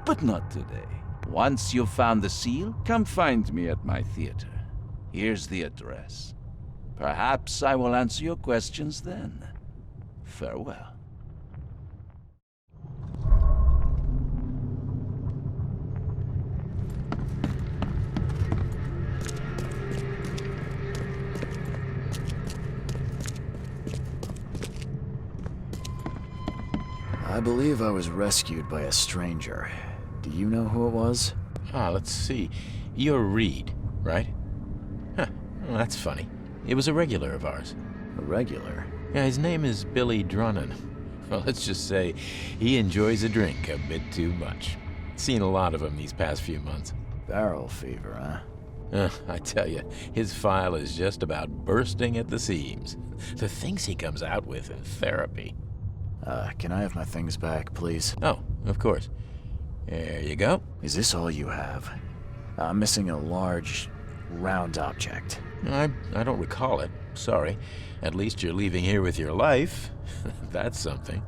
But not today. Once you've found the seal, come find me at my theater. Here's the address. Perhaps I will answer your questions then. Farewell. I believe I was rescued by a stranger. Do you know who it was? Let's see. You're Reed, right? Huh, well, that's funny. It was a regular of ours. A regular? Yeah, his name is Billy Drunnen. Well, let's just say he enjoys a drink a bit too much. Seen a lot of him these past few months. Barrel fever, huh? I tell you, his file is just about bursting at the seams. The things he comes out with in therapy. Can I have my things back, please? Oh, of course. There you go. Is this all you have? I'm missing a large, round object. I don't recall it. Sorry. At least you're leaving here with your life. That's something.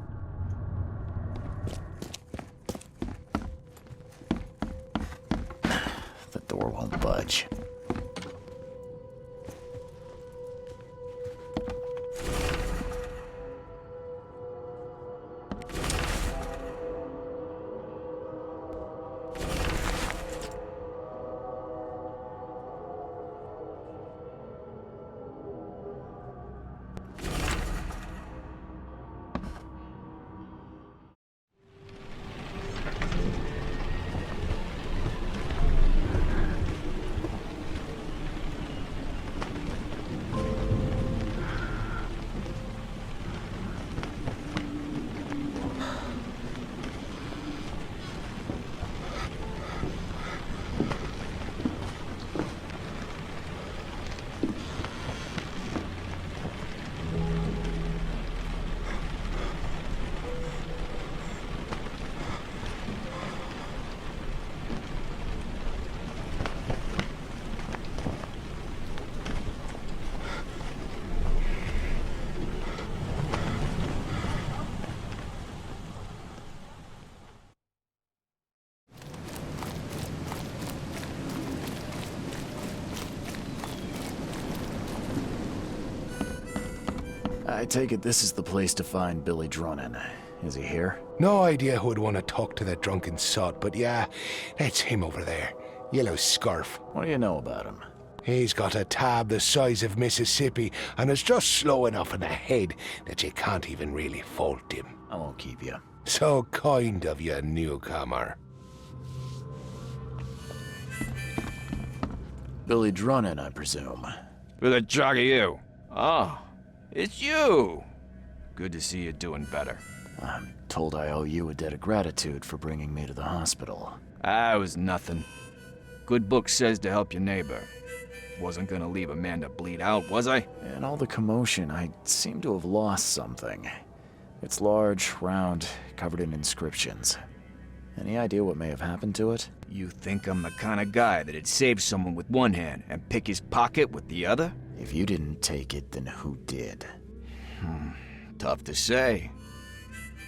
The door won't budge. I take it this is the place to find Billy Drunnen. Is he here? No idea who'd want to talk to that drunken sot, but yeah, that's him over there. Yellow scarf. What do you know about him? He's got a tab the size of Mississippi, and is just slow enough in the head that you can't even really fault him. I won't keep you. So kind of you, newcomer. Billy Drunnen, I presume. Who the jog are you? Oh, it's you! Good to see you doing better. I'm told I owe you a debt of gratitude for bringing me to the hospital. It was nothing. Good book says to help your neighbor. Wasn't gonna leave a man to bleed out, was I? In all the commotion, I seem to have lost something. It's large, round, covered in inscriptions. Any idea what may have happened to it? You think I'm the kind of guy that'd save someone with one hand and pick his pocket with the other? If you didn't take it, then who did? Tough to say.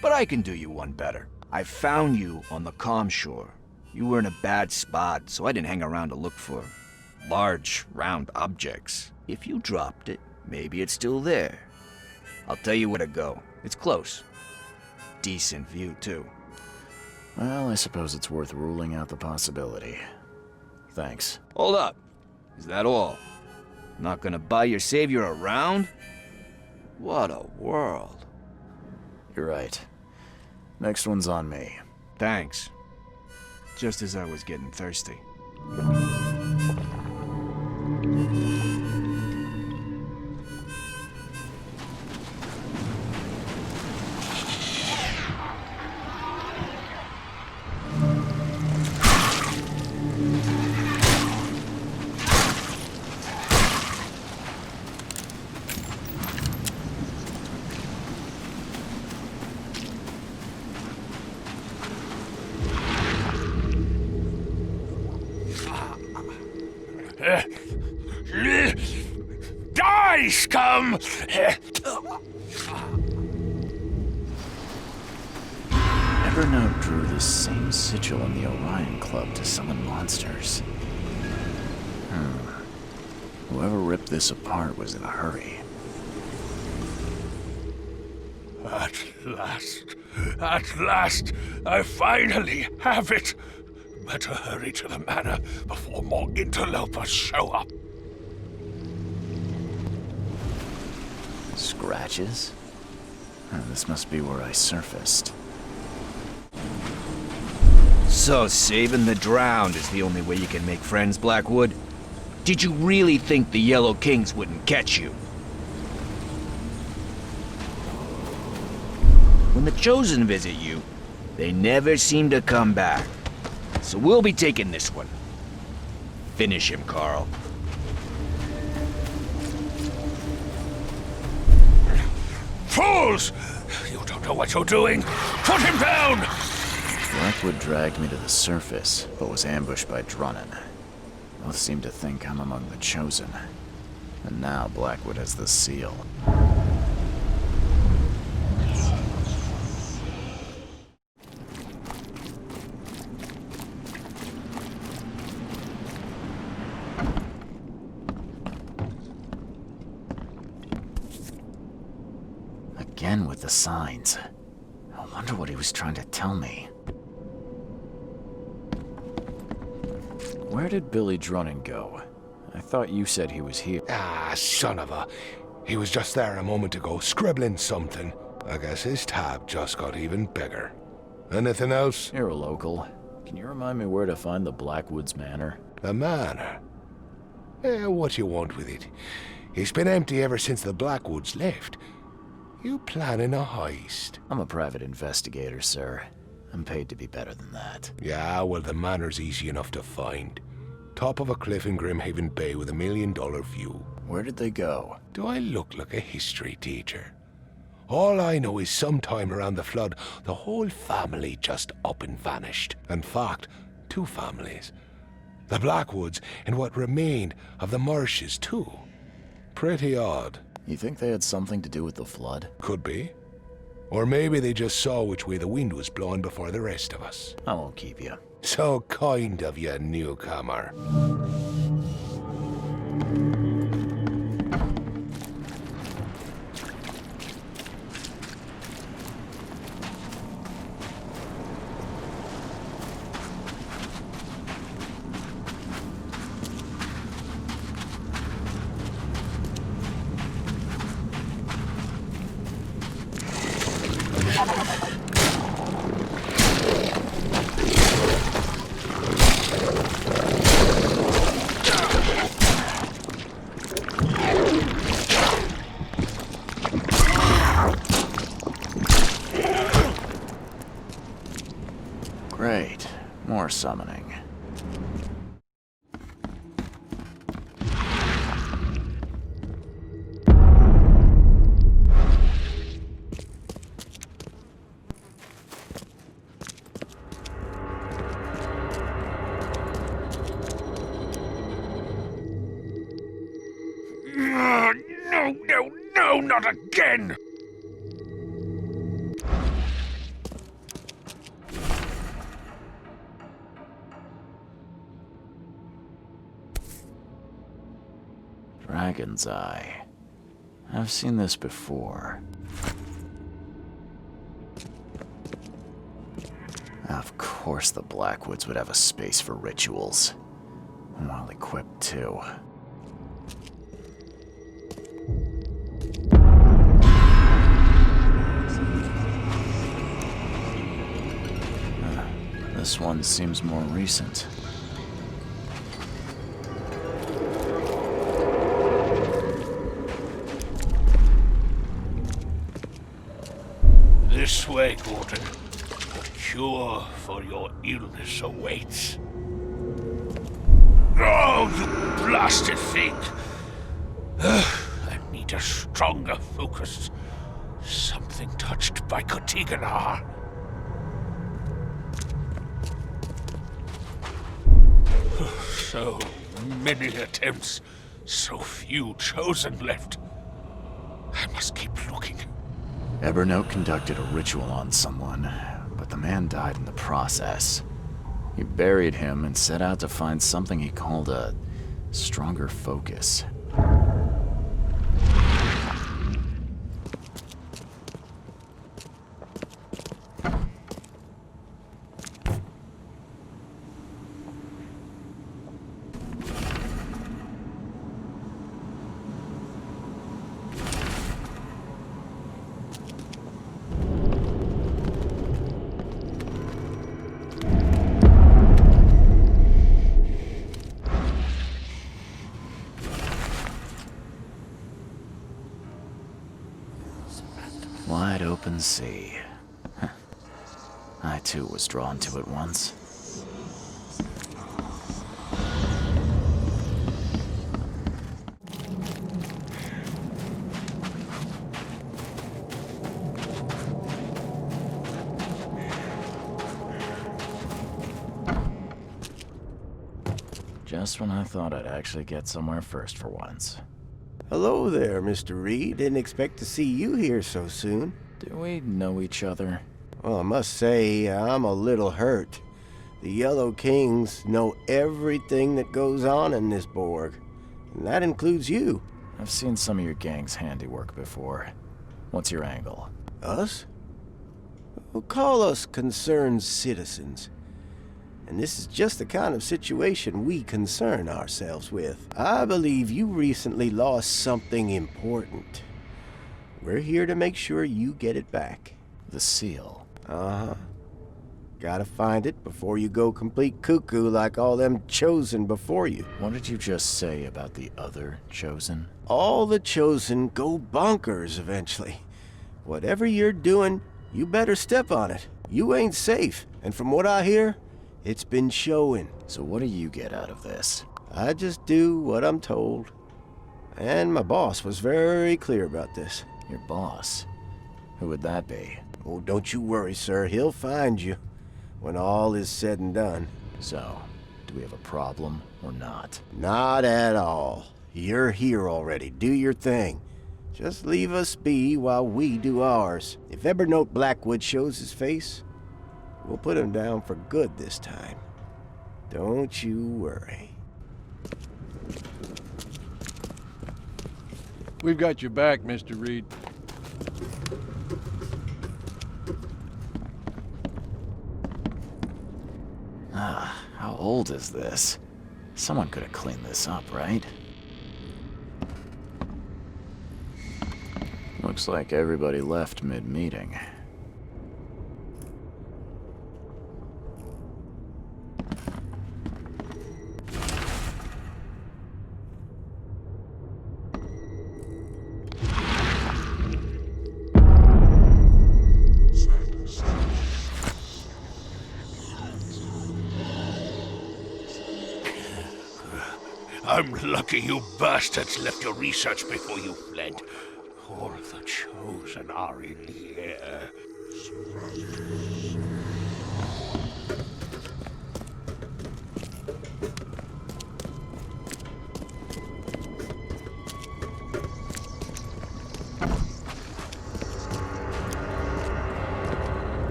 But I can do you one better. I found you on the calm shore. You were in a bad spot, so I didn't hang around to look for large, round objects. If you dropped it, maybe it's still there. I'll tell you where to go. It's close. Decent view, too. Well, I suppose it's worth ruling out the possibility. Thanks. Hold up. Is that all? Not gonna buy your savior around? What a world. You're right. Next one's on me. Thanks. Just as I was getting thirsty. Die, scum! Evernote drew the same sigil in the Orion Club to summon monsters. Whoever ripped this apart was in a hurry. At last, I finally have it. Better hurry to the manor before more interlopers show up. Scratches? This must be where I surfaced. So saving the drowned is the only way you can make friends, Blackwood? Did you really think the Yellow Kings wouldn't catch you? When the Chosen visit you, they never seem to come back. So we'll be taking this one. Finish him, Carl. Fools! You don't know what you're doing. Put him down! Blackwood dragged me to the surface, but was ambushed by Drunnan. Both seem to think I'm among the Chosen. And now Blackwood has the seal. Again with the signs. I wonder what he was trying to tell me. Where did Billy Drunnan go? I thought you said he was here. Ah, son of a... He was just there a moment ago, scribbling something. I guess his tab just got even bigger. Anything else? You're a local. Can you remind me where to find the Blackwoods Manor? The manor? What you want with it? It's been empty ever since the Blackwoods left. You planning a heist? I'm a private investigator, sir. I'm paid to be better than that. Yeah, well, the manor's easy enough to find. Top of a cliff in Grimhaven Bay with $1 million view. Where did they go? Do I look like a history teacher? All I know is sometime around the flood, the whole family just up and vanished. In fact, 2 families. The Blackwoods and what remained of the Marshes, too. Pretty odd. You think they had something to do with the flood? Could be. Or maybe they just saw which way the wind was blowing before the rest of us. I won't keep you. So kind of you, newcomer. Great. More summoning. No, not again! Dragon's Eye. I've seen this before. Of course the Blackwoods would have a space for rituals. Well equipped, too. This one seems more recent. This way, Gordon. The cure for your illness awaits. Oh, you blasted thing! I need a stronger focus. Something touched by Kotiganar. So many attempts, so few chosen left. I must keep looking. Ebernote conducted a ritual on someone, but the man died in the process. He buried him and set out to find something he called a stronger focus. Wide open sea. Huh. I too was drawn to it once. Just when I thought I'd actually get somewhere first for once. Hello there, Mr. Reed. Didn't expect to see you here so soon. Do we know each other? Well, I must say, I'm a little hurt. The Yellow Kings know everything that goes on in this Borg. And that includes you. I've seen some of your gang's handiwork before. What's your angle? Us? Well, call us concerned citizens. And this is just the kind of situation we concern ourselves with. I believe you recently lost something important. We're here to make sure you get it back. The seal. Uh-huh. Gotta find it before you go complete cuckoo like all them Chosen before you. What did you just say about the other Chosen? All the Chosen go bonkers eventually. Whatever you're doing, you better step on it. You ain't safe, and from what I hear, it's been showing. So what do you get out of this? I just do what I'm told. And my boss was very clear about this. Your boss? Who would that be? Oh, don't you worry, sir. He'll find you when all is said and done. So, do we have a problem or not? Not at all. You're here already. Do your thing. Just leave us be while we do ours. If Ebernote Blackwood shows his face, we'll put him down for good this time. Don't you worry. We've got your back, Mr. Reed. How old is this? Someone could have cleaned this up, right? Looks like everybody left mid-meeting. I'm lucky you bastards left your research before you fled. All the Chosen are in here.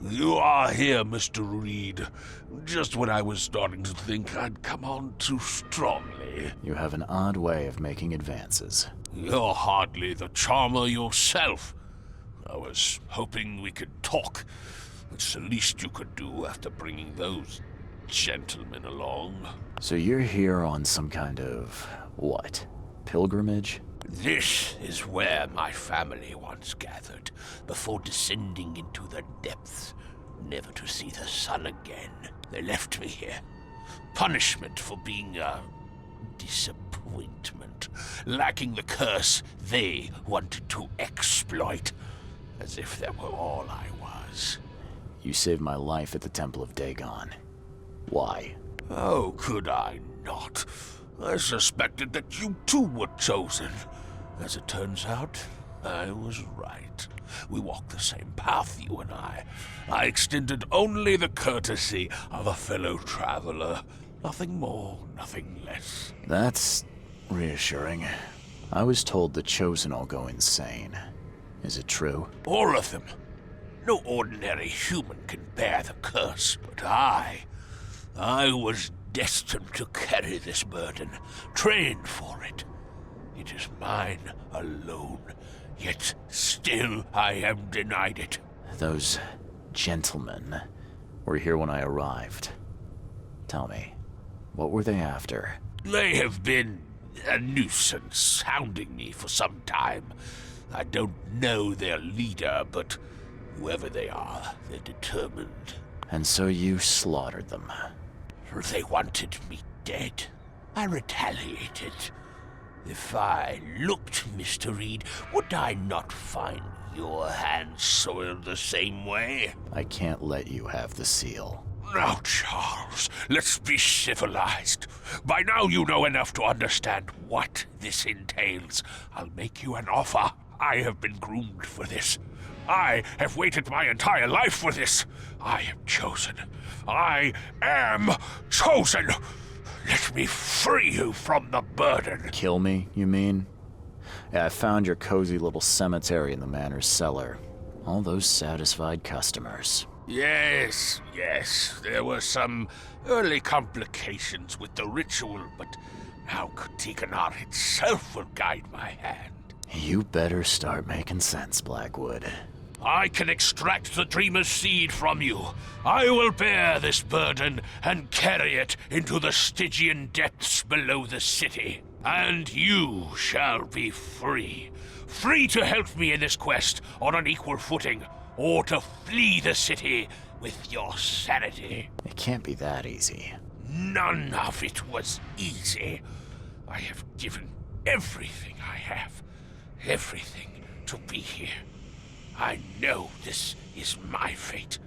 You are here, Mr. Reed. Just when I was starting to think I'd come on too strongly. You have an odd way of making advances. You're hardly the charmer yourself. I was hoping we could talk. It's the least you could do after bringing those gentlemen along. So you're here on some kind of, what, pilgrimage? This is where my family once gathered, before descending into the depths, never to see the sun again. They left me here. Punishment for being a disappointment, lacking the curse they wanted to exploit, as if that were all I was. You saved my life at the Temple of Dagon. Why? Oh, could I not? I suspected that you too were chosen. As it turns out, I was right. We walk the same path, you and I. I extended only the courtesy of a fellow traveler. Nothing more, nothing less. That's reassuring. I was told the Chosen all go insane. Is it true? All of them. No ordinary human can bear the curse, but I was destined to carry this burden, trained for it. It is mine alone, yet still I am denied it. Those gentlemen were here when I arrived. Tell me, what were they after? They have been a nuisance, hounding me for some time. I don't know their leader, but whoever they are, they're determined. And so you slaughtered them. They wanted me dead. I retaliated. If I looked, Mr. Reed, would I not find your hands soiled the same way? I can't let you have the seal. Now, Charles, let's be civilized. By now you know enough to understand what this entails. I'll make you an offer. I have been groomed for this. I have waited my entire life for this. I am chosen. I am chosen. Let me free you from the burden. Kill me, you mean? Yeah, I found your cozy little cemetery in the manor's cellar. All those satisfied customers. Yes, there were some early complications with the ritual, but now Katiganar itself will guide my hand. You better start making sense, Blackwood. I can extract the dreamer's seed from you. I will bear this burden and carry it into the Stygian depths below the city. And you shall be free. Free to help me in this quest on an equal footing, or to flee the city with your sanity. It can't be that easy. None of it was easy. I have given everything I have, everything to be here. I know this is my fate.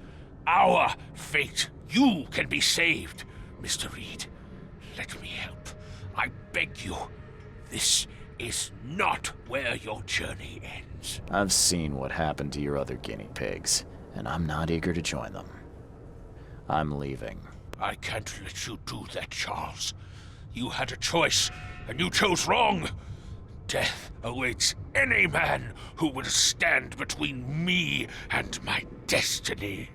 Our fate. You can be saved, Mr. Reed. Let me help. I beg you. This is not where your journey ends. I've seen what happened to your other guinea pigs, and I'm not eager to join them. I'm leaving. I can't let you do that, Charles. You had a choice, and you chose wrong. Death awaits any man who will stand between me and my destiny.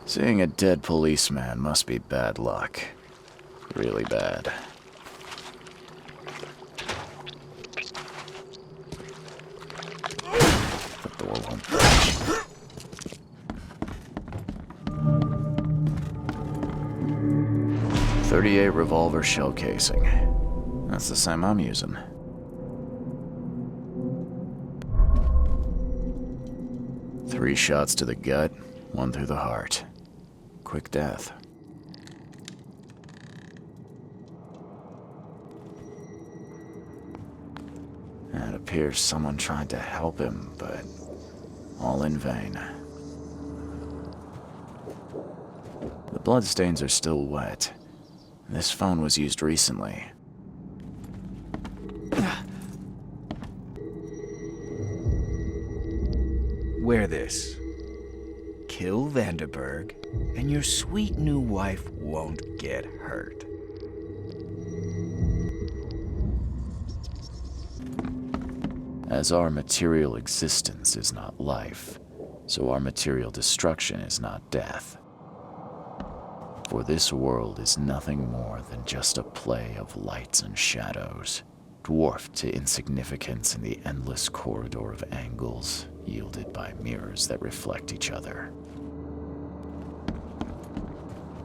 Seeing a dead policeman must be bad luck. Really bad. The door won't budge. .38 revolver shell casing. That's the same I'm using. Three shots to the gut, one through the heart. Quick death. It appears someone tried to help him, but all in vain. The bloodstains are still wet. This phone was used recently. Wear this. Kill Vanderberg, and your sweet new wife won't get hurt. As our material existence is not life, so our material destruction is not death. For this world is nothing more than just a play of lights and shadows, dwarfed to insignificance in the endless corridor of angles yielded by mirrors that reflect each other.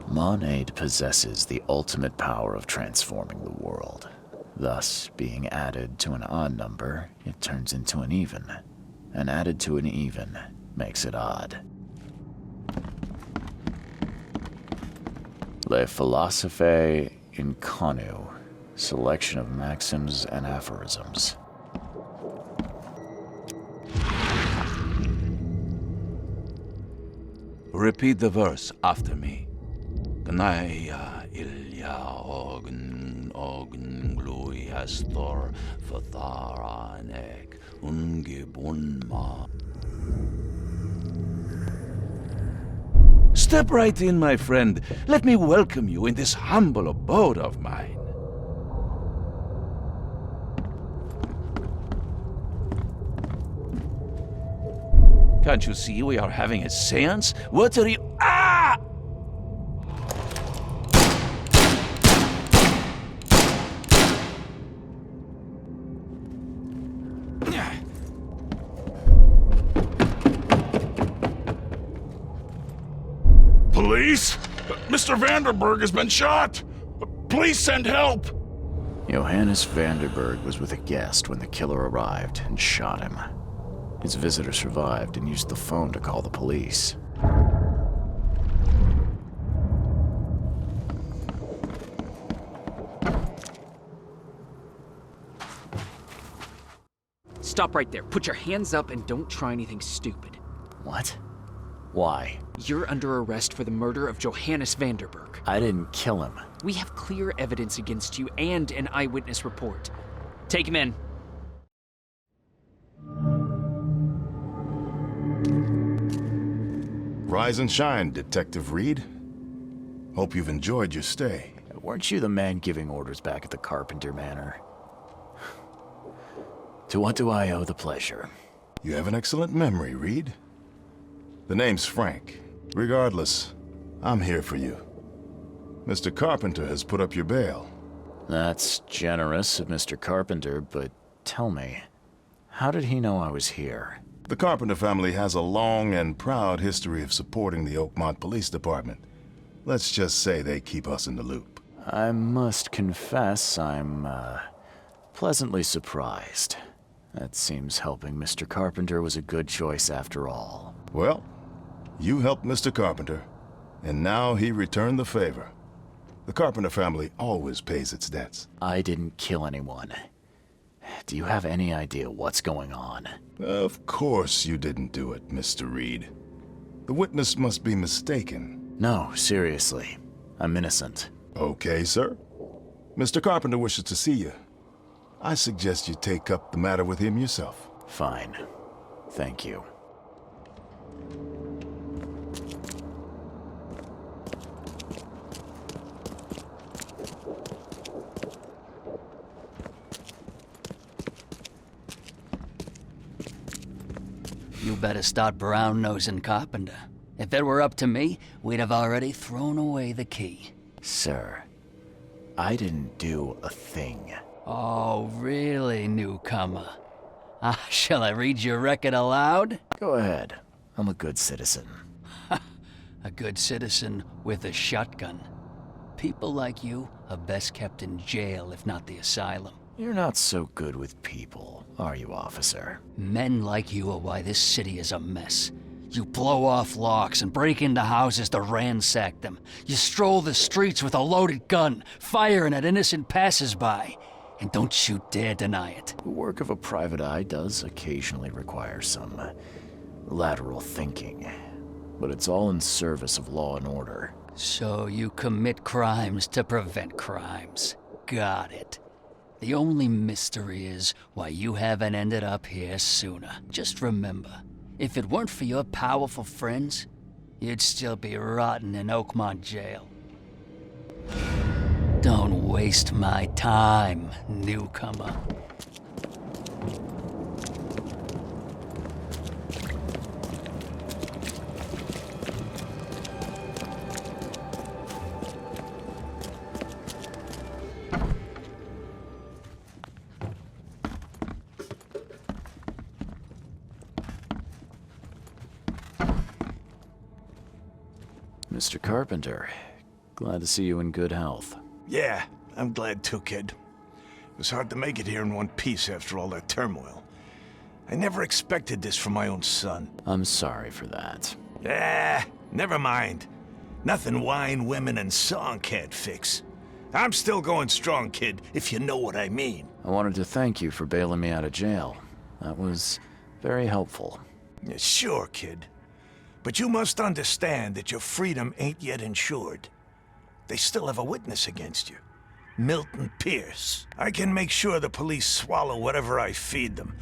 Monade possesses the ultimate power of transforming the world. Thus, being added to an odd number, it turns into an even, and added to an even makes it odd. Le Philosophe Inconnu, selection of maxims and aphorisms. Repeat the verse after me. Gnaya ilya ogn glui astor fatharanek ungibunma. Step right in, my friend. Let me welcome you in this humble abode of mine. Can't you see we are having a seance? What are you... Ah! Police? Mr. Vanderberg has been shot! Please send help! Johannes Vanderberg was with a guest when the killer arrived and shot him. His visitor survived and used the phone to call the police. Stop right there. Put your hands up and don't try anything stupid. What? Why? You're under arrest for the murder of Johannes Vanderberg. I didn't kill him. We have clear evidence against you and an eyewitness report. Take him in. Rise and shine, Detective Reed. Hope you've enjoyed your stay. Weren't you the man giving orders back at the Carpenter Manor? To what do I owe the pleasure? You have an excellent memory, Reed. The name's Frank. Regardless, I'm here for you. Mr. Carpenter has put up your bail. That's generous of Mr. Carpenter, but tell me, how did he know I was here? The Carpenter family has a long and proud history of supporting the Oakmont Police Department. Let's just say they keep us in the loop. I must confess I'm, pleasantly surprised. That seems helping Mr. Carpenter was a good choice after all. Well, you helped Mr. Carpenter, and now he returned the favor. The Carpenter family always pays its debts. I didn't kill anyone. Do you have any idea what's going on? Of course you didn't do it, Mr. Reed. The witness must be mistaken. No, seriously. I'm innocent. Okay, sir. Mr. Carpenter wishes to see you. I suggest you take up the matter with him yourself. Fine. Thank you. You better start brown-nosing Carpenter. If it were up to me, we'd have already thrown away the key. Sir, I didn't do a thing. Oh, really, newcomer? Shall I read your record aloud? Go ahead. I'm a good citizen. A good citizen with a shotgun. People like you are best kept in jail, if not the asylum. You're not so good with people, are you, officer? Men like you are why this city is a mess. You blow off locks and break into houses to ransack them. You stroll the streets with a loaded gun, firing at innocent passersby. And don't you dare deny it. The work of a private eye does occasionally require some lateral thinking, but it's all in service of law and order. So you commit crimes to prevent crimes. Got it. The only mystery is why you haven't ended up here sooner. Just remember, if it weren't for your powerful friends, you'd still be rotting in Oakmont jail. Don't waste my time, newcomer. Mr. Carpenter, glad to see you in good health. Yeah, I'm glad too, kid. It was hard to make it here in one piece after all that turmoil. I never expected this from my own son. I'm sorry for that. Never mind. Nothing wine, women, and song can't fix. I'm still going strong, kid, if you know what I mean. I wanted to thank you for bailing me out of jail. That was very helpful. Yeah, sure, kid. But you must understand that your freedom ain't yet insured. They still have a witness against you. Milton Pierce. I can make sure the police swallow whatever I feed them.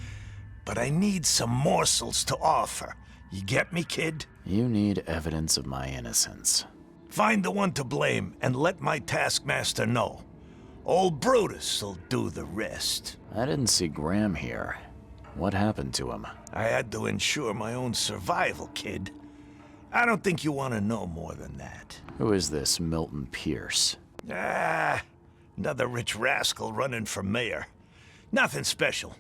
But I need some morsels to offer. You get me, kid? You need evidence of my innocence. Find the one to blame and let my taskmaster know. Old Brutus'll do the rest. I didn't see Graham here. What happened to him? I had to ensure my own survival, kid. I don't think you want to know more than that. Who is this Milton Pierce? Another rich rascal running for mayor. Nothing special.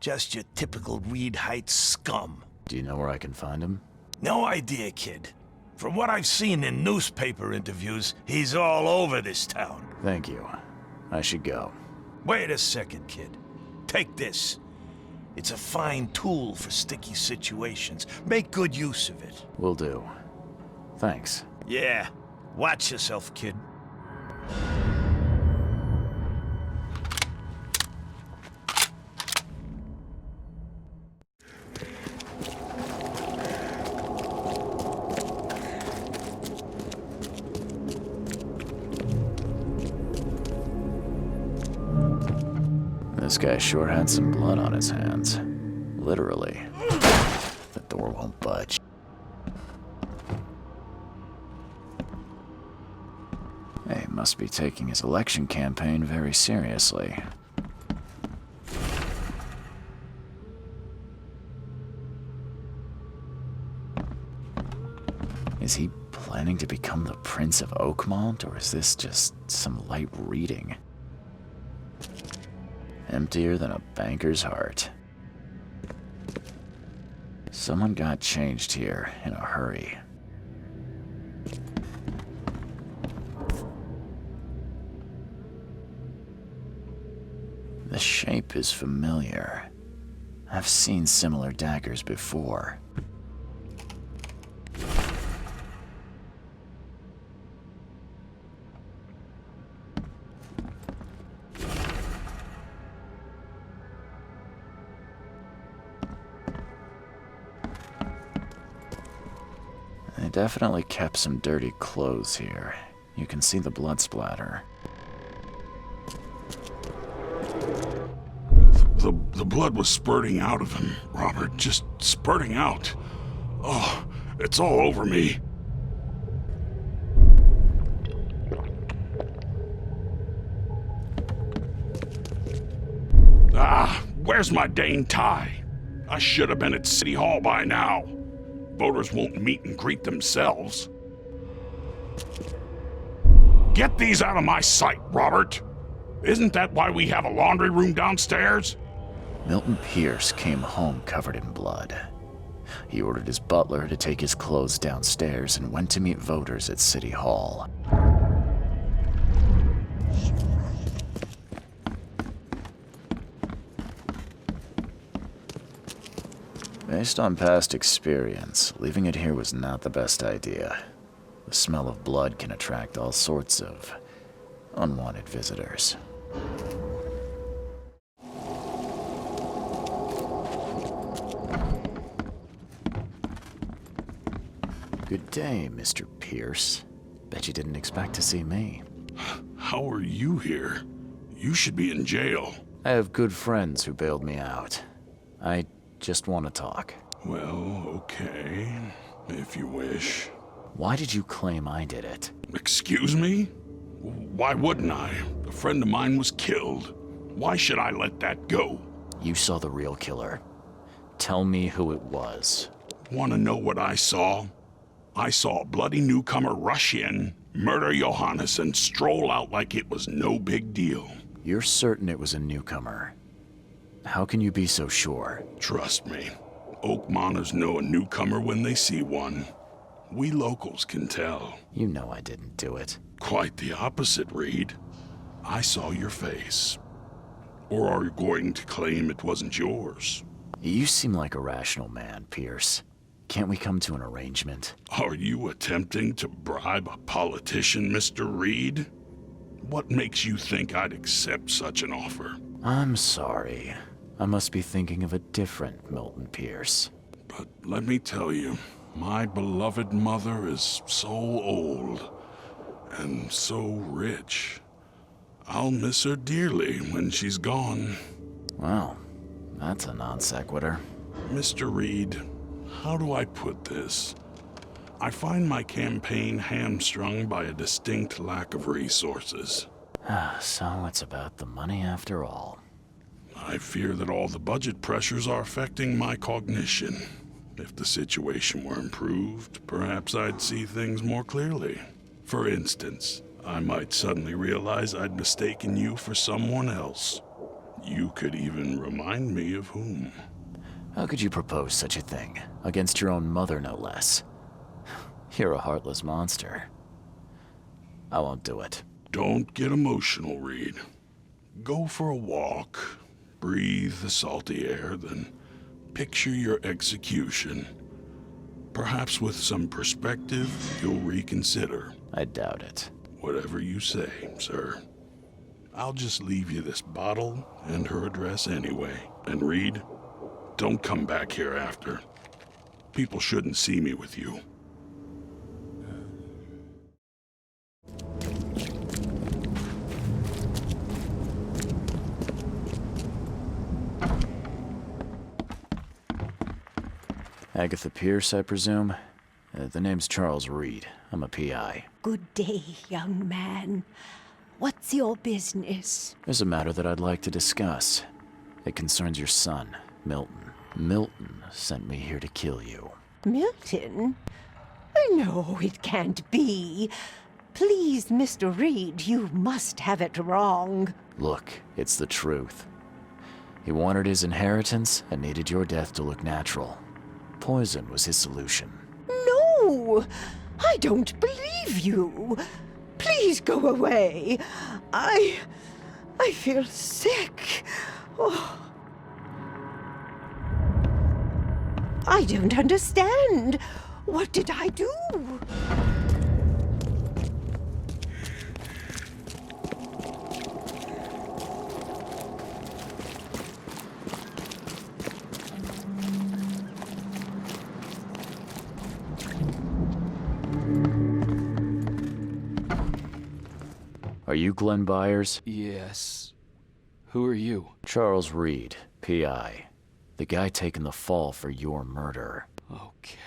Just your typical Reed Heights scum. Do you know where I can find him? No idea, kid. From what I've seen in newspaper interviews, he's all over this town. Thank you. I should go. Wait a second, kid. Take this. It's a fine tool for sticky situations. Make good use of it. Will do. Thanks. Yeah. Watch yourself, kid. This guy sure had some blood on his hands. Literally. The door won't budge. He must be taking his election campaign very seriously. Is he planning to become the Prince of Oakmont, or is this just some light reading? Emptier than a banker's heart. Someone got changed here in a hurry. The shape is familiar. I've seen similar daggers before. They definitely kept some dirty clothes here. You can see the blood splatter. The blood was spurting out of him, Robert. Just spurting out. Oh, it's all over me. Where's my dang tie? I should have been at City Hall by now. Voters won't meet and greet themselves. Get these out of my sight, Robert. Isn't that why we have a laundry room downstairs? Milton Pierce came home covered in blood. He ordered his butler to take his clothes downstairs and went to meet voters at City Hall. Based on past experience, leaving it here was not the best idea. The smell of blood can attract all sorts of unwanted visitors. Good day, Mr. Pierce. Bet you didn't expect to see me. How are you here? You should be in jail. I have good friends who bailed me out. I just want to talk. Well, okay, if you wish. Why did you claim I did it? Excuse me? Why wouldn't I? A friend of mine was killed. Why should I let that go? You saw the real killer. Tell me who it was. Want to know what I saw? I saw a bloody newcomer rush in, murder Johannes, and stroll out like it was no big deal. You're certain it was a newcomer? How can you be so sure? Trust me. Oakmonters know a newcomer when they see one. We locals can tell. You know I didn't do it. Quite the opposite, Reed. I saw your face. Or are you going to claim it wasn't yours? You seem like a rational man, Pierce. Can't we come to an arrangement? Are you attempting to bribe a politician, Mr. Reed? What makes you think I'd accept such an offer? I'm sorry. I must be thinking of a different Milton Pierce. But let me tell you, my beloved mother is so old and so rich. I'll miss her dearly when she's gone. Well, that's a non sequitur. Mr. Reed, how do I put this? I find my campaign hamstrung by a distinct lack of resources. So it's about the money after all. I fear that all the budget pressures are affecting my cognition. If the situation were improved, perhaps I'd see things more clearly. For instance, I might suddenly realize I'd mistaken you for someone else. You could even remind me of whom. How could you propose such a thing? Against your own mother, no less. You're a heartless monster. I won't do it. Don't get emotional, Reed. Go for a walk, breathe the salty air, then picture your execution. Perhaps with some perspective, you'll reconsider. I doubt it. Whatever you say, sir. I'll just leave you this bottle and her address anyway. And Reed, don't come back here after. People shouldn't see me with you. Agatha Pierce, I presume? The name's Charles Reed. I'm a PI. Good day, young man. What's your business? There's a matter that I'd like to discuss. It concerns your son, Milton. Milton sent me here to kill you. Milton? No, it can't be. Please, Mr. Reed, you must have it wrong. Look, it's the truth. He wanted his inheritance and needed your death to look natural. Poison was his solution. No! I don't believe you. Please go away. I feel sick. Oh. I don't understand. What did I do? Are you Glenn Byers? Yes. Who are you? Charles Reed, PI. The guy taking the fall for your murder. Okay.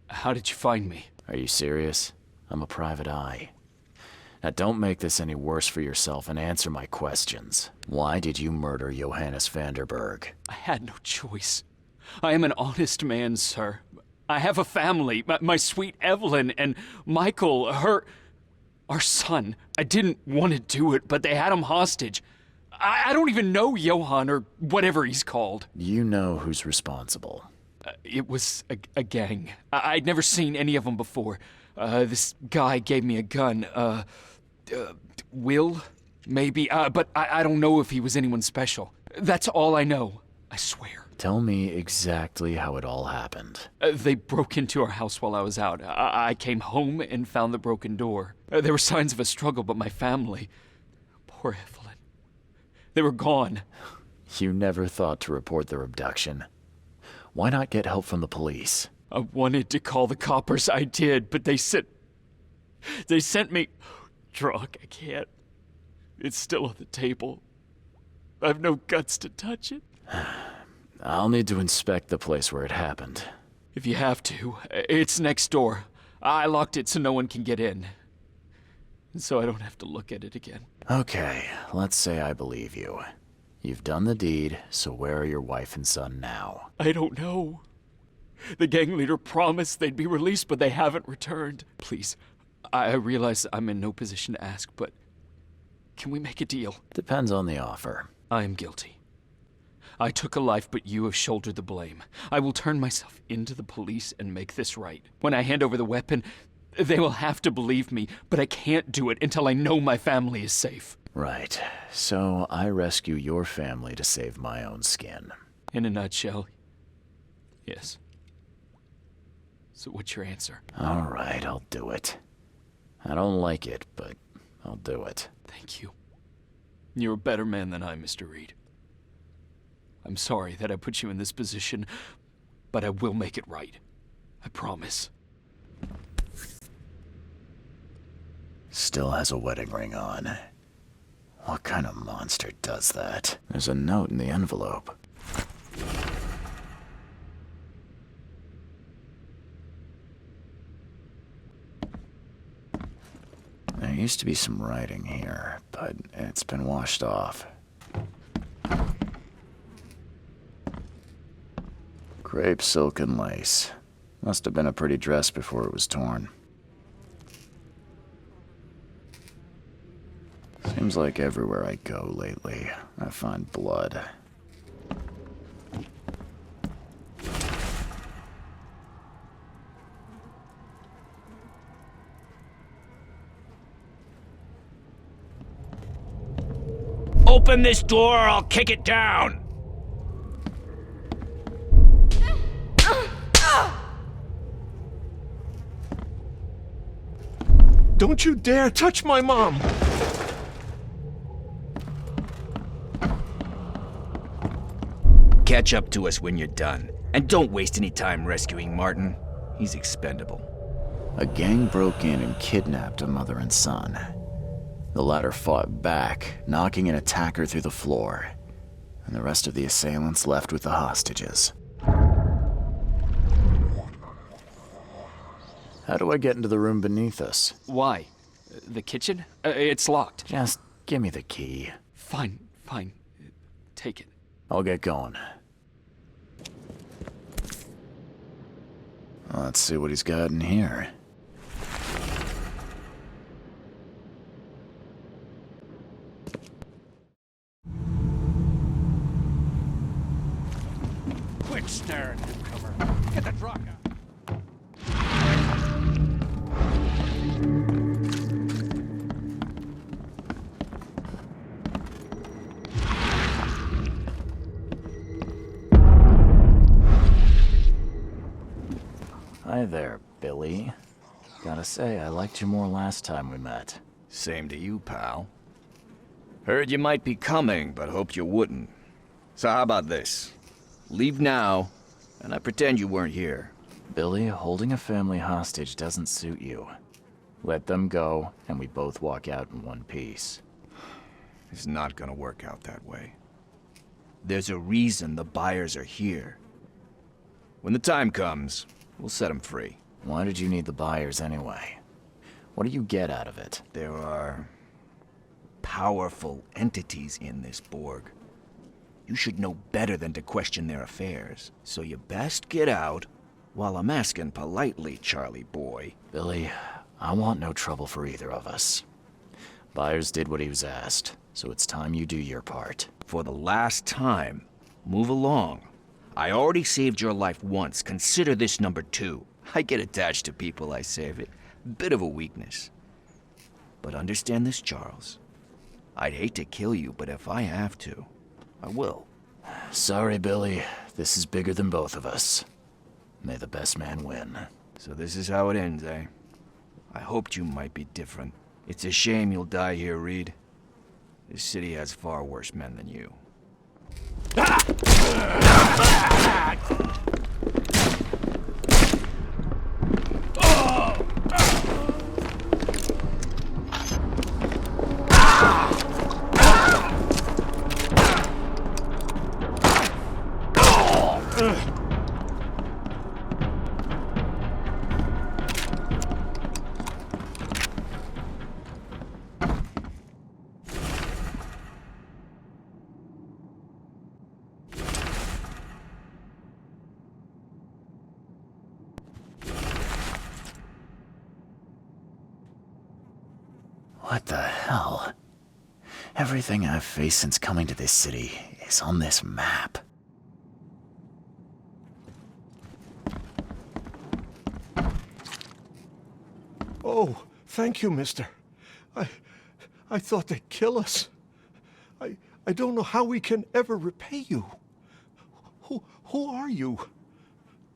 How did you find me? Are you serious? I'm a private eye. Now don't make this any worse for yourself and answer my questions. Why did you murder Johannes Vanderberg? I had no choice. I am an honest man, sir. I have a family. My sweet Evelyn and Michael, our son. I didn't want to do it, but they had him hostage. I don't even know Johann, or whatever he's called. You know who's responsible. It was a gang. I'd never seen any of them before. This guy gave me a gun. Will? Maybe. But I don't know if he was anyone special. That's all I know. I swear. Tell me exactly how it all happened. They broke into our house while I was out. I came home and found the broken door. There were signs of a struggle, but my family... Poor Evelyn. They were gone. You never thought to report their abduction. Why not get help from the police? I wanted to call the coppers, I did, but they sent me drunk. I can't. It's still on the table. I have no guts to touch it. I'll need to inspect the place where it happened. If you have to, it's next door. I locked it so no one can get in. So I don't have to look at it again. Okay, let's say I believe you. You've done the deed, so where are your wife and son now? I don't know. The gang leader promised they'd be released, but they haven't returned. Please, I realize I'm in no position to ask, but can we make a deal? Depends on the offer. I am guilty. I took a life, but you have shouldered the blame. I will turn myself into the police and make this right. When I hand over the weapon, they will have to believe me, but I can't do it until I know my family is safe. Right. So I rescue your family to save my own skin. In a nutshell, yes. So what's your answer? All right, I'll do it. I don't like it, but I'll do it. Thank you. You're a better man than I, Mr. Reed. I'm sorry that I put you in this position, but I will make it right. I promise. Still has a wedding ring on. What kind of monster does that? There's a note in the envelope. There used to be some writing here, but it's been washed off. Crepe, silk, and lace. Must have been a pretty dress before it was torn. Seems like everywhere I go lately, I find blood. Open this door or I'll kick it down! Don't you dare touch my mom! Catch up to us when you're done. And don't waste any time rescuing Martin. He's expendable. A gang broke in and kidnapped a mother and son. The latter fought back, knocking an attacker through the floor, and the rest of the assailants left with the hostages. How do I get into the room beneath us? Why? The kitchen? It's locked. Just give me the key. Fine. Take it. I'll get going. Let's see what he's got in here. Quit staring, newcomer. Get the truck out. Hi there, Billy. Gotta say, I liked you more last time we met. Same to you, pal. Heard you might be coming, but hoped you wouldn't. So how about this? Leave now, and I pretend you weren't here. Billy, holding a family hostage doesn't suit you. Let them go, and we both walk out in one piece. It's not gonna work out that way. There's a reason the buyers are here. When the time comes, we'll set them free. Why did you need the buyers anyway? What do you get out of it? There are powerful entities in this Borg. You should know better than to question their affairs. So you best get out while I'm asking politely, Charlie boy. Billy, I want no trouble for either of us. Byers did what he was asked, so it's time you do your part. For the last time, move along. I already saved your life once. Consider this number 2. I get attached to people I save. It bit of a weakness. But understand this, Charles. I'd hate to kill you, but if I have to, I will. Sorry, Billy. This is bigger than both of us. May the best man win. So this is how it ends, eh? I hoped you might be different. It's a shame you'll die here, Reed. This city has far worse men than you. What the hell? Everything I've faced since coming to this city eyes on this map. Oh, thank you, mister. I thought they'd kill us. I don't know how we can ever repay you. Who are you?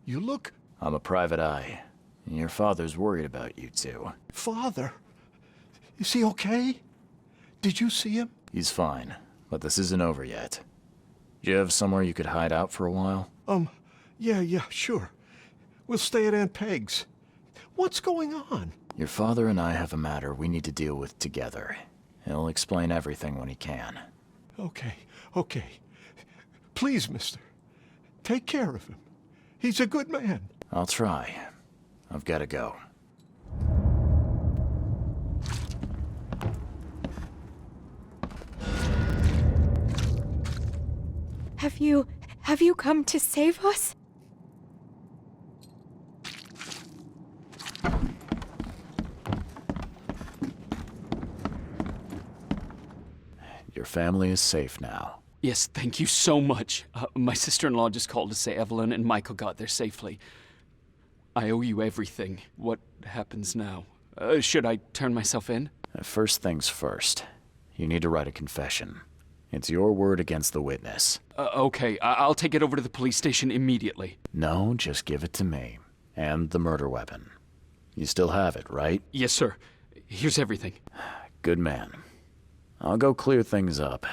You look... I'm a private eye. Your father's worried about you two. Father? Is he okay? Did you see him? He's fine, but this isn't over yet. Do you have somewhere you could hide out for a while? Yeah, sure. We'll stay at Aunt Peg's. What's going on? Your father and I have a matter we need to deal with together. He'll explain everything when he can. Okay. Please, mister. Take care of him. He's a good man. I'll try. I've got to go. Have you come to save us? Your family is safe now. Yes, thank you so much. My sister-in-law just called to say Evelyn and Michael got there safely. I owe you everything. What happens now? Should I turn myself in? First things first. You need to write a confession. It's your word against the witness. Okay, I'll take it over to the police station immediately. No, just give it to me. And the murder weapon. You still have it, right? Yes, sir. Here's everything. Good man. I'll go clear things up.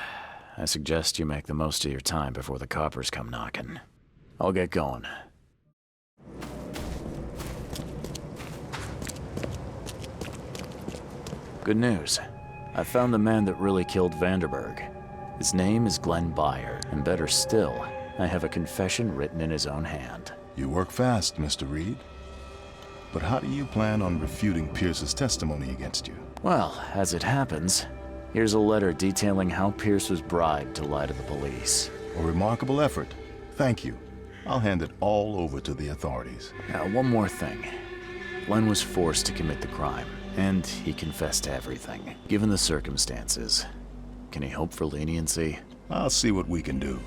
I suggest you make the most of your time before the coppers come knocking. I'll get going. Good news. I found the man that really killed Vanderberg. His name is Glenn Byer, and better still, I have a confession written in his own hand. You work fast, Mr. Reed. But how do you plan on refuting Pierce's testimony against you? Well, as it happens, here's a letter detailing how Pierce was bribed to lie to the police. A remarkable effort. Thank you. I'll hand it all over to the authorities. Now, one more thing. Glenn was forced to commit the crime, and he confessed to everything. Given the circumstances, can he hope for leniency? I'll see what we can do.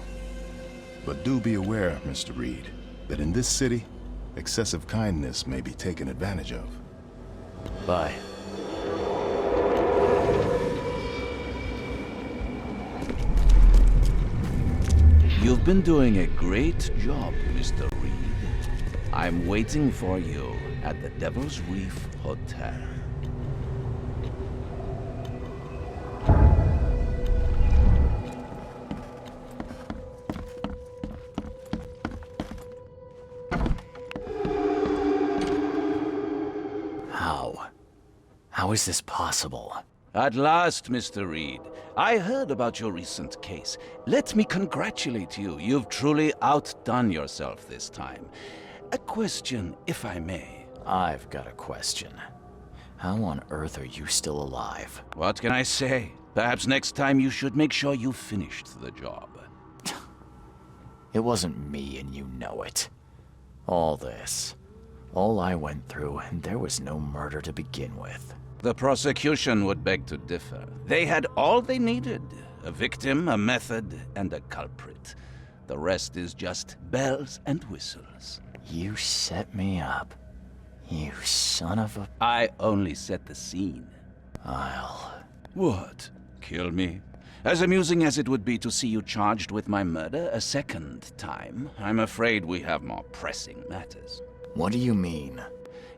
But do be aware, Mr. Reed, that in this city, excessive kindness may be taken advantage of. Bye. You've been doing a great job, Mr. Reed. I'm waiting for you at the Devil's Reef Hotel. How is this possible? At last, Mr. Reed. I heard about your recent case. Let me congratulate you. You've truly outdone yourself this time. A question, if I may. I've got a question. How on earth are you still alive? What can I say? Perhaps next time you should make sure you finished the job. It wasn't me, and you know it. All this. All I went through, and there was no murder to begin with. The prosecution would beg to differ. They had all they needed. A victim, a method, and a culprit. The rest is just bells and whistles. You set me up. You son of a... I only set the scene. I'll... What? Kill me? As amusing as it would be to see you charged with my murder a second time, I'm afraid we have more pressing matters. What do you mean?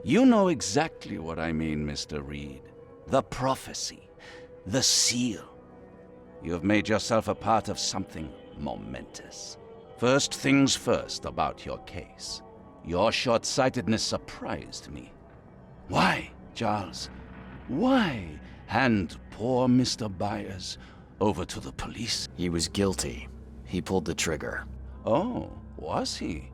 You know exactly what I mean, Mr. Reed. The prophecy. The seal. You've made yourself a part of something momentous. First things first about your case. Your short-sightedness surprised me. Why, Charles? Why hand poor Mr. Byers over to the police? He was guilty. He pulled the trigger. Oh, was he?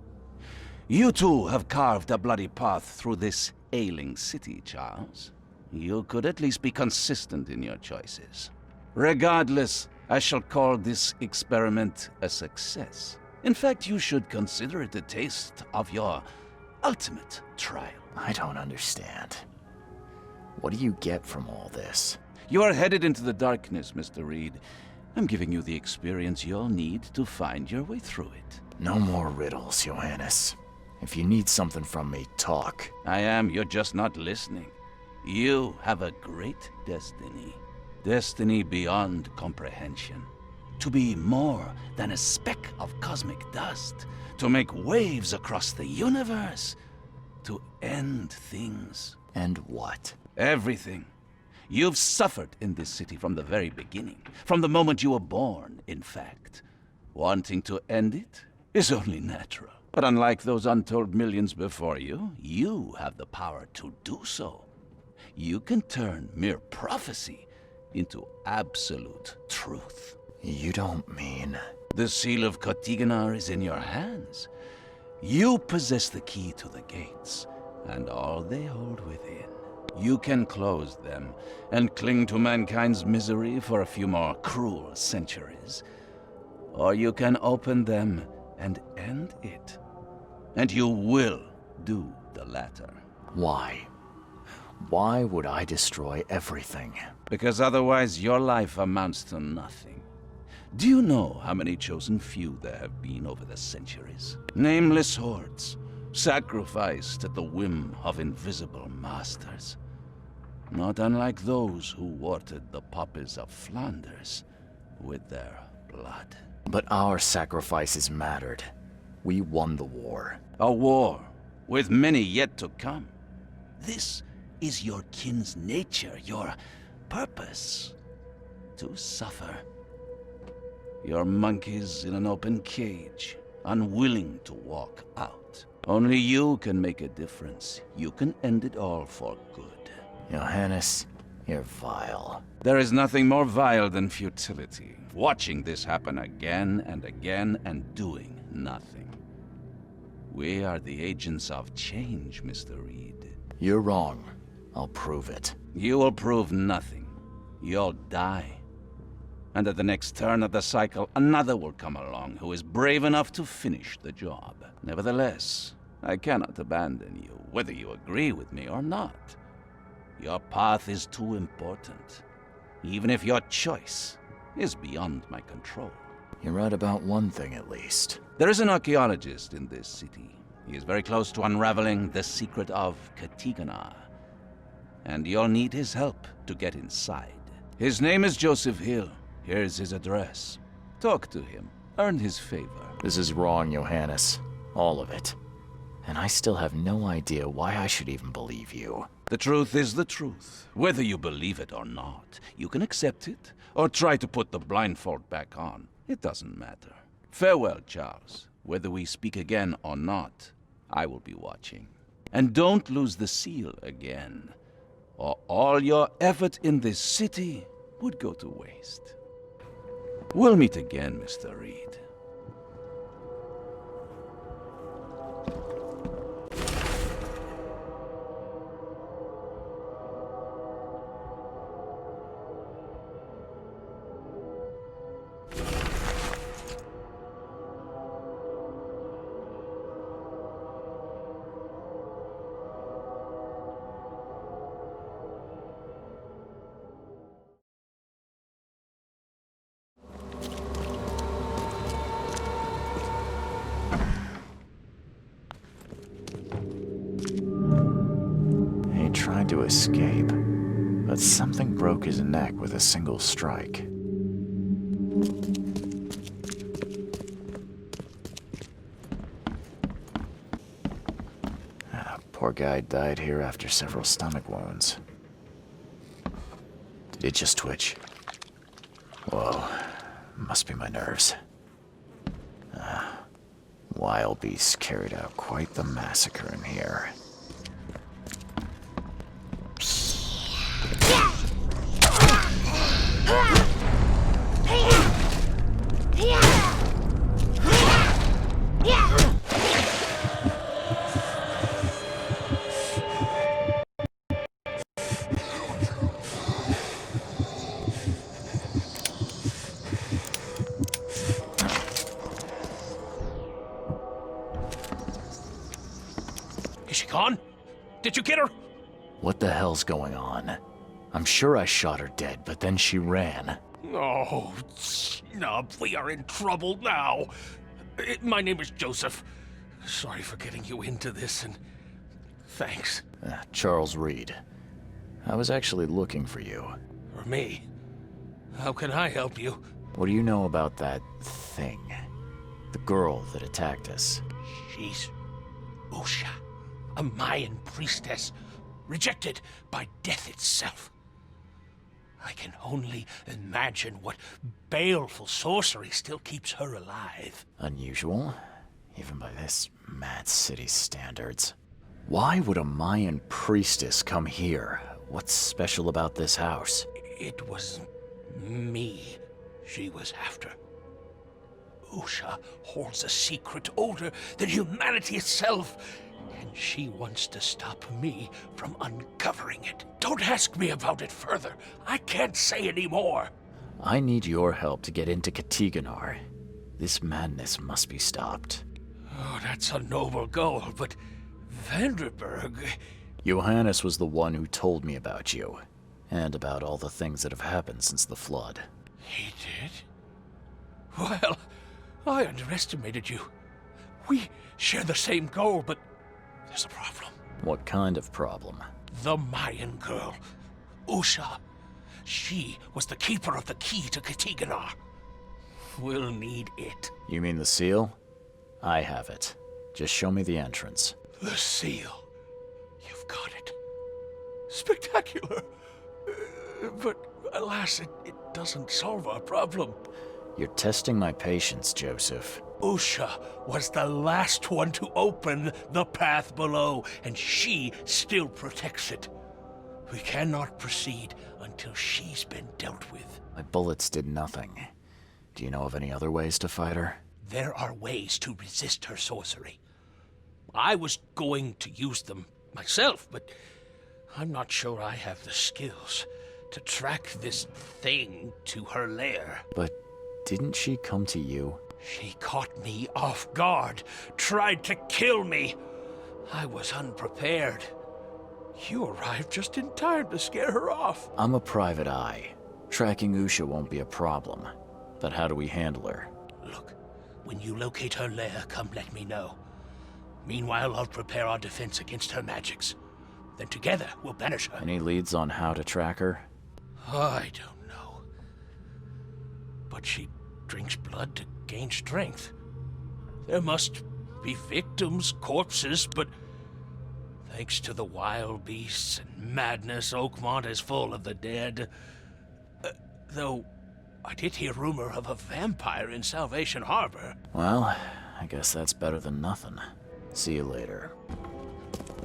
You too have carved a bloody path through this ailing city, Charles. You could at least be consistent in your choices. Regardless, I shall call this experiment a success. In fact, you should consider it a taste of your ultimate trial. I don't understand. What do you get from all this? You are headed into the darkness, Mr. Reed. I'm giving you the experience you'll need to find your way through it. No more riddles, Johannes. If you need something from me, talk. I am, you're just not listening. You have a great destiny. Destiny beyond comprehension. To be more than a speck of cosmic dust. To make waves across the universe. To end things. And what? Everything. You've suffered in this city from the very beginning. From the moment you were born, in fact. Wanting to end it is only natural. But unlike those untold millions before you, you have the power to do so. You can turn mere prophecy into absolute truth. You don't mean... The seal of Kotiganar is in your hands. You possess the key to the gates, and all they hold within. You can close them and cling to mankind's misery for a few more cruel centuries. Or you can open them and end it. And you will do the latter. Why? Why would I destroy everything? Because otherwise your life amounts to nothing. Do you know how many chosen few there have been over the centuries? Nameless hordes, sacrificed at the whim of invisible masters. Not unlike those who watered the poppies of Flanders with their blood. But our sacrifices mattered. We won the war. A war, with many yet to come. This is your kin's nature, your purpose. To suffer. You're monkeys in an open cage, unwilling to walk out. Only you can make a difference. You can end it all for good. Johannes, you're vile. There is nothing more vile than futility. Watching this happen again and again and doing nothing. We are the agents of change, Mr. Reed. You're wrong. I'll prove it. You will prove nothing. You'll die. And at the next turn of the cycle, another will come along who is brave enough to finish the job. Nevertheless, I cannot abandon you, whether you agree with me or not. Your path is too important, even if your choice is beyond my control. You're right about one thing, at least. There is an archaeologist in this city. He is very close to unraveling the secret of Kotiganar. And you'll need his help to get inside. His name is Joseph Hill. Here's his address. Talk to him. Earn his favor. This is wrong, Johannes. All of it. And I still have no idea why I should even believe you. The truth is the truth. Whether you believe it or not, you can accept it, or try to put the blindfold back on. It doesn't matter. Farewell, Charles. Whether we speak again or not, I will be watching. And don't lose the seal again, or all your effort in this city would go to waste. We'll meet again, Mr. Reed. Tried to escape, but something broke his neck with a single strike. Poor guy died here after several stomach wounds. Did it just twitch? Whoa, must be my nerves. Wild beasts carried out quite the massacre in here. Is she gone? Did you get her? What the hell's going on? I'm sure I shot her dead, but then she ran. Oh, snub, we are in trouble now. My name is Joseph. Sorry for getting you into this, and thanks. Charles Reed. I was actually looking for you. For me? How can I help you? What do you know about that thing? The girl that attacked us? She's Usha, a Mayan priestess, rejected by death itself. I can only imagine what baleful sorcery still keeps her alive. Unusual, even by this mad city standards. Why would a Mayan priestess come here? What's special about this house? It was me she was after. Usha holds a secret older than humanity itself, and she wants to stop me from uncovering it. Don't ask me about it further. I can't say any more. I need your help to get into Katiganar. This madness must be stopped. Oh, that's a noble goal, but Vanderberg... Johannes was the one who told me about you, and about all the things that have happened since the flood. He did? Well, I underestimated you. We share the same goal, but there's a problem. What kind of problem? The Mayan girl, Usha. She was the keeper of the key to Katiganar. We'll need it. You mean the seal? I have it. Just show me the entrance. The seal. You've got it. Spectacular. But alas, it doesn't solve our problem. You're testing my patience, Joseph. Usha was the last one to open the path below, and she still protects it. We cannot proceed until she's been dealt with. My bullets did nothing. Do you know of any other ways to fight her? There are ways to resist her sorcery. I was going to use them myself, but I'm not sure I have the skills to track this thing to her lair. But didn't she come to you? She caught me off guard, tried to kill me. I was unprepared. You arrived just in time to scare her off. I'm a private eye. Tracking Usha won't be a problem. But how do we handle her? Look, when you locate her lair, come let me know. Meanwhile, I'll prepare our defense against her magics. Then together, we'll banish her. Any leads on how to track her? I don't know. But she drinks blood to gain strength. There must be victims, corpses, but thanks to the wild beasts and madness, Oakmont is full of the dead. Though, I did hear rumor of a vampire in Salvation Harbor. Well, I guess that's better than nothing. See you later.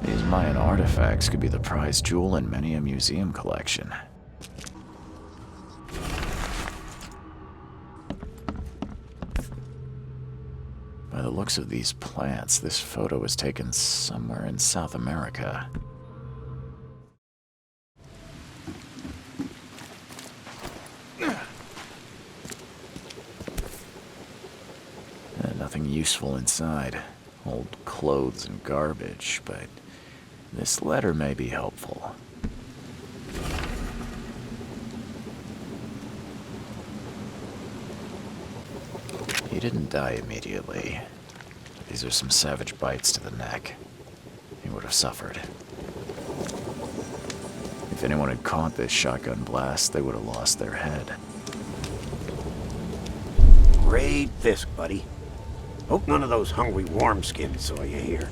These Mayan artifacts could be the prized jewel in many a museum collection. By the looks of these plants, this photo was taken somewhere in South America. Nothing useful inside. Old clothes and garbage, but this letter may be helpful. He didn't die immediately. These are some savage bites to the neck. He would have suffered. If anyone had caught this shotgun blast, they would have lost their head. Great fisk, buddy. Hope none of those hungry warmskins saw you here.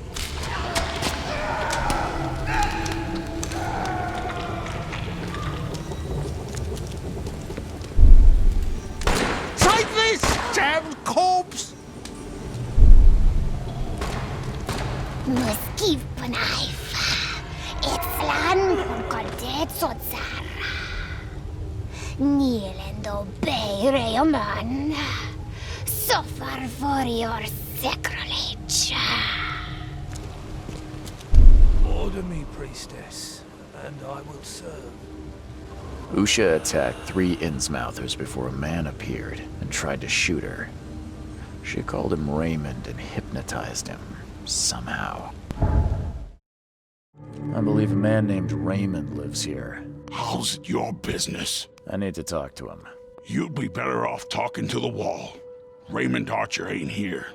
Try this, damn corpse! Muskiv panaifa. Etslan konkaldet sotsara. Nielendo beire man. Suffer for your sacrilege. Order me, priestess, and I will serve. Usha attacked 3 Innsmouthers before a man appeared and tried to shoot her. She called him Raymond and hypnotized him, somehow. I believe a man named Raymond lives here. How's it your business? I need to talk to him. You'd be better off talking to the wall. Raymond Archer ain't here.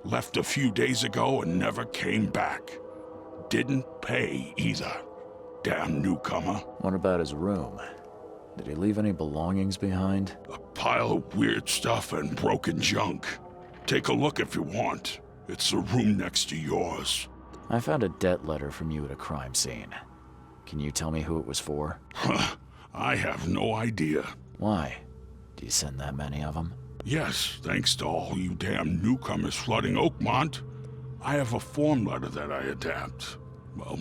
Left a few days ago and never came back. Didn't pay either. Damn newcomer. What about his room? Did he leave any belongings behind? A pile of weird stuff and broken junk. Take a look if you want. It's the room next to yours. I found a debt letter from you at a crime scene. Can you tell me who it was for? I have no idea. Why? Do you send that many of them? Yes, thanks to all you damn newcomers flooding Oakmont. I have a form letter that I adapt. Well,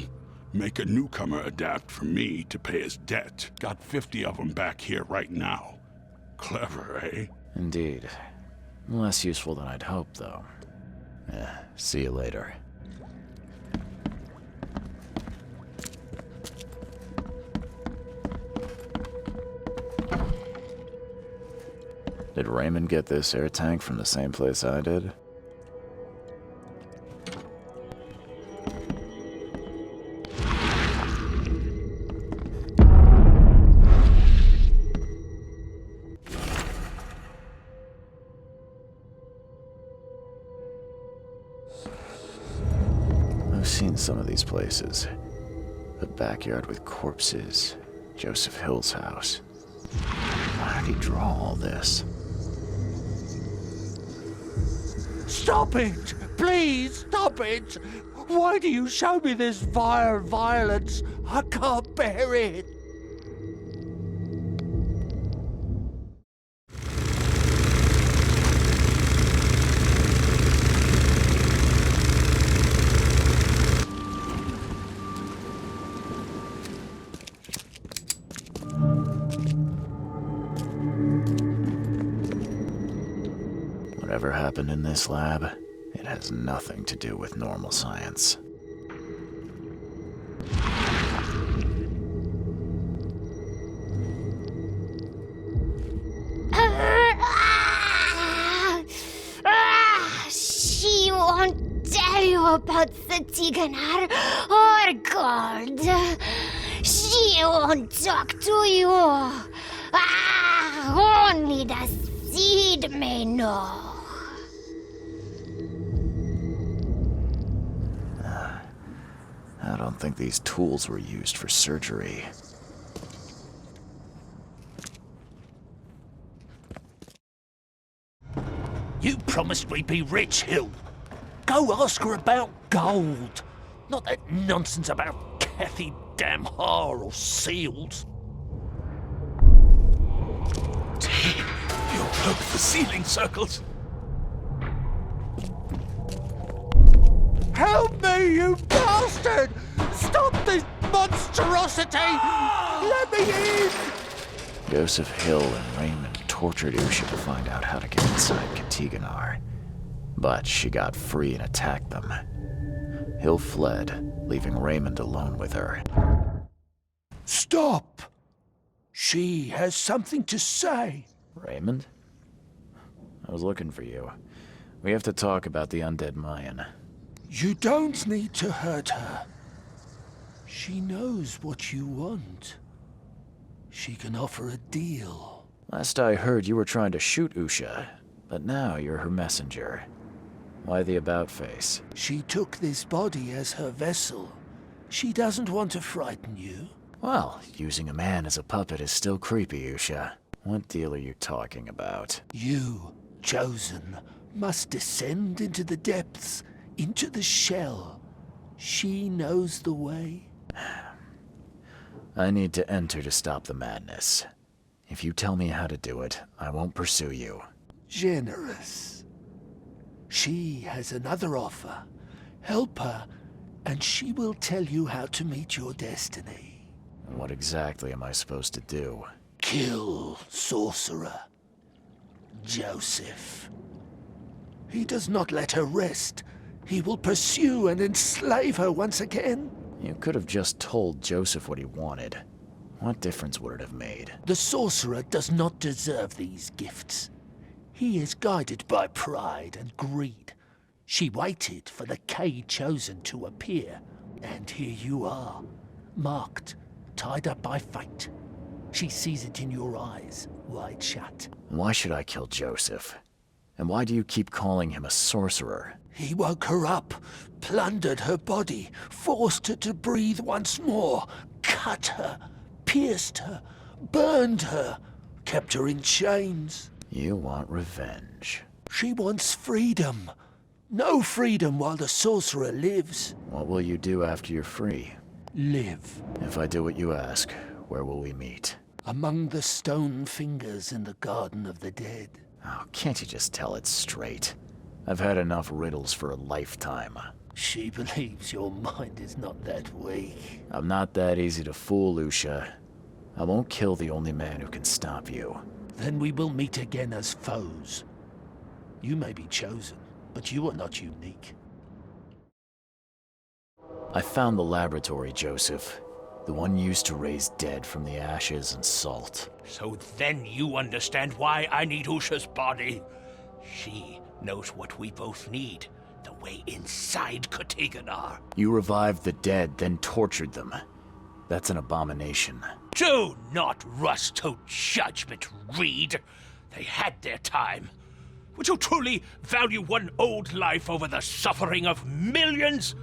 make a newcomer adapt for me to pay his debt. Got 50 of them back here right now. Clever, eh? Indeed. Less useful than I'd hoped, though. See you later. Did Raymond get this air tank from the same place I did? I've seen some of these places. The backyard with corpses. Joseph Hill's house. Why did he draw all this? Stop it! Please, stop it! Why do you show me this vile violence? I can't bear it! Whatever happened in this lab, it has nothing to do with normal science. She won't tell you about the Tiganar or gold. She won't talk to you. Only the seed may know. I don't think these tools were used for surgery. You promised we'd be rich, Hill. Go ask her about gold. Not that nonsense about Kathy Damhar or seals. You broke the ceiling circles. Help me, you bastard! Stop this monstrosity! Let me in! Joseph Hill and Raymond tortured Usha to find out how to get inside Katiganar. But she got free and attacked them. Hill fled, leaving Raymond alone with her. Stop! She has something to say. Raymond? I was looking for you. We have to talk about the undead Mayan. You don't need to hurt her. She knows what you want. She can offer a deal. Last I heard, you were trying to shoot Usha, but now you're her messenger. Why the about-face? She took this body as her vessel. She doesn't want to frighten you. Well, using a man as a puppet is still creepy, Usha. What deal are you talking about? You, chosen, must descend into the depths, into the shell. She knows the way. I need to enter to stop the madness. If you tell me how to do it, I won't pursue you. Generous. She has another offer. Help her, and she will tell you how to meet your destiny. What exactly am I supposed to do? Kill sorcerer Joseph. He does not let her rest. He will pursue and enslave her once again. You could have just told Joseph what he wanted. What difference would it have made? The sorcerer does not deserve these gifts. He is guided by pride and greed. She waited for the K-chosen to appear, and here you are, marked, tied up by fate. She sees it in your eyes, wide shut. Why should I kill Joseph? And why do you keep calling him a sorcerer? He woke her up, plundered her body, forced her to breathe once more, cut her, pierced her, burned her, kept her in chains. You want revenge. She wants freedom. No freedom while the sorcerer lives. What will you do after you're free? Live. If I do what you ask, where will we meet? Among the stone fingers in the Garden of the Dead. Oh, can't you just tell it straight? I've had enough riddles for a lifetime. She believes your mind is not that weak. I'm not that easy to fool, Lucia. I won't kill the only man who can stop you. Then we will meet again as foes. You may be chosen, but you are not unique. I found the laboratory, Joseph. The one used to raise dead from the ashes and salt. So then you understand why I need Usha's body. She knows what we both need. The way inside Katiganar. You revived the dead, then tortured them. That's an abomination. Do not rush to judgment, Reed. They had their time. Would you truly value one old life over the suffering of millions?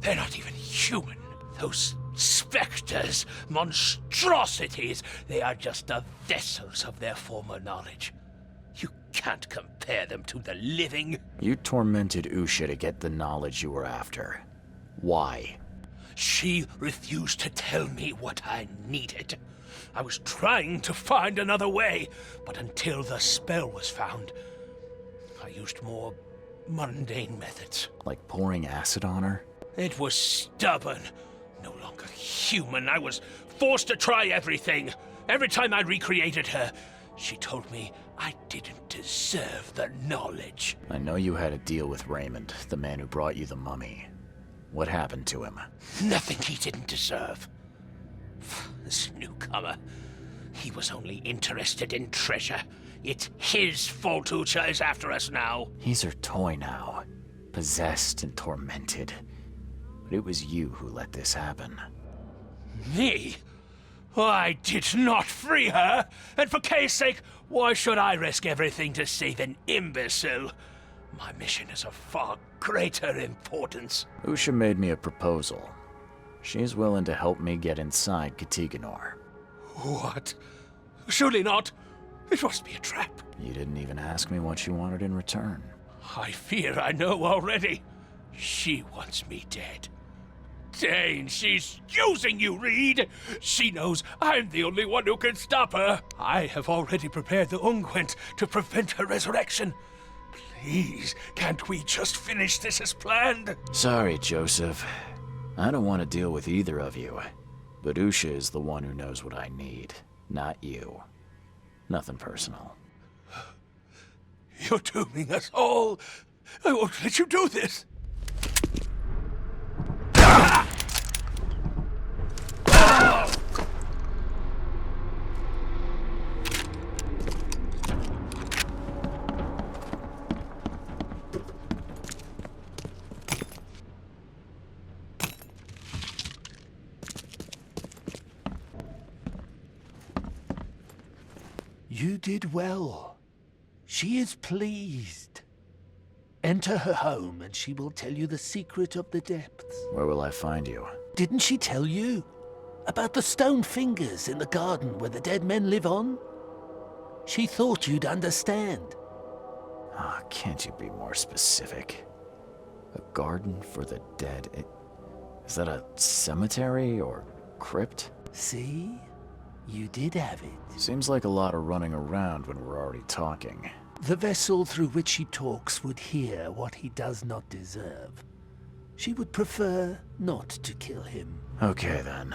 They're not even human. Those specters, monstrosities, they are just the vessels of their former knowledge. You can't compare them to the living. You tormented Usha to get the knowledge you were after. Why? She refused to tell me what I needed. I was trying to find another way, but until the spell was found, I used more mundane methods. Like pouring acid on her? It was stubborn. No longer human. I was forced to try everything. Every time I recreated her, she told me I didn't deserve the knowledge. I know you had a deal with Raymond, the man who brought you the mummy. What happened to him? Nothing he didn't deserve. This newcomer, he was only interested in treasure. It's his fault Ucha is after us now. He's her toy now, possessed and tormented. But it was you who let this happen. Me? I did not free her, and for Kay's sake, why should I risk everything to save an imbecile? My mission is of far greater importance. Usha made me a proposal. She's willing to help me get inside Katiganar. What? Surely not. It must be a trap. You didn't even ask me what she wanted in return. I fear I know already. She wants me dead. Dane, she's using you, Reed! She knows I'm the only one who can stop her. I have already prepared the unguent to prevent her resurrection. Please, can't we just finish this as planned? Sorry, Joseph. I don't want to deal with either of you. But Usha is the one who knows what I need, not you. Nothing personal. You're dooming us all. I won't let you do this. You did well. She is pleased. Enter her home and she will tell you the secret of the depths. Where will I find you? Didn't she tell you? About the stone fingers in the garden where the dead men live on? She thought you'd understand. Ah, can't you be more specific? A garden for the dead? Is that a cemetery or crypt? See? You did have it. Seems like a lot of running around when we're already talking. The vessel through which he talks would hear what he does not deserve. She would prefer not to kill him. Okay then.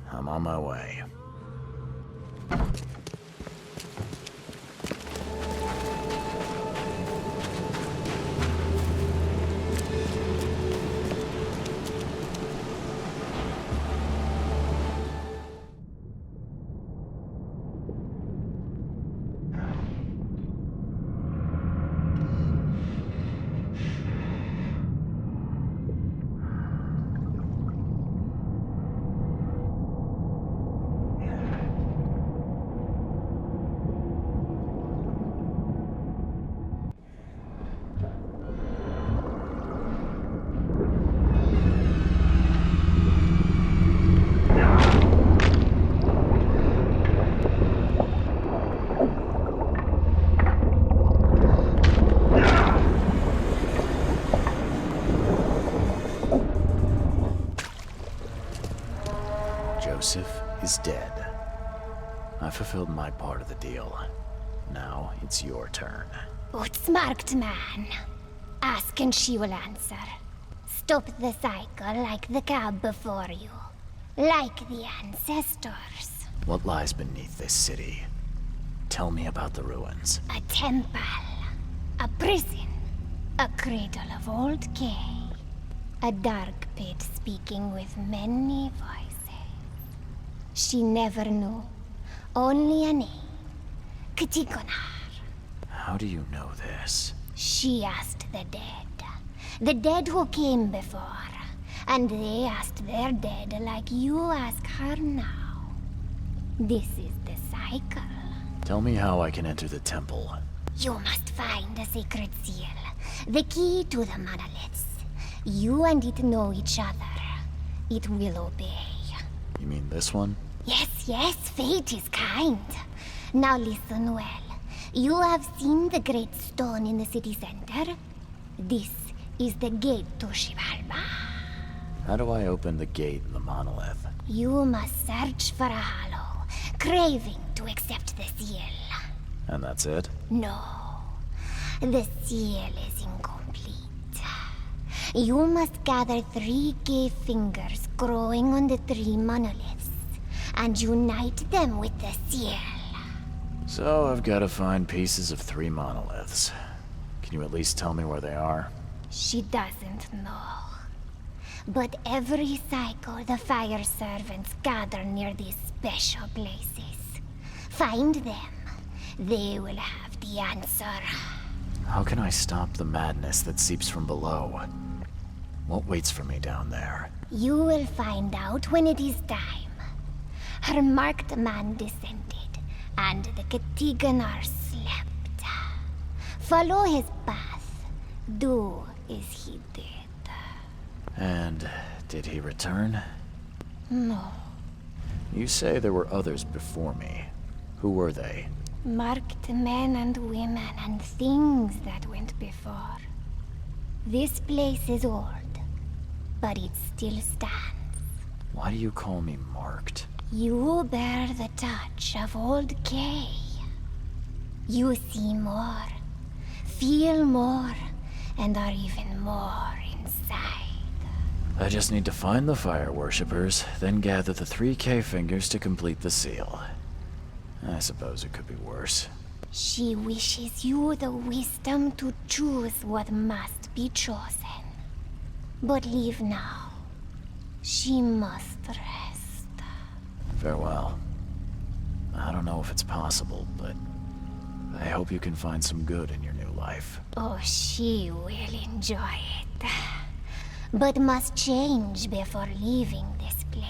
I'm on my way. Joseph is dead. I fulfilled my part of the deal. Now it's your turn. Outsmarked man. Ask and she will answer. Stop the cycle like the cab before you. Like the ancestors. What lies beneath this city? Tell me about the ruins. A temple. A prison. A cradle of old K. A dark pit speaking with many voices. She never knew. Only a name. Ktigonar. How do you know this? She asked the dead. The dead who came before. And they asked their dead like you ask her now. This is the cycle. Tell me how I can enter the temple. You must find a sacred seal. The key to the monoliths. You and it know each other. It will obey. You mean this one? Yes, fate is kind. Now listen well. You have seen the great stone in the city center? This is the gate to Shivalba. How do I open the gate in the monolith? You must search for a hollow, craving to accept the seal. And that's it? No. The seal is incomplete. You must gather 3 cave fingers growing on the 3 monoliths and unite them with the seal. So I've got to find pieces of 3 monoliths. Can you at least tell me where they are? She doesn't know. But every cycle the fire servants gather near these special places. Find them. They will have the answer. How can I stop the madness that seeps from below? What waits for me down there? You will find out when it is time. Her marked man descended, and the Ktigonar slept. Follow his path. Do as he did. And did he return? No. You say there were others before me. Who were they? Marked men and women and things that went before. This place is old, but it still stands. Why do you call me marked? You bear the touch of old K. You see more, feel more, and are even more inside. I just need to find the fire worshippers, then gather the 3 K fingers to complete the seal. I suppose it could be worse. She wishes you the wisdom to choose what must be chosen. But leave now. She must rest. Farewell. I don't know if it's possible, but I hope you can find some good in your new life. Oh, she will enjoy it. But must change before leaving this place.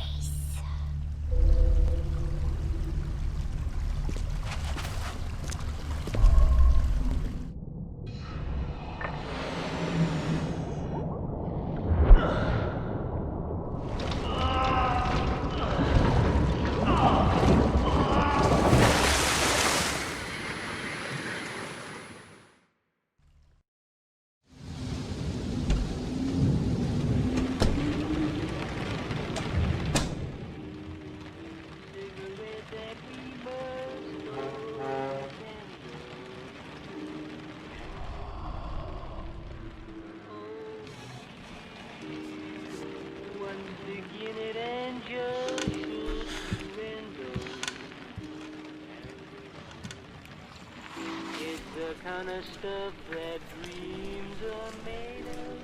Kind of stuff that dreams are made of.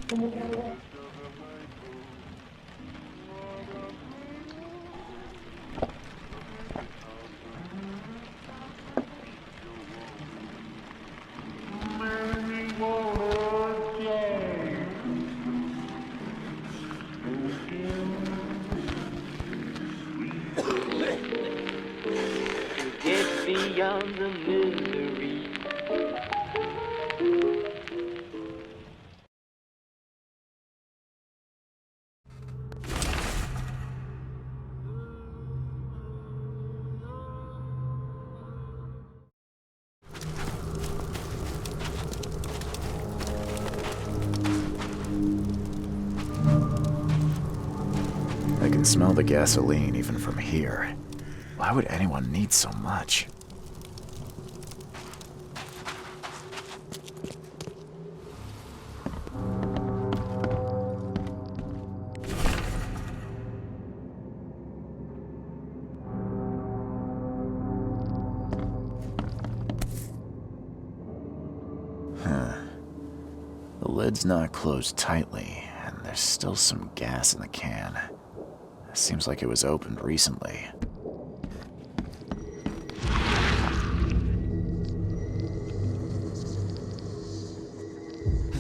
To get beyond the misery. I could can smell the gasoline even from here. Why would anyone need so much? The lid's not closed tightly, and there's still some gas in the can. Seems like it was opened recently.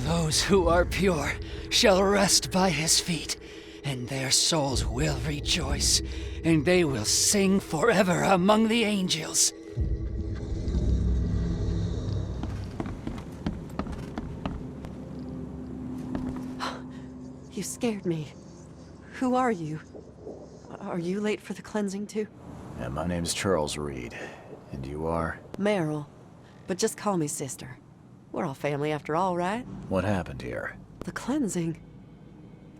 Those who are pure shall rest by his feet, and their souls will rejoice, and they will sing forever among the angels. You scared me. Who are you? Are you late for the cleansing too? Yeah, my name's Charles Reed. And you are? Meryl. But just call me sister. We're all family after all, right? What happened here? The cleansing.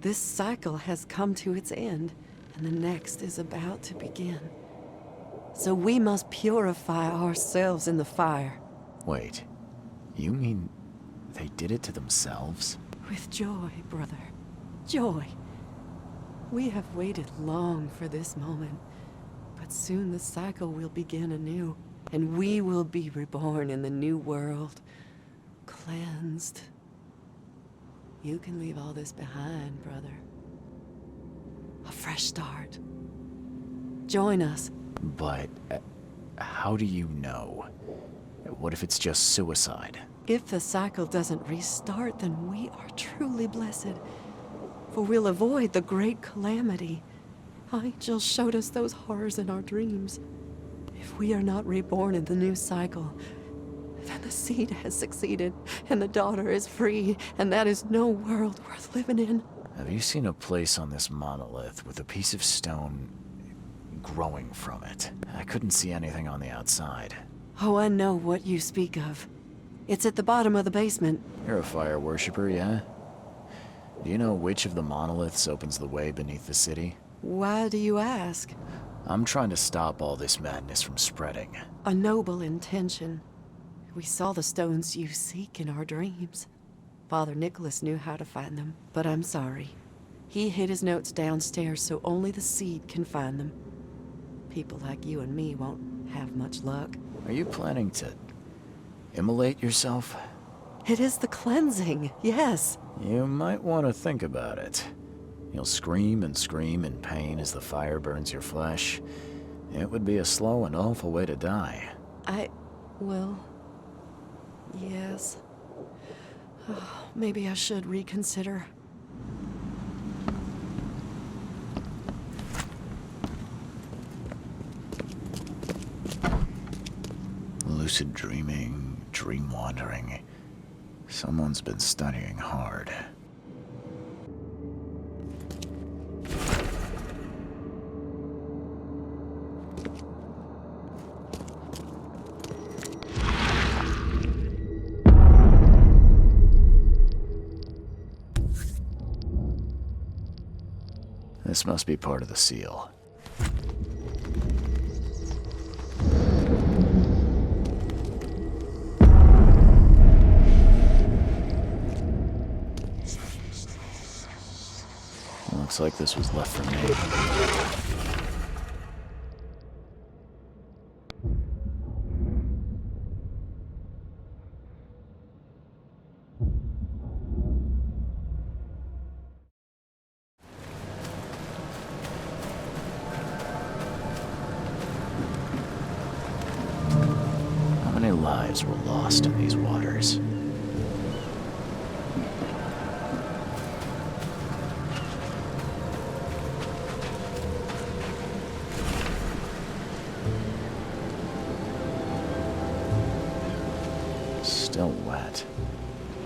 This cycle has come to its end, and the next is about to begin. So we must purify ourselves in the fire. Wait, you mean they did it to themselves? With joy, brother. Joy. We have waited long for this moment, but soon the cycle will begin anew, and we will be reborn in the new world, cleansed. You can leave all this behind, brother. A fresh start. Join us. But how do you know? What if it's just suicide? If the cycle doesn't restart, then we are truly blessed. For we'll avoid the great calamity. Angels showed us those horrors in our dreams. If we are not reborn in the new cycle, then the seed has succeeded, and the daughter is free, and that is no world worth living in. Have you seen a place on this monolith with a piece of stone growing from it? I couldn't see anything on the outside. Oh, I know what you speak of. It's at the bottom of the basement. You're a fire worshiper, yeah? Do you know which of the monoliths opens the way beneath the city? Why do you ask? I'm trying to stop all this madness from spreading. A noble intention. We saw the stones you seek in our dreams. Father Nicholas knew how to find them, but I'm sorry. He hid his notes downstairs so only the seed can find them. People like you and me won't have much luck. Are you planning to immolate yourself? It is the cleansing, yes. You might want to think about it. You'll scream and scream in pain as the fire burns your flesh. It would be a slow and awful way to die. Well, yes. Oh, maybe I should reconsider. Lucid dreaming, dream wandering. Someone's been studying hard. This must be part of the seal. Looks like this was left for me. How many lives were lost in these waters? Still wet.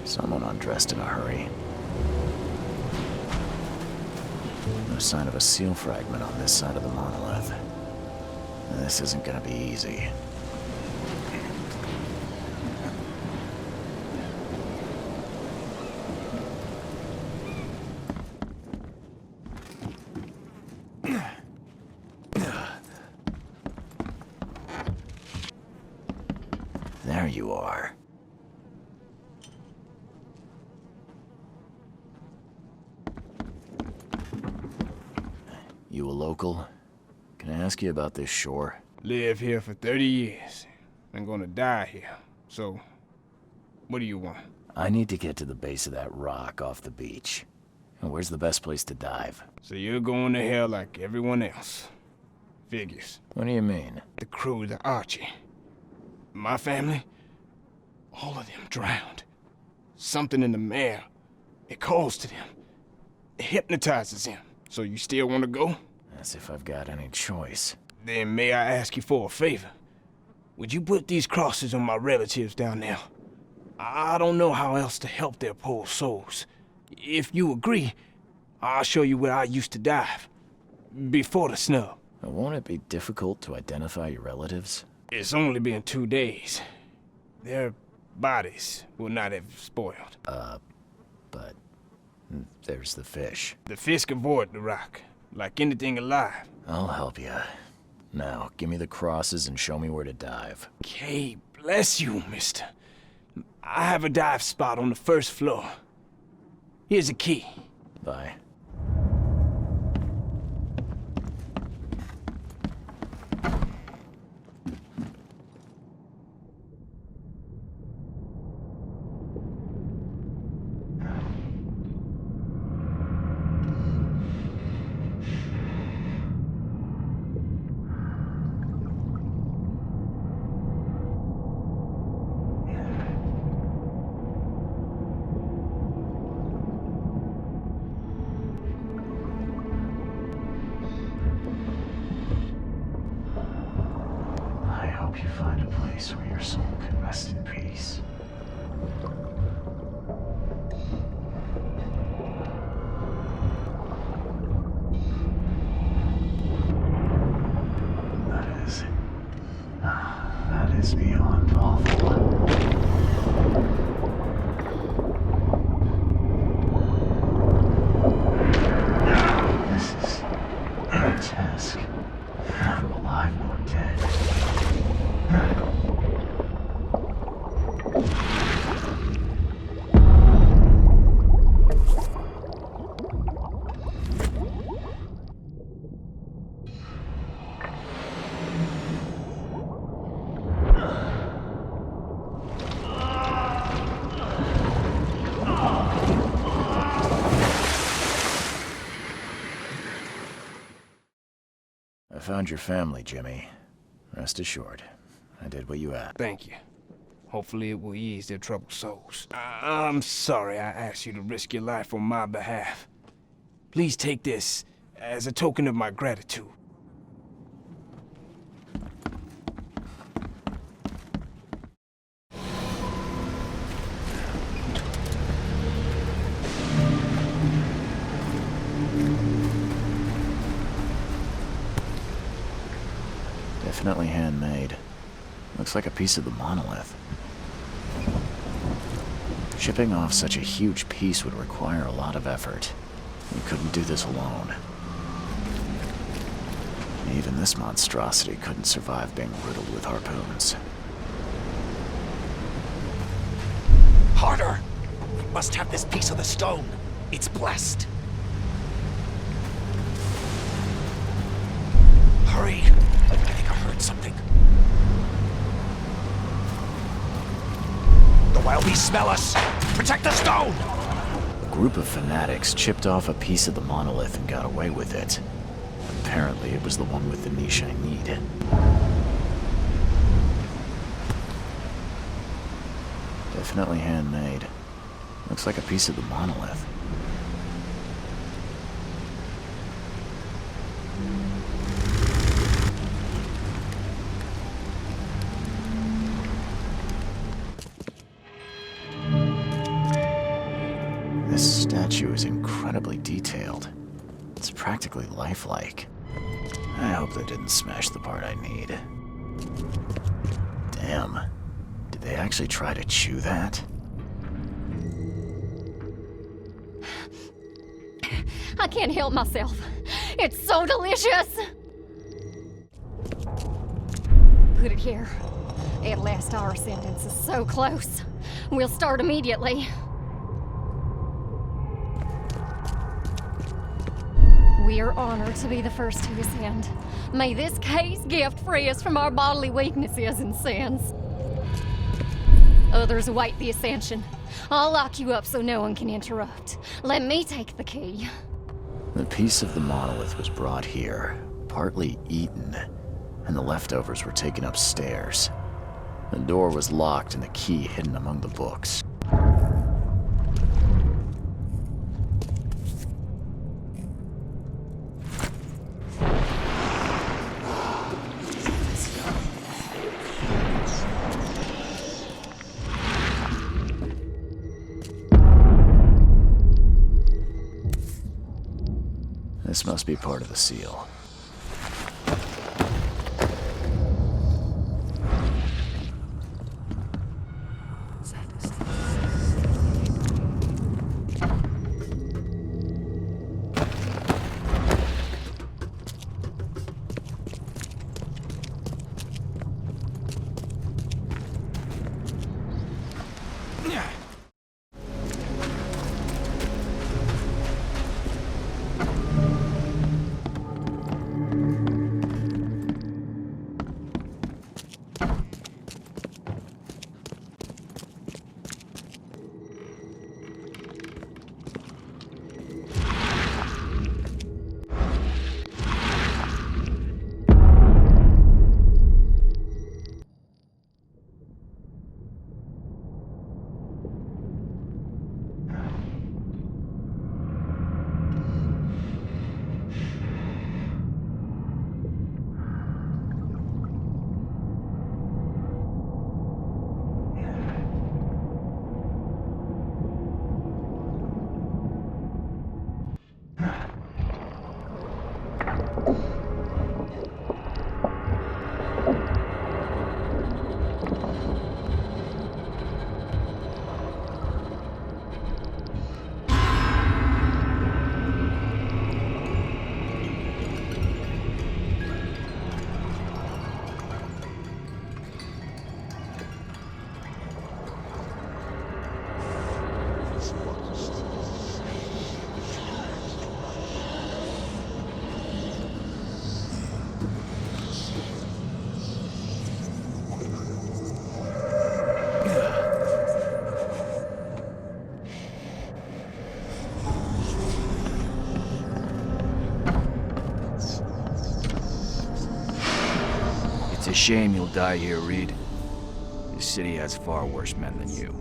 Someone undressed in a hurry. No sign of a seal fragment on this side of the monolith. This isn't gonna be easy. you are. You a local? Can I ask you about this shore? Lived here for 30 years. I'm gonna die here. So, what do you want? I need to get to the base of that rock off the beach. And where's the best place to dive? So you're going to hell like everyone else. Figures. What do you mean? The crew, the Archie. My family, all of them drowned. Something in the mare, it calls to them. It hypnotizes them. So you still want to go? As if I've got any choice. Then may I ask you for a favor? Would you put these crosses on my relatives down there? I don't know how else to help their poor souls. If you agree, I'll show you where I used to dive. Before the snub. Won't it be difficult to identify your relatives? It's only been 2 days. Their bodies will not have spoiled. But there's the fish. The fish avoid the rock, like anything alive. I'll help you. Now, give me the crosses and show me where to dive. Okay, bless you, mister. I have a dive spot on the first floor. Here's a key. Bye. You find a place where your soul can rest in peace. That is beyond awful. This is grotesque. Never alive nor dead. I found your family, Jimmy. Rest assured, I did what you asked. Thank you. Hopefully it will ease their troubled souls. I'm sorry I asked you to risk your life on my behalf. Please take this as a token of my gratitude. Definitely handmade. Looks like a piece of the monolith. Shipping off such a huge piece would require a lot of effort. You couldn't do this alone. Even this monstrosity couldn't survive being riddled with harpoons. Harder! We must have this piece of the stone. It's blessed. Hurry! I think I heard something. The wild beasts smell us! Protect the stone! A group of fanatics chipped off a piece of the monolith and got away with it. Apparently, it was the one with the niche I need. Definitely handmade. Looks like a piece of the monolith. This statue is incredibly detailed. It's practically lifelike. I hope they didn't smash the part I need. Damn. Did they actually try to chew that? I can't help myself. It's so delicious. Put it here. At last, our sentence is so close. We'll start immediately. We are honored to be the first to ascend. May this case gift free us from our bodily weaknesses and sins. Others await the ascension. I'll lock you up so no one can interrupt. Let me take the key. The piece of the monolith was brought here, partly eaten, and the leftovers were taken upstairs. The door was locked and the key hidden among the books. This must be part of the seal. It's a shame you'll die here, Reed. This city has far worse men than you.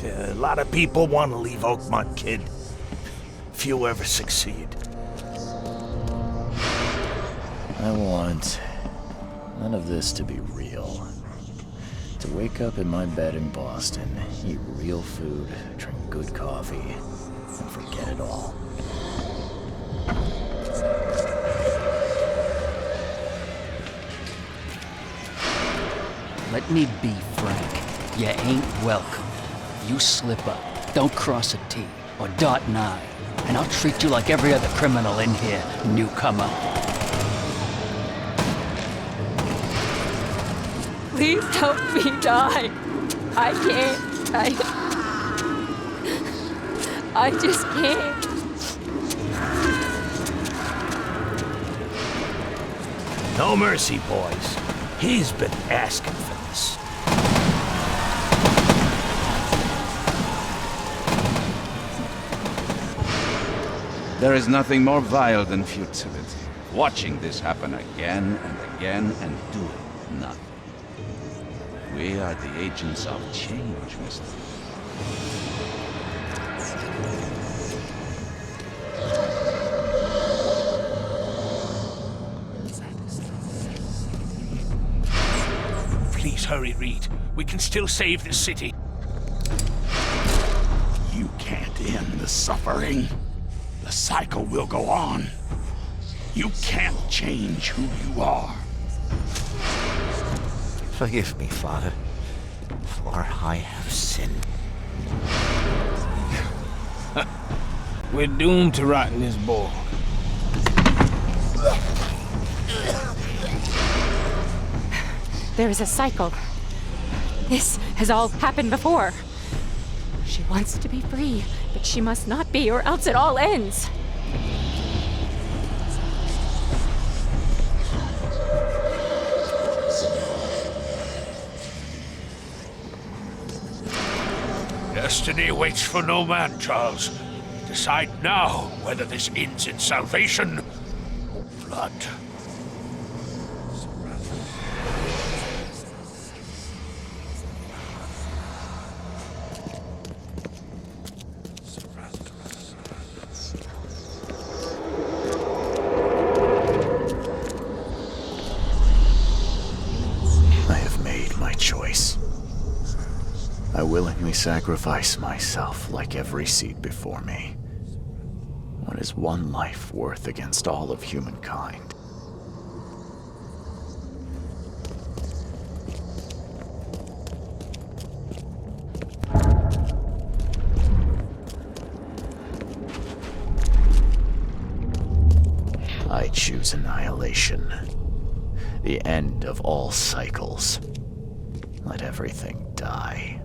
A lot of people want to leave Oakmont, kid. Few ever succeed. I want none of this to be real. To wake up in my bed in Boston, eat real food, drink good coffee, and forget it all. Let me be frank. You ain't welcome. You slip up, don't cross a T, or dot an I, and I'll treat you like every other criminal in here, newcomer. Please help me die. I can't. I just can't. No mercy, boys. He's been asking for this. There is nothing more vile than futility. Watching this happen again and again and doing nothing. We are the agents of change, Mr. Please hurry, Reed. We can still save this city. You can't end the suffering. The cycle will go on. You can't change who you are. Forgive me, Father, for I have sinned. We're doomed to rot in this bog. There is a cycle. This has all happened before. She wants to be free, but she must not be, or else it all ends. Destiny waits for no man, Charles. Decide now whether this ends in salvation or blood. I willingly sacrifice myself like every seed before me. What is one life worth against all of humankind? I choose annihilation. The end of all cycles. Let everything die.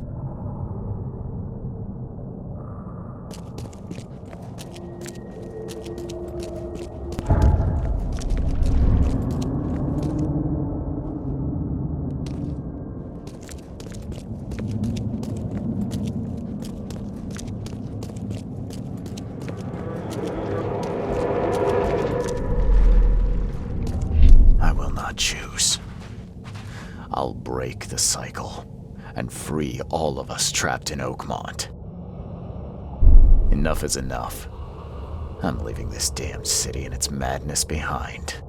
Choose. I'll break the cycle and free all of us trapped in Oakmont. Enough is enough. I'm leaving this damned city and its madness behind.